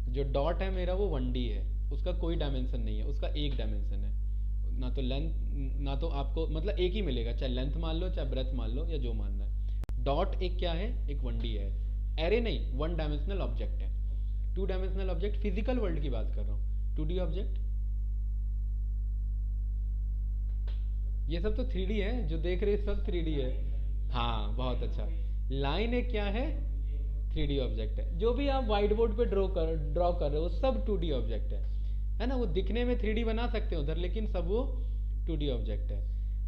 जो डॉट है मेरा वो 1D है, उसका कोई डायमेंशन नहीं है, उसका एक डायमेंशन है। ना तो लेंथ, ना तो आपको मतलब एक ही मिलेगा, चाहे लेंथ मान लो चाहे ब्रेथ मान लो या जो मानना है। डॉट एक क्या है, एक 1D है। एरे नहीं, 1 डायमेंशनल ऑब्जेक्ट है। 2 डायमेंशनल ऑब्जेक्ट फिजिकल वर्ल्ड की बात कर रहा हूँ। 2D ऑब्जेक्ट ये सब तो 3D है, जो देख रहे सब 3D है। हाँ बहुत अच्छा। लाइन एक क्या है, 3D ऑब्जेक्ट है। जो भी आप व्हाइट बोर्ड पे ड्रॉ कर रहे हो सब 2D ऑब्जेक्ट है ना। वो दिखने में 3D बना सकते हो उधर, लेकिन सब वो 2D ऑब्जेक्ट है।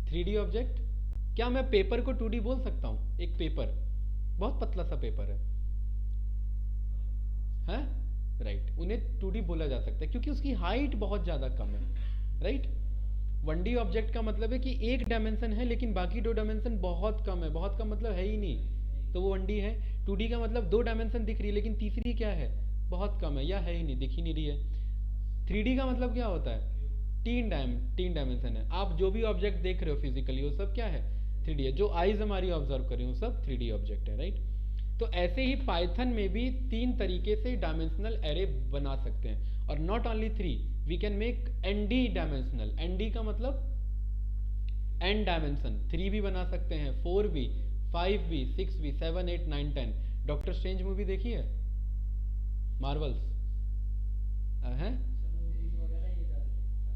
3D ऑब्जेक्ट, क्या मैं पेपर को 2D बोल सकता हूँ? एक पेपर बहुत पतला सा पेपर है राइट, उन्हें 2D बोला जा सकता है क्योंकि उसकी हाइट बहुत ज़्यादा कम है, राइट। 1D ऑब्जेक्ट का मतलब है कि एक डायमेंशन है लेकिन बाकी 2 डायमेंशन बहुत कम है। बहुत कम मतलब है ही नहीं, तो वो 1D है। 2D का मतलब 2 डायमेंशन दिख रही है लेकिन तीसरी क्या है, बहुत कम है या है ही नहीं, दिख ही नहीं रही है। 3D का मतलब क्या होता है, 3 डायमेंशन है। आप जो भी ऑब्जेक्ट देख रहे हो फिजिकली वो सब क्या है, 3D है। जो आइज हमारी ऑब्जर्व कर रही हो सब 3D ऑब्जेक्ट है, राइट। तो ऐसे ही पाइथन में भी 3 तरीके से डायमेंशनल एरे बना सकते हैं। और not only 3, we can make ND dimensional. ND का मतलब n डायमेंशन, 3 भी बना सकते हैं, 4 भी, 5 भी, 6 भी, 7, 8, 9, 10। डॉक्टर स्ट्रेंज मूवी देखी है, मार्वल्स है?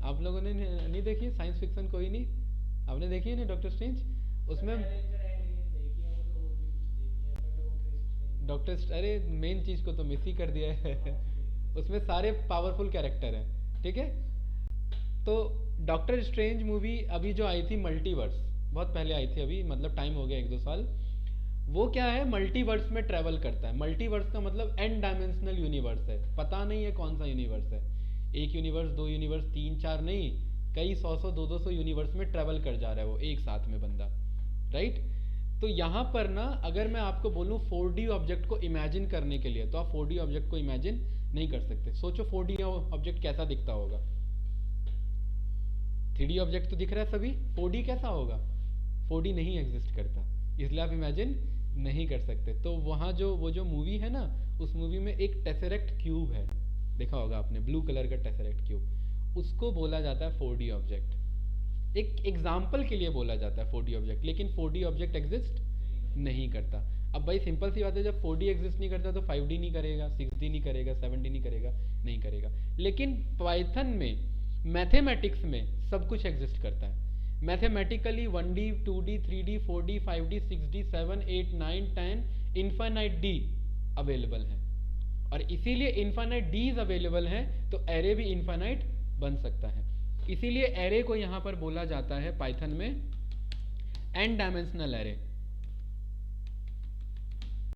आप लोगों ने नहीं देखी है? साइंस फिक्शन कोई नहीं, आपने देखी है ना डॉक्टर स्ट्रेंज? उसमें डॉक्टर, अरे मेन चीज को तो मिस ही कर दिया है उसमें सारे पावरफुल कैरेक्टर हैं, ठीक है। तो डॉक्टर स्ट्रेंज मूवी अभी जो आई थी, मल्टीवर्स, बहुत पहले आई थी, अभी मतलब टाइम हो गया 1-2 साल। वो क्या है, मल्टीवर्स में ट्रेवल करता है। मल्टीवर्स का मतलब n डायमेंशनल यूनिवर्स है। पता नहीं है कौन सा यूनिवर्स है, एक यूनिवर्स, 2 यूनिवर्स, 3-4 नहीं, कई 100 200 यूनिवर्स में ट्रेवल कर जा रहा है वो एक साथ में बंदा, राइट। तो यहाँ पर ना अगर मैं आपको बोलूँ 4D ऑब्जेक्ट को इमेजिन करने के लिए, तो आप 4D ऑब्जेक्ट को इमेजिन नहीं कर सकते। सोचो 4D ऑब्जेक्ट कैसा दिखता होगा। 3D ऑब्जेक्ट तो दिख रहा है सभी, 4D कैसा होगा? 4D नहीं एग्जिस्ट करता, इसलिए आप इमेजिन नहीं कर सकते। तो वहाँ जो वो जो मूवी है ना, उस मूवी में एक टेसरेक्ट क्यूब है, देखा होगा आपने, ब्लू कलर का टेसरेक्ट क्यूब, उसको बोला जाता है 4D ऑब्जेक्ट। एक एग्जाम्पल के लिए बोला जाता है 4D ऑब्जेक्ट, लेकिन 4D ऑब्जेक्ट एग्जिस्ट नहीं करता। अब भाई सिंपल सी बात है, जब 4D एग्जिस्ट नहीं करता तो 5D नहीं करेगा, 6D नहीं करेगा, 7D नहीं करेगा, नहीं करेगा। लेकिन पाइथन में, मैथमेटिक्स में सब कुछ एग्जिस्ट करता है। Mathematically 1D, 2D, 3D, 4D, 5D, 6D, 7, 8, 9, 10 infinite D available है। और इसीलिए इन्फानाइट डीज अवेलेबल हैं, तो एरे भी इन्फानाइट बन सकता है। इसीलिए एरे को यहां पर बोला जाता है पाइथन में N dimensional array.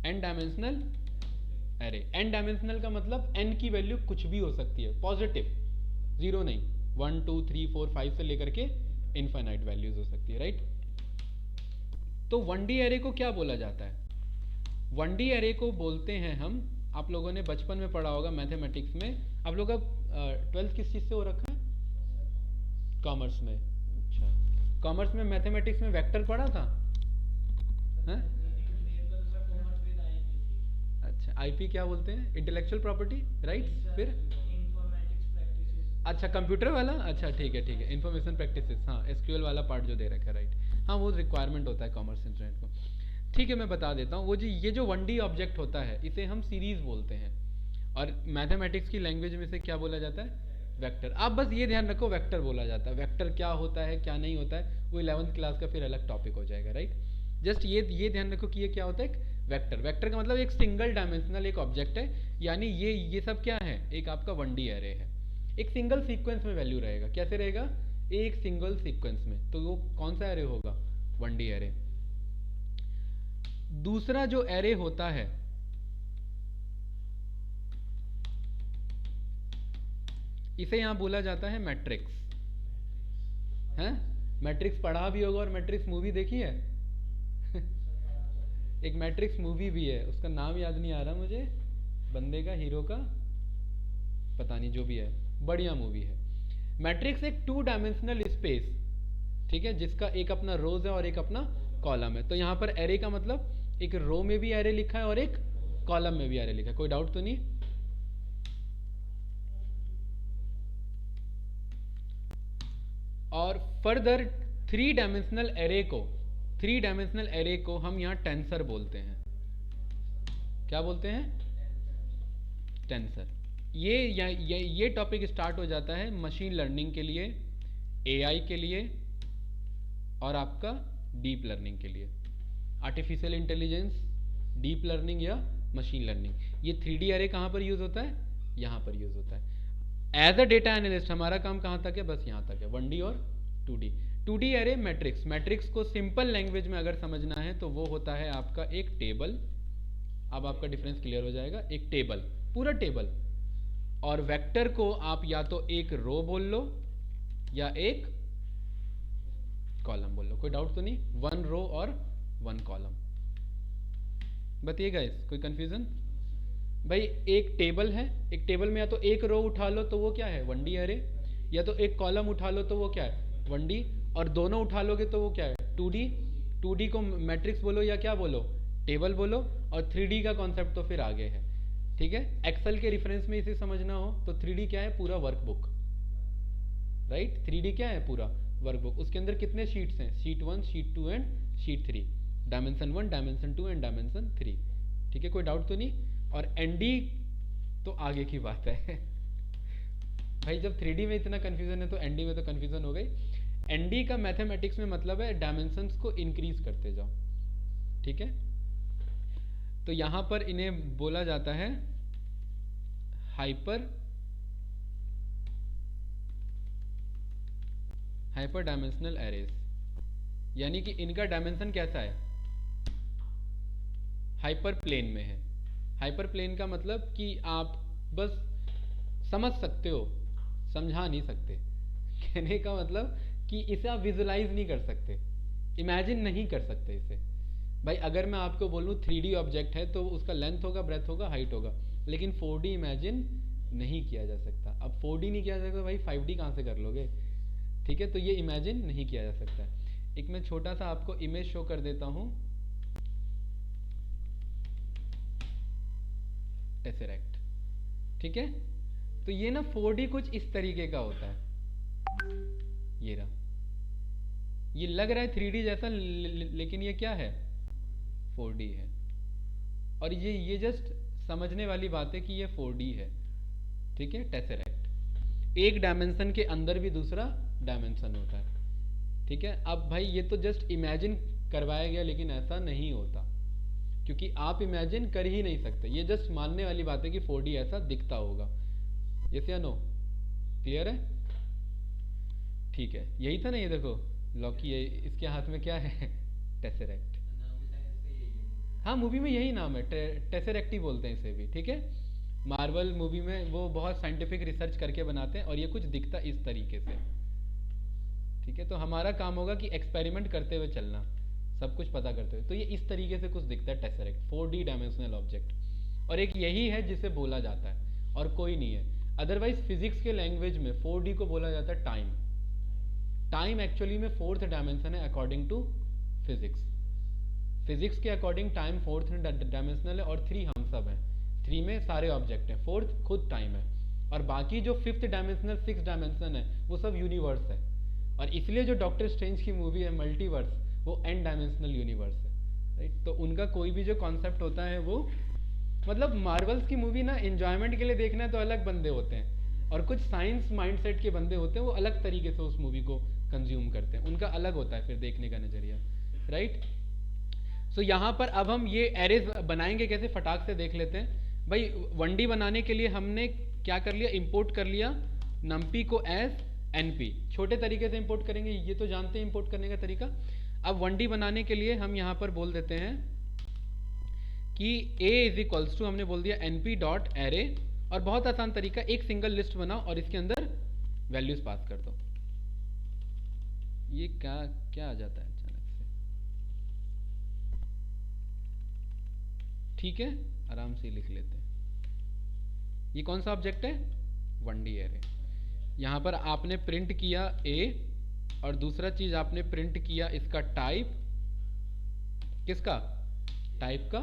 N dimensional array, N dimensional का मतलब एन की वैल्यू कुछ भी हो सकती है, पॉजिटिव, जीरो नहीं, 1 2 3 4 5 से लेकर के इनफाइनाइट वैल्यूज हो सकती है, राइट। तो 1D एरे को क्या बोला जाता है? 1D एरे को बोलते हैं हम, आप लोगों ने बचपन में पढ़ा होगा मैथमेटिक्स में। आप लोग का 12th किस चीज़ से हो रखा है? कॉमर्स में। अच्छा, कॉमर्स में मैथमेटिक्स में वेक्टर पढ़ा था? हैं? अच्छा, आईपी क्या बोलते हैं? Intellectual property rights. फिर अच्छा, कंप्यूटर वाला, अच्छा ठीक है ठीक है, इन्फॉर्मेशन प्रैक्टिसेस, हाँ एसक्यूएल वाला पार्ट जो दे रखा है, राइट। हाँ वो रिक्वायरमेंट होता है कॉमर्स स्टूडेंट को। ठीक है, मैं बता देता हूँ। वो जी ये जो 1D ऑब्जेक्ट होता है इसे हम सीरीज बोलते हैं, और मैथमेटिक्स की लैंग्वेज में से क्या बोला जाता है? वेक्टर। आप बस ये ध्यान रखो, वेक्टर बोला जाता है। वेक्टर क्या होता है क्या नहीं होता है वो 11th क्लास का फिर अलग टॉपिक हो जाएगा, राइट। जस्ट ये ध्यान रखो कि ये क्या होता है, एक वेक्टर। वेक्टर का मतलब एक सिंगल डायमेंशनल एक ऑब्जेक्ट है, यानी ये सब क्या है, एक आपका 1D एरे है। एक सिंगल सीक्वेंस में वैल्यू रहेगा। कैसे रहेगा? एक सिंगल सीक्वेंस में। तो वो कौन सा एरे होगा? 1D array. दूसरा जो एरे होता है इसे यहां बोला जाता है मैट्रिक्स। है, मैट्रिक्स पढ़ा भी होगा, और मैट्रिक्स मूवी देखी है? एक मैट्रिक्स मूवी भी है, उसका नाम याद नहीं आ रहा मुझे, बंदे का, हीरो का, पता नहीं, जो भी है, बढ़िया मूवी है। मैट्रिक्स एक 2 डायमेंशनल स्पेस, ठीक है, जिसका एक अपना रोज है और एक अपना कॉलम है। तो यहाँ पर एरे का मतलब एक रो में भी एरे लिखा है और एक कॉलम में भी एरे लिखा है। कोई डाउट तो नहीं? और फर्दर 3 डायमेंशनल एरे को हम यहाँ टेंसर बोलते हैं। क्या बोलते हैं? टेंसर। ये टॉपिक स्टार्ट हो जाता है मशीन लर्निंग के लिए, एआई के लिए, और आपका डीप लर्निंग के लिए। आर्टिफिशियल इंटेलिजेंस, डीप लर्निंग या मशीन लर्निंग। ये 3D एरे कहाँ पर यूज होता है? यहाँ पर यूज होता है। एज अ डेटा एनालिस्ट हमारा काम कहाँ तक है? बस यहाँ तक है, 1D और 2D। 2D array matrix. Matrix को सिंपल लैंग्वेज में अगर समझना है तो वो होता है आपका एक टेबल। अब आपका डिफरेंस क्लियर हो जाएगा। एक टेबल, पूरा टेबल, और वेक्टर को आप या तो एक रो बोल लो या एक कॉलम बोल लो। कोई डाउट तो नहीं? 1 रो और 1 कॉलम। बताइएगा, इस कोई कंफ्यूजन? भाई एक टेबल है, एक टेबल में या तो एक रो उठा लो तो वो क्या है? 1D एरे, या तो एक कॉलम उठा लो तो वो क्या है? 1D, और दोनों उठा लोगे तो वो क्या है? 2D। 2D को मैट्रिक्स बोलो या क्या बोलो? टेबल बोलो। और 3D का कॉन्सेप्ट तो फिर आगे है, ठीक है। एक्सेल के रेफरेंस में इसे समझना हो तो 3D क्या है? पूरा वर्कबुक, राइट। 3D क्या है? पूरा वर्कबुक। उसके अंदर कितने शीट्स हैं? Sheet 1, sheet 2 and sheet 3। Dimension 1, dimension 2 and dimension 3, ठीक है। कोई डाउट तो नहीं? और ND तो आगे की बात है। भाई जब 3D में इतना कंफ्यूजन है तो ND में तो कंफ्यूजन हो गई। ND का मैथमेटिक्स में मतलब है डायमेंशंस को इंक्रीज करते जाओ, ठीक है। तो यहां पर इन्हें बोला जाता है हाइपर डायमेंशनल एरेज, यानी कि इनका डायमेंशन कैसा है? हाइपर प्लेन में है। हाइपर प्लेन का मतलब कि आप बस समझ सकते हो, समझा नहीं सकते। कहने का मतलब कि इसे आप विजुलाइज नहीं कर सकते, इमेजिन नहीं कर सकते इसे। भाई अगर मैं आपको बोलूँ 3D ऑब्जेक्ट है तो उसका लेंथ होगा, ब्रेथ होगा, हाइट होगा, लेकिन 4D इमेजिन नहीं किया जा सकता। अब 4D नहीं किया जा सकता, भाई 5D कहाँ से कर लोगे, ठीक है। तो ये इमेजिन नहीं किया जा सकता। एक मैं छोटा सा आपको इमेज शो कर देता हूँ, टेसरेक्ट, ठीक है। तो ये ना 4D कुछ इस तरीके का होता है। ये रहा, ये लग रहा है 3D जैसा, लेकिन ये क्या है? 4D है। और ये जस्ट समझने वाली बात है कि ये 4D है, ठीक है। टेसरेक्ट, एक डायमेंशन के अंदर भी दूसरा डायमेंशन होता है, ठीक है। अब भाई ये तो जस्ट इमेजिन करवाया गया, लेकिन ऐसा नहीं होता। क्योंकि आप इमेजिन कर ही नहीं सकते, ये जस्ट मानने वाली बात है कि 4D ऐसा दिखता होगा। यस या नो? क्लियर है? ठीक है, यही था ना, ये देखो लॉकी, ये इसके हाथ में क्या है? टेसरेक्ट। हाँ, मूवी में यही नाम है, टेसरेक्ट ही बोलते हैं इसे भी, ठीक है। मार्वल मूवी में वो बहुत साइंटिफिक रिसर्च करके बनाते हैं और ये कुछ दिखता इस तरीके से, ठीक है। तो हमारा काम होगा कि एक्सपेरिमेंट करते हुए चलना, सब कुछ पता करते हुए। तो ये इस तरीके से कुछ दिखता है टेसरेक्ट, 4D डायमेंशनल ऑब्जेक्ट। और एक यही है जिसे बोला जाता है और कोई नहीं है। अदरवाइज फिजिक्स के लैंग्वेज में 4D को बोला जाता है टाइम। टाइम एक्चुअली में फोर्थ डायमेंशन है अकॉर्डिंग टू फिजिक्स। फिजिक्स के अकॉर्डिंग टाइम फोर्थ डायमेंशनल है और 3 हम सब हैं। 3 में सारे ऑब्जेक्ट हैं, फोर्थ खुद टाइम है, और बाकी जो फिफ्थ डायमेंशनल 6 डायमेंशन है वो सब यूनिवर्स है। और इसलिए जो डॉक्टर स्ट्रेंज की मूवी है मल्टीवर्स, वो एन डायमेंशनल यूनिवर्स है, राइट। तो उनका कोई भी जो कॉन्सेप्ट होता है वो, मतलब मार्वल्स की मूवी ना एंजॉयमेंट के लिए देखना है तो अलग बंदे होते हैं, और कुछ साइंस माइंडसेट के बंदे होते हैं वो अलग तरीके से उस मूवी को कंज्यूम करते हैं, उनका अलग होता है फिर देखने का नज़रिया, राइट। सो यहाँ पर अब हम ये एरेज बनाएंगे कैसे, फटाक से देख लेते हैं। भाई 1D बनाने के लिए हमने क्या कर लिया, इंपोर्ट कर लिया नम्पी को एज NP। छोटे तरीके से इंपोर्ट करेंगे, ये तो जानते हैं इंपोर्ट करने का तरीका। अब 1D बनाने के लिए हम यहाँ पर बोल देते हैं कि A इज इक्वल्स टू, हमने बोल दिया NP डॉट एरे, और बहुत आसान तरीका, एक सिंगल लिस्ट बनाओ और इसके अंदर वैल्यूज पास कर दो। ये क्या क्या आ जाता है अचानक से, ठीक है, आराम से लिख लेते हैं। ये कौन सा ऑब्जेक्ट है, 1D एरे। यहाँ पर आपने प्रिंट किया A, और दूसरा चीज आपने प्रिंट किया इसका टाइप, किसका, टाइप का,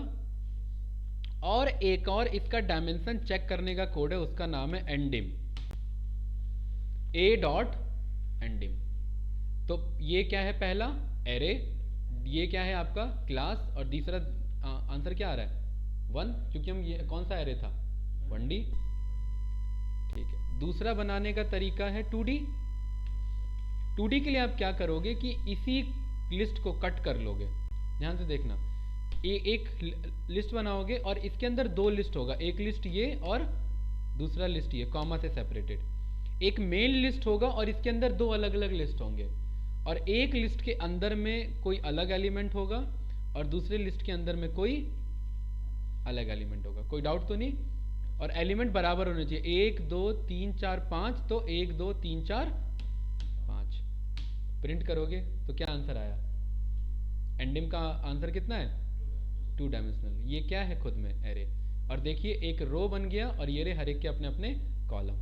और एक और इसका डायमेंशन चेक करने का कोड है, उसका नाम है एंडिम, A डॉट एंडिम। तो ये क्या है, पहला एरे, ये क्या है आपका क्लास, और तीसरा आंसर क्या आ रहा है 1, क्योंकि हम ये कौन सा एरे था, 1D, ठीक है। दूसरा बनाने का तरीका है 2D। 2D के लिए आप क्या करोगे कि इसी लिस्ट को कट कर लोगे, ध्यान से देखना, एक लिस्ट बनाओगे और इसके अंदर 2 लिस्ट होगा, एक लिस्ट ये और दूसरा लिस्ट ये, कॉमा से सेपरेटेड। एक मेन लिस्ट होगा और इसके अंदर 2 अलग अलग लिस्ट होंगे, और एक लिस्ट के अंदर में कोई अलग एलिमेंट होगा और दूसरे लिस्ट के अंदर में कोई अलग एलिमेंट होगा। कोई डाउट तो नहीं? और एलिमेंट बराबर होने चाहिए, 1 2 3 4 5, तो 1 2 3 4 5 प्रिंट करोगे तो क्या आंसर आया, एंडिम का आंसर कितना है, 2 डायमेंशनल। ये क्या है खुद में एरे, और देखिए एक रो बन गया और ये रहे हर एक के अपने अपने कॉलम।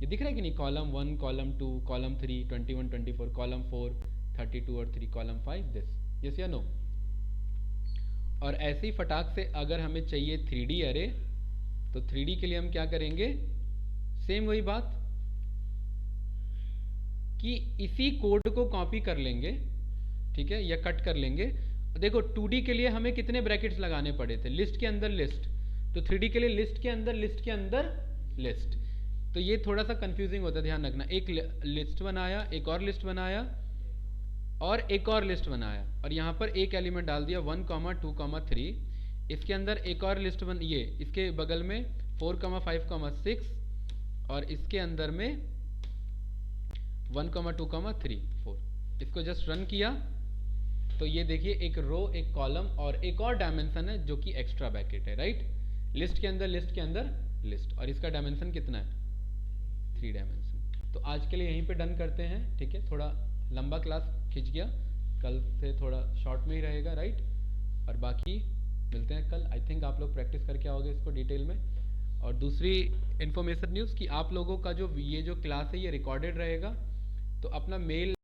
ये दिख रहा है कि नहीं, कॉलम 1 कॉलम 2 कॉलम 3 21 24 कॉलम 4 32 और 3 कॉलम 5 दिस, यस या नो। और ऐसे ही फटाक से अगर हमें चाहिए 3D एरे, तो 3D के लिए हम क्या करेंगे, सेम वही बात कि इसी कोड को कॉपी कर लेंगे, ठीक है, या कट कर लेंगे। देखो 2D के लिए हमें कितने ब्रैकेट्स लगाने पड़े थे, लिस्ट के अंदर लिस्ट, तो 3D के लिए लिस्ट के अंदर लिस्ट के अंदर लिस्ट। तो ये थोड़ा सा कंफ्यूजिंग होता है, ध्यान रखना। एक लिस्ट बनाया, एक और लिस्ट बनाया, और एक और लिस्ट बनाया, और यहाँ पर एक एलिमेंट डाल दिया 1 2 3, इसके अंदर एक और लिस्ट बन, ये इसके बगल में 4 5 6, और इसके अंदर में 1 2 3 4। इसको जस्ट रन किया तो ये देखिए एक रो एक कॉलम और एक और डायमेंशन है जो कि एक्स्ट्रा ब्रैकेट है, राइट। लिस्ट के अंदर लिस्ट के अंदर लिस्ट, और इसका डायमेंशन कितना है, 3 डायमेंशन। तो आज के लिए यहीं पे डन करते हैं, ठीक है। थोड़ा लंबा क्लास खिंच गया, कल से थोड़ा शॉर्ट में ही रहेगा, राइट। और बाकी मिलते हैं कल। आई थिंक आप लोग प्रैक्टिस करके आओगे इसको डिटेल में। और दूसरी इन्फॉर्मेशन न्यूज़ कि आप लोगों का जो ये जो क्लास है ये रिकॉर्डेड रहेगा, तो अपना मेल